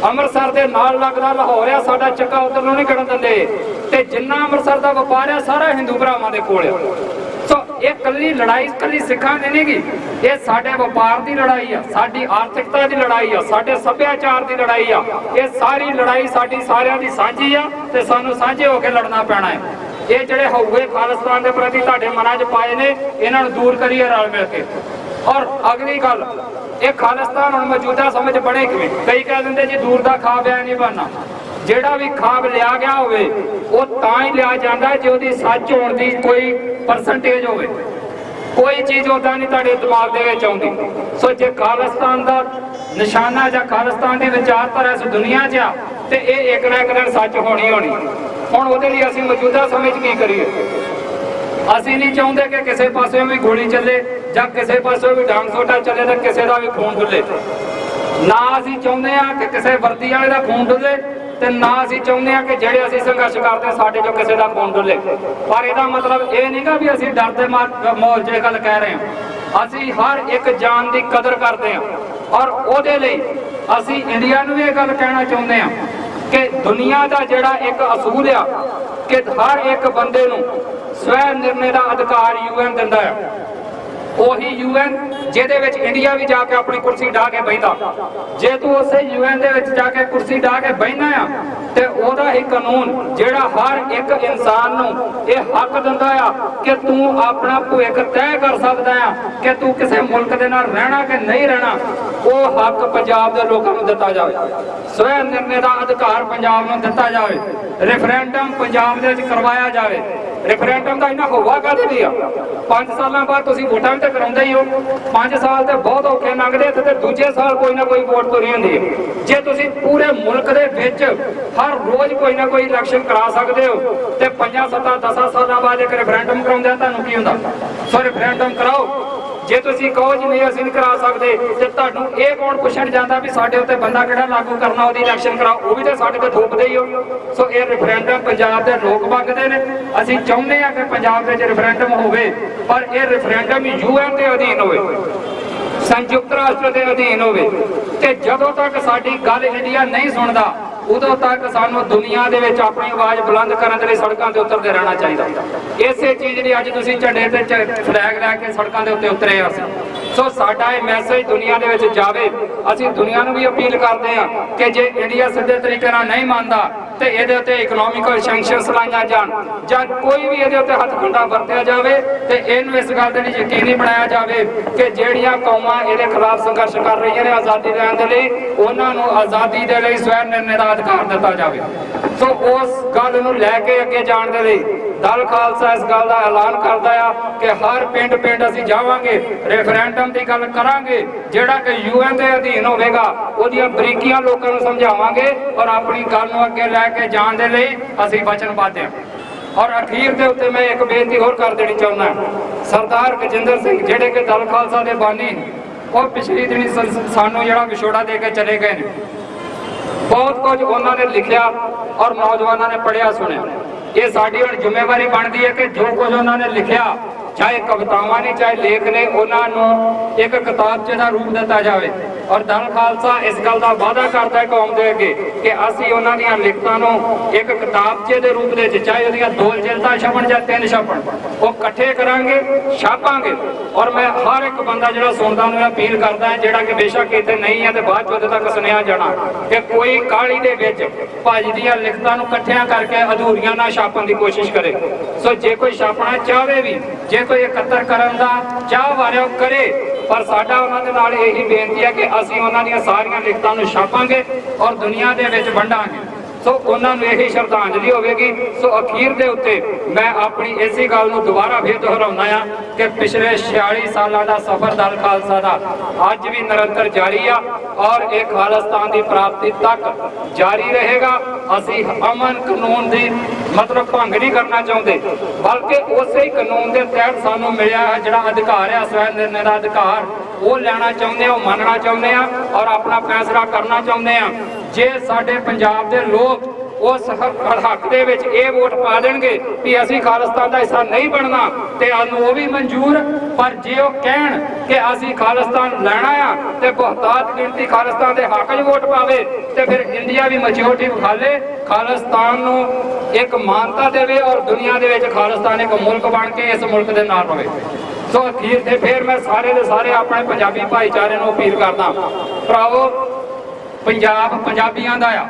ਅੰਮ੍ਰਿਤਸਰ ਦੇ ਨਾਲ ਲੱਗਦਾ ਲਾਹੌਰ ਆ, ਸਾਡਾ ਚੱਕਾ ਉਧਰ ਨੂੰ ਨਹੀਂ ਖੜਨ ਦਿੰਦੇ, ਤੇ ਜਿੰਨਾ ਅੰਮ੍ਰਿਤਸਰ ਦਾ ਵਪਾਰ ਆ ਸਾਰਾ ਹਿੰਦੂ ਭਰਾਵਾਂ ਦੇ ਕੋਲ ਆ। ਸੋ ਇਹ ਕੱਲੀ ਲੜਾਈ ਕੱਲੀ ਸਿੱਖਾਂ ਦੀ ਨਹੀਂ ਗੀ, ਇਹ ਸਾਡੇ ਵਪਾਰ ਦੀ ਲੜਾਈ ਆ, ਸਾਡੀ ਆਰਥਿਕਤਾ ਦੀ ਲੜਾਈ ਆ, ਸਾਡੇ ਸੱਭਿਆਚਾਰ ਦੀ ਲੜਾਈ ਆ। ਇਹ ਸਾਰੀ ਲੜਾਈ ਸਾਡੀ ਸਾਰਿਆਂ ਦੀ ਸਾਂਝੀ ਆ ਤੇ ਸਾਨੂੰ ਸਾਂਝੇ ਹੋ ਕੇ ਲੜਨਾ ਪੈਣਾ ਹੈ। ਇਹ ਜਿਹੜੇ ਹਉਏ ਖਾਲਿਸਤਾਨ ਦੇ ਪ੍ਰਤੀ ਤੁਹਾਡੇ ਮਨਾਂ 'ਚ ਪਾਏ ਨੇ, ਇਹਨਾਂ ਨੂੰ ਦੂਰ ਕਰੀਏ ਰਲ ਮਿਲ ਕੇ। ਔਰ ਅਗਲੀ ਗੱਲ, ਇਹ ਖਾਲਿਸਤਾਨ ਹੁਣ ਮੌਜੂਦਾ ਸਮਝ ਬਣੇ ਕਿਵੇਂ? ਕਈ ਕਹਿ ਦਿੰਦੇ ਜੀ ਦੂਰ ਦਾ ਖਾਬ ਐ ਨਹੀਂ ਬਣਨਾ। ਜਿਹੜਾ ਵੀ ਖਾਬ ਲਿਆ ਗਿਆ ਹੋਵੇ ਉਹ ਤਾਂ ਹੀ ਲਿਆ ਜਾਂਦਾ ਜੇ ਉਹਦੀ ਸੱਚ ਹੋਣ ਦੀ ਕੋਈ ਪਰਸੈਂਟੇਜ ਹੋਵੇ। ਕੋਈ ਚੀਜ਼ ਉਦਾਂ ਨਹੀਂ ਤੁਹਾਡੇ ਦਿਮਾਗ ਦੇ ਵਿੱਚ ਆਉਂਦੀ। ਸੋ ਜੇ ਖਾਲਿਸਤਾਨ ਦਾ ਨਿਸ਼ਾਨਾ ਜਾਂ ਖਾਲਿਸਤਾਨ ਦੀ ਵਿਚਾਰਧਾਰਾ ਇਸ ਦੁਨੀਆ 'ਚ ਆ ਤੇ ਇਹ ਇੱਕ ਨਾ ਇੱਕ ਦਿਨ ਸੱਚ ਹੋਣੀ। ਹੁਣ ਉਹਦੇ ਲਈ ਅਸੀਂ ਮੌਜੂਦਾ ਸਮੇਂ 'ਚ ਕੀ ਕਰੀਏ? ਅਸੀਂ ਨਹੀਂ ਚਾਹੁੰਦੇ ਕਿ ਕਿਸੇ ਪਾਸੇ ਵੀ ਗੋਲੀ ਚੱਲੇ ਜਾਂ ਕਿਸੇ ਪਾਸੇ ਵੀ ਡਾਂਗ ਸੋਟਾ ਚੱਲੇ ਤੇ ਕਿਸੇ ਦਾ ਵੀ ਖੂਨ ਡੁੱਲੇ। ਨਾ ਅਸੀਂ ਚਾਹੁੰਦੇ ਆ ਕਿ ਕਿਸੇ ਵਰਦੀ ਵਾਲੇ ਦਾ ਖੂਨ ਡੁੱਲੇ, ਤੇ ਨਾ ਅਸੀਂ ਚਾਹੁੰਦੇ ਆ ਕਿ ਜਿਹੜੇ ਅਸੀਂ ਸੰਘਰਸ਼ ਕਰਦੇ ਸਾਡੇ ਚੋਂ ਕਿਸੇ ਦਾ ਖੂਨ ਡੁੱਲੇ। ਪਰ ਇਹਦਾ ਮਤਲਬ ਇਹ ਨਹੀਂਗਾ ਵੀ ਅਸੀਂ ਡਰ ਦੇ ਮਾਹੌਲ 'ਚ ਇਹ ਗੱਲ ਕਹਿ ਰਹੇ ਹਾਂ। ਅਸੀਂ ਹਰ ਇੱਕ ਜਾਨ ਦੀ ਕਦਰ ਕਰਦੇ ਹਾਂ, ਔਰ ਉਹਦੇ ਲਈ ਅਸੀਂ ਇੰਡੀਆ ਨੂੰ ਵੀ ਇਹ ਗੱਲ ਕਹਿਣਾ ਚਾਹੁੰਦੇ ਹਾਂ ਕਿ ਦੁਨੀਆ ਦਾ ਜਿਹੜਾ ਇੱਕ ਅਸੂਲ ਆ ਕਿ ਹਰ ਇੱਕ ਬੰਦੇ ਨੂੰ ਸਵੈ ਨਿਰਣੇ ਦਾ ਅਧਿਕਾਰ UN ਦਿੰਦਾ ਹੈ। ਉਹੀ UN ਜਿਹਦੇ ਵਿੱਚ ਇੰਡੀਆ ਵੀ ਜਾ ਕੇ ਆਪਣੀ ਕੁਰਸੀ ਢਾ ਕੇ ਬੈਠਾ। ਜੇ ਤੂੰ ਉਸੇ UN ਦੇ ਵਿੱਚ ਜਾ ਕੇ ਕੁਰਸੀ ਢਾ ਕੇ ਬੈਠਣਾ ਆ ਤੇ ਉਹਦਾ ਹੀ ਕਾਨੂੰਨ ਜਿਹੜਾ ਹਰ ਇੱਕ ਇਨਸਾਨ ਨੂੰ ਇਹ ਹੱਕ ਦਿੰਦਾ ਆ ਕਿ ਤੂੰ ਆਪਣਾ ਭਵਿੱਖ ਤੈਅ ਕਰ ਸਕਦਾ ਆ ਕਿ ਤੂੰ ਕਿਸੇ ਮੁਲਕ ਦੇ ਨਾਲ ਰਹਿਣਾ ਕਿ ਨਹੀਂ ਰਹਿਣਾ, ਉਹ ਹੱਕ ਪੰਜਾਬ ਦੇ ਲੋਕਾਂ ਨੂੰ ਦਿੱਤਾ ਜਾਵੇ। ਸਵੈ ਨਿਰਣੇ ਦਾ ਅਧਿਕਾਰ ਪੰਜਾਬ ਨੂੰ ਦਿੱਤਾ ਜਾਵੇ। ਰੈਫਰੈਂਡਮ ਪੰਜਾਬ ਦੇ ਵਿੱਚ ਕਰਵਾਇਆ ਜਾਵੇ। ਰੈਫਰੈਂਡਮ ਦਾ ਇਹਨਾਂ ਹੋਵਾ ਕਾਹਦੇ ਲਈ ਆ? 5 ਸਾਲਾਂ ਬਾਅਦ ਤੁਸੀਂ ਵੋਟਾਂ ਵੀ ਤਾਂ ਕਰਾਉਂਦੇ ਹੀ ਹੋ। 5 ਸਾਲ ਤੇ ਬਹੁਤ ਔਖੇ ਲੰਘਦੇ ਤੇ ਦੂਜੇ ਸਾਲ ਕੋਈ ਨਾ ਕੋਈ ਵੋਟ ਤੁਰੀ ਹੁੰਦੀ ਹੈ। ਜੇ ਤੁਸੀਂ ਪੂਰੇ ਮੁਲਕ ਦੇ ਵਿੱਚ ਹਰ ਰੋਜ਼ ਕੋਈ ਨਾ ਕੋਈ ਇਲੈਕਸ਼ਨ ਕਰਾ ਸਕਦੇ ਹੋ ਤੇ 5, 7, 10 ਸਾਲਾਂ ਬਾਅਦ ਇੱਕ ਰੈਫਰੈਂਡਮ ਕਰਾਉਂਦੇ ਆ, ਤੁਹਾਨੂੰ ਕੀ ਹੁੰਦਾ? ਸੋ ਰੈਫਰੈਂਡਮ ਕਰਾਓ। ਜੇ ਤੁਸੀਂ ਕਹੋ ਜੀ ਨਹੀਂ ਅਸੀਂ ਨਹੀਂ ਕਰਾ ਸਕਦੇ ਤੇ ਤੁਹਾਨੂੰ ਇਹ ਕੌਣ ਪੁੱਛਣ ਜਾਂਦਾ ਵੀ ਸਾਡੇ ਉੱਤੇ ਬੰਦਾ ਕਿਹੜਾ ਲਾਗੂ ਕਰਨਾ, ਉਹਦੀ ਇਲੈਕਸ਼ਨ ਕਰਾਓ? ਉਹ ਵੀ ਤਾਂ ਸਾਡੇ ਤੇ ਥੋਪਦੇ ਹੀ ਹੋ। ਸੋ ਇਹ ਰੈਫਰੈਂਡਮ ਪੰਜਾਬ ਦੇ ਲੋਕ ਮੰਗਦੇ ਨੇ। ਅਸੀਂ ਚਾਹੁੰਦੇ ਆ ਕਿ ਪੰਜਾਬ ਵਿੱਚ ਰੈਫਰੈਂਡਮ ਹੋਵੇ, ਪਰ ਇਹ ਰੈਫਰੈਂਡਮ UN ਦੇ ਅਧੀਨ ਹੋਵੇ, ਸੰਯੁਕਤ ਰਾਸ਼ਟਰ ਦੇ ਅਧੀਨ ਹੋਵੇ। ਤੇ ਜਦੋਂ ਤੱਕ ਸਾਡੀ ਗੱਲ ਇੰਡੀਆ ਨਹੀਂ ਸੁਣਦਾ ਉਦੋਂ ਤੱਕ ਸਾਨੂੰ ਦੁਨੀਆ ਦੇ ਵਿੱਚ ਆਪਣੀ ਆਵਾਜ਼ ਬੁਲੰਦ ਕਰਨ ਦੇ ਲਈ ਸੜਕਾਂ ਤੇ ਉਤਰਦੇ ਰਹਿਣਾ ਚਾਹੀਦਾ। ਇਸੇ ਚੀਜ਼ ਲਈ ਅੱਜ ਤੁਸੀਂ ਝੰਡੇ ਤੇ ਫਲੈਗ ਲੈ ਕੇ ਸੜਕਾਂ ਦੇ ਉੱਤੇ ਉਤਰੇ ਆ। ਸੋ ਸਾਡਾ ਇਹ ਮੈਸੇਜ ਦੁਨੀਆ ਦੇ ਵਿੱਚ ਜਾਵੇ। ਅਸੀਂ ਦੁਨੀਆ ਨੂੰ ਵੀ ਅਪੀਲ ਕਰਦੇ ਆ ਕਿ ਜੇ ਇੰਡੀਆ ਸਿੱਧੇ ਤਰੀਕੇ ਨਾਲ ਨਹੀਂ ਮੰਨਦਾ ਤੇ ਇਹਦੇ ਉੱਤੇ ਇਕਨੋਮਿਕਲ ਸੈਂਕਸ਼ਨਸ ਲਾਈਆਂ ਜਾਣ ਜਾਂ ਕੋਈ ਵੀ ਇਹਦੇ ਉੱਤੇ ਹੱਥਕੰਡਾ ਵਰਤਿਆ ਜਾਵੇ ਤੇ ਇਹਨੂੰ ਇਸ ਗੱਲ ਦੇ ਲਈ ਯਕੀਨੀ ਬਣਾਇਆ ਜਾਵੇ ਕਿ ਜਿਹੜੀਆਂ ਕੌਮਾਂ ਇਹਦੇ ਖਿਲਾਫ ਸੰਘਰਸ਼ ਕਰ ਰਹੀਆਂ ਨੇ ਆਜ਼ਾਦੀ ਲੈਣ ਦੇ ਲਈ, ਉਹਨਾਂ ਨੂੰ ਆਜ਼ਾਦੀ ਦੇ ਲਈ ਸਵੈ ਨਿਰਣੇ ਦਾ ਅਧਿਕਾਰ ਦਿੱਤਾ ਜਾਵੇ। ਸੋ ਉਸ ਗੱਲ ਨੂੰ ਲੈ ਕੇ ਅੱਗੇ ਜਾਣ ਦੇ ਲਈ ਦਲ ਖਾਲਸਾ ਇਸ ਗੱਲ ਦਾ ਐਲਾਨ ਕਰਦਾ ਆ ਕਿ ਹਰ ਪਿੰਡ ਅਸੀਂ ਜਾਵਾਂਗੇ, ਰੈਫਰੈਂਡਮ ਦੀ ਗੱਲ ਕਰਾਂਗੇ ਜਿਹੜਾ ਕਿ UN ਦੇ ਅਧੀਨ ਹੋਵੇਗਾ। ਉਹਦੀਆਂ ਬਰੀਕੀਆਂ ਲੋਕਾਂ ਨੂੰ ਸਮਝਾਵਾਂਗੇ ਔਰ ਆਪਣੀ ਗੱਲ ਨੂੰ ਅੱਗੇ ਲੈ ਕੇ ਜਾਣ ਦੇ ਲਈ ਅਸੀਂ ਵਚਨਬੱਧ ਹਾਂ। ਔਰ ਅਖੀਰ ਦੇ ਉੱਤੇ ਮੈਂ ਇੱਕ ਬੇਨਤੀ ਹੋਰ ਕਰ ਦੇਣੀ ਚਾਹੁੰਦਾ। ਸਰਦਾਰ ਗਜਿੰਦਰ ਸਿੰਘ ਜਿਹੜੇ ਕਿ ਦਲ ਖਾਲਸਾ ਦੇ ਬਾਨੀ, ਉਹ ਪਿਛਲੀ ਦਿਨੀ ਸਾਨੂੰ ਜਿਹੜਾ ਵਿਛੋੜਾ ਦੇ ਕੇ ਚਲੇ ਗਏ ਨੇ। ਬਹੁਤ ਕੁਝ ਉਹਨਾਂ ਨੇ ਲਿਖਿਆ ਔਰ ਨੌਜਵਾਨਾਂ ਨੇ ਪੜ੍ਹਿਆ ਸੁਣਿਆ। ਇਹ ਸਾਡੀ ਹੁਣ ਜ਼ਿੰਮੇਵਾਰੀ ਬਣਦੀ ਹੈ ਕਿ ਜੋ ਕੁਝ ਉਹਨਾਂ ਨੇ ਲਿਖਿਆ, ਚਾਹੇ ਕਵਿਤਾਵਾਂ ਨੇ ਚਾਹੇ ਲੇਖ ਨੇ, ਉਹਨਾਂ ਨੂੰ ਇੱਕ ਕਿਤਾਬਚੇ ਦਾ ਰੂਪ ਦਿੱਤਾ ਜਾਵੇ। ਔਰ ਦਲ ਖਾਲਸਾ ਇਸ ਗੱਲ ਦਾ ਵਾਅਦਾ ਕਰਦਾ ਹੈ ਕੌਮ ਦੇ ਅੱਗੇ ਕਿ ਅਸੀਂ ਉਹਨਾਂ ਦੀਆਂ ਲਿਖਤਾਂ ਨੂੰ ਇੱਕ ਕਿਤਾਬਚੇ ਦੇ ਰੂਪ ਦੇ ਵਿੱਚ, ਚਾਹੇ ਉਹਦੀਆਂ 2 ਜਿਲਦਾਂ ਛਪਣ ਜਾਂ 3 ਛਪਣ, ਉਹ ਇਕੱਠੇ ਕਰਾਂਗੇ, ਛਾਪਾਂਗੇ। ਔਰ ਮੈਂ ਹਰ ਇੱਕ ਬੰਦਾ ਜਿਹੜਾ ਸੁਣਦਾ ਉਹਨੂੰ ਅਪੀਲ ਕਰਦਾ ਹੈ, ਜਿਹੜਾ ਕਿ ਬੇਸ਼ੱਕ ਇੱਥੇ ਨਹੀਂ ਹੈ ਤੇ ਬਾਅਦ ਚ ਉਹਦੇ ਤੱਕ ਸੁਣਿਆ ਜਾਣਾ, ਕਿ ਕੋਈ ਕਾਹਲੀ ਦੇ ਵਿੱਚ ਭਾਜੀ ਦੀਆਂ ਲਿਖਤਾਂ ਨੂੰ ਇਕੱਠਿਆਂ ਕਰਕੇ ਅਧੂਰੀਆਂ ਨਾ ਛਾਪਣ ਦੀ ਕੋਸ਼ਿਸ਼ ਕਰੇ। ਸੋ ਜੇ ਕੋਈ ਛਾਪਣਾ ਚਾਹਵੇ ਵੀ, ਜੇ ਕੋਈ ਇਕੱਤਰ ਕਰਨ ਦਾ ਚਾਹ ਵਾਰਿਆ ਕਰੇ, ਪਰ ਸਾਡਾ ਉਹਨਾਂ ਦੇ ਨਾਲ ਇਹੀ ਬੇਨਤੀ ਹੈ ਕਿ ਅਸੀਂ ਉਹਨਾਂ ਦੀਆਂ ਸਾਰੀਆਂ ਲਿਖਤਾਂ ਨੂੰ ਛਾਪਾਂਗੇ ਔਰ ਦੁਨੀਆ ਦੇ ਵਿੱਚ ਵੰਡਾਂਗੇ। ਸੋ ਉਹਨਾਂ ਨੂੰ ਇਹੀ ਸ਼ਰਧਾਂਜਲੀ ਹੋਵੇਗੀ। ਸੋ ਅਖੀਰ ਦੇ ਉੱਤੇ ਮੈਂ ਆਪਣੀ ਇਸੇ ਗੱਲ ਨੂੰ ਦੁਬਾਰਾ ਫੇਰ ਦੁਹਰਾਉਣਾ ਆ ਕਿ ਪਿਛਲੇ 46 ਸਾਲਾਂ ਦਾ ਸਫ਼ਰ ਦਲ ਖਾਲਸਾ ਦਾ ਅੱਜ ਵੀ ਨਿਰੰਤਰ ਜਾਰੀ ਆ ਔਰ ਇਹ ਖਾਲਿਸਤਾਨ ਦੀ ਪ੍ਰਾਪਤੀ ਤੱਕ ਜਾਰੀ ਰਹੇਗਾ। ਅਸੀਂ ਅਮਨ ਕਾਨੂੰਨ ਦੀ ਮਤਲਬ ਭੰਗ ਨਹੀਂ ਕਰਨਾ ਚਾਹੁੰਦੇ, ਬਲਕਿ ਉਸੇ ਹੀ ਕਾਨੂੰਨ ਦੇ ਤਹਿਤ ਸਾਨੂੰ ਮਿਲਿਆ ਹੈ ਜਿਹੜਾ ਅਧਿਕਾਰ ਹੈ ਸਵੈ ਨਿਰਣੇ ਦਾ ਅਧਿਕਾਰ, ਉਹ ਲੈਣਾ ਚਾਹੁੰਦੇ ਆ, ਉਹ ਮੰਨਣਾ ਚਾਹੁੰਦੇ ਆ ਔਰ ਆਪਣਾ ਫੈਸਲਾ ਕਰਨਾ ਚਾਹੁੰਦੇ ਆ। ਜੇ ਸਾਡੇ ਪੰਜਾਬ ਦੇ ਲੋਕ ਉਸ ਹੱਕ ਦੇ ਵਿੱਚ ਇਹ ਵੋਟ ਪਾ ਦੇਣਗੇ ਕਿ ਅਸੀਂ ਖਾਲਿਸਤਾਨ ਦਾ ਹਿੱਸਾ ਨਹੀਂ ਬਣਨਾ ਤੇ ਸਾਨੂੰ ਉਹ ਵੀ ਮਨਜ਼ੂਰ, ਪਰ ਜੇ ਉਹ ਕਹਿਣ ਕਿ ਅਸੀਂ ਖਾਲਿਸਤਾਨ ਲੈਣਾ ਆ ਤੇ ਬਹੁਤਾਤ ਗਿਣਤੀ ਖਾਲਿਸਤਾਨ ਦੇ ਹੱਕ 'ਚ ਵੋਟ ਪਾਵੇ ਤੇ ਫਿਰ ਇੰਡੀਆ ਵੀ ਮੈਚਿਓਰਟੀ ਵਿਖਾਲੇ, ਖਾਲਿਸਤਾਨ ਨੂੰ ਇੱਕ ਮਾਨਤਾ ਦੇਵੇ ਔਰ ਦੁਨੀਆ ਦੇ ਵਿੱਚ ਖਾਲਿਸਤਾਨ ਇੱਕ ਮੁਲਕ ਬਣ ਕੇ ਇਸ ਮੁਲਕ ਦੇ ਨਾਲ ਰਵੇ। ਸੋ ਅਖੀਰ ਤੇ ਫਿਰ ਮੈਂ ਸਾਰੇ ਦੇ ਸਾਰੇ ਆਪਣੇ ਪੰਜਾਬੀ ਭਾਈਚਾਰੇ ਨੂੰ ਅਪੀਲ ਕਰਦਾ, ਭਰਾਵੋ ਪੰਜਾਬ ਪੰਜਾਬੀਆਂ ਦਾ ਆ,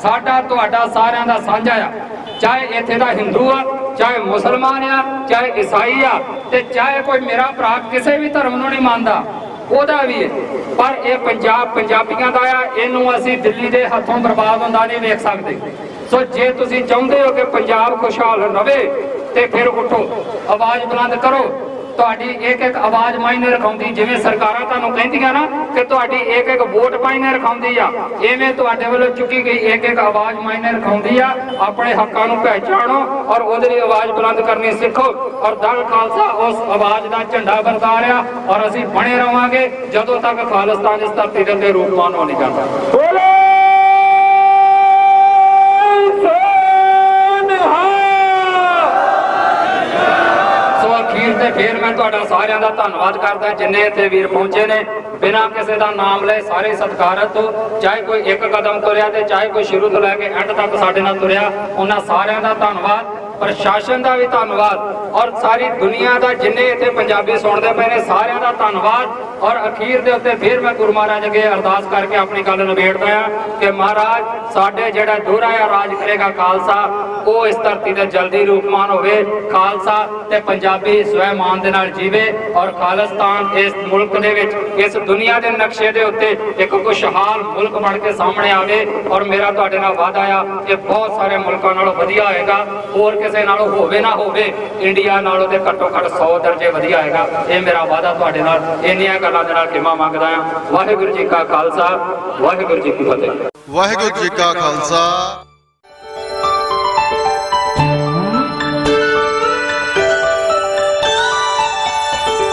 ਸਾਡਾ ਤੁਹਾਡਾ ਸਾਰਿਆਂ ਦਾ ਸਾਂਝਾ ਆ। ਚਾਹੇ ਇੱਥੇ ਦਾ ਹਿੰਦੂ ਆ, ਚਾਹੇ ਮੁਸਲਮਾਨ ਆ, ਚਾਹੇ ਈਸਾਈ ਆ ਤੇ ਚਾਹੇ ਕੋਈ ਮੇਰਾ ਭਰਾ ਕਿਸੇ ਵੀ ਧਰਮ ਨੂੰ ਨਹੀਂ ਮੰਨਦਾ, ਉਹਦਾ ਵੀ ਹੈ, ਪਰ ਇਹ ਪੰਜਾਬ ਪੰਜਾਬੀਆਂ ਦਾ ਆ। ਇਹਨੂੰ ਅਸੀਂ ਦਿੱਲੀ ਦੇ ਹੱਥੋਂ ਬਰਬਾਦ ਹੁੰਦਾ ਨਹੀਂ ਵੇਖ ਸਕਦੇ। ਸੋ ਜੇ ਤੁਸੀਂ ਚਾਹੁੰਦੇ ਹੋ ਕਿ ਪੰਜਾਬ ਖੁਸ਼ਹਾਲ ਰਵੇ ਤੇ ਫਿਰ ਉੱਠੋ, ਆਵਾਜ਼ ਬੁਲੰਦ ਕਰੋ। ਤੁਹਾਡੀ ਇੱਕ ਇੱਕ ਆਵਾਜ਼ ਮਾਇਨੇ ਰਖਾਉਂਦੀ, ਜਿਵੇਂ ਸਰਕਾਰਾਂ ਤੁਹਾਨੂੰ ਕਹਿੰਦੀਆਂ ਨਾ ਕਿ ਤੁਹਾਡੀ ਇੱਕ ਇੱਕ ਵੋਟ ਮਾਇਨੇ ਰਖਾਉਂਦੀ ਆ, ਐਵੇਂ ਤੁਹਾਡੇ ਵੱਲੋਂ ਚੁੱਕੀ ਗਈ ਇੱਕ ਇੱਕ ਆਵਾਜ਼ ਮਾਇਨੇ ਰਖਾਉਂਦੀ ਆ। ਆਪਣੇ ਹੱਕਾਂ ਨੂੰ ਪਹਿਚਾਣੋ ਔਰ ਉਹਦੇ ਲਈ ਆਵਾਜ਼ ਬੁਲੰਦ ਕਰਨੀ ਸਿੱਖੋ ਔਰ ਦਲ ਖਾਲਸਾ ਉਸ ਆਵਾਜ਼ ਦਾ ਝੰਡਾ ਬਰਦਾਰ ਆ ਔਰ ਅਸੀਂ ਬਣੇ ਰਵਾਂਗੇ ਜਦੋਂ ਤੱਕ ਖਾਲਿਸਤਾਨ ਇਸ ਧਰਤੀ ਦੇ ਉੱਤੇ ਰੂਪਮਾਨ ਹੋ ਨਹੀਂ ਜਾਂਦਾ। ਅਖੀਰ ਤੇ ਫਿਰ ਮੈਂ ਤੁਹਾਡਾ ਸਾਰਿਆਂ ਦਾ ਧੰਨਵਾਦ ਕਰਦਾ ਜਿੰਨੇ ਇੱਥੇ ਵੀਰ ਪਹੁੰਚੇ ਨੇ, ਬਿਨਾਂ ਕਿਸੇ ਦਾ ਨਾਮ ਲਏ ਸਾਰੇ ਸਤਿਕਾਰਤ ਤੋਂ, ਚਾਹੇ ਕੋਈ ਇੱਕ ਕਦਮ ਤੁਰਿਆ ਤੇ ਚਾਹੇ ਕੋਈ ਸ਼ੁਰੂ ਤੋਂ ਲੈ ਕੇ ਐਂਡ ਤੱਕ ਸਾਡੇ ਨਾਲ ਤੁਰਿਆ, ਉਹਨਾਂ ਸਾਰਿਆਂ ਦਾ ਧੰਨਵਾਦ। ਪ੍ਰਸ਼ਾਸਨ ਦਾ ਵੀ ਧੰਨਵਾਦ ਔਰ ਸਾਰੀ ਦੁਨੀਆ ਦਾ ਜਿੰਨੇ ਇੱਥੇ ਪੰਜਾਬੀ ਸੁਣਦੇ ਪਏ ਨੇ ਸਾਰਿਆਂ ਦਾ ਧੰਨਵਾਦ। ਔਰ ਅਖੀਰ ਦੇ ਉੱਤੇ ਫਿਰ ਮੈਂ ਗੁਰੂ ਮਹਾਰਾਜ ਅੱਗੇ ਅਰਦਾਸ ਕਰਕੇ ਆਪਣੀ ਗੱਲ ਨਿਬੇੜਦਾ ਆ ਕਿ ਮਹਾਰਾਜ ਸਾਡੇ ਜਿਹੜਾ ਦੋਹਰਾ ਆ ਰਾਜ ਕਰੇਗਾ ਖਾਲਸਾ, ਉਹ ਇਸ ਧਰਤੀ ਤੇ ਜਲਦੀ ਰੂਪਮਾਨ ਹੋਵੇ, ਖਾਲਸਾ ਤੇ ਪੰਜਾਬੀ ਸਵੈਮਾਨ ਦੇ ਨਾਲ ਜੀਵੇ ਔਰ ਖਾਲਿਸਤਾਨ ਇਸ ਮੁਲਕ ਦੇ ਵਿੱਚ ਇਸ ਦੁਨੀਆ ਦੇ ਨਕਸ਼ੇ ਦੇ ਉੱਤੇ ਇੱਕ ਖੁਸ਼ਹਾਲ ਮੁਲਕ ਬਣ ਕੇ ਸਾਹਮਣੇ ਆਵੇ। ਔਰ ਮੇਰਾ ਤੁਹਾਡੇ ਨਾਲ ਵਾਅਦਾ ਆ ਕਿ ਬਹੁਤ ਸਾਰੇ ਮੁਲਕਾਂ ਨਾਲੋਂ ਵਧੀਆ ਹੋਏਗਾ, ਹੋਰ ਕਿਸੇ ਨਾਲੋਂ ਹੋਵੇ ਨਾ ਹੋਵੇ, ਇੰਡੀਆ ਨਾਲੋਂ ਤੇ ਘੱਟੋ ਘੱਟ 100 ਦਰਜੇ ਵਧੀਆ ਹੋਏਗਾ। ਇਹ ਮੇਰਾ ਵਾਅਦਾ ਤੁਹਾਡੇ ਨਾਲ, ਇੰਨੀਆਂ ਗੱਲਾਂ ਦੇ ਨਾਲ ਖਿਮਾ ਮੰਗਦਾ ਆ। ਵਾਹਿਗੁਰੂ ਜੀ ਕਾ ਖਾਲਸਾ, ਵਾਹਿਗੁਰੂ ਜੀ ਕੀ ਫਤਿਹ। ਵਾਹਿਗੁਰੂ ਜੀ ਕਾ ਖਾਲਸਾ,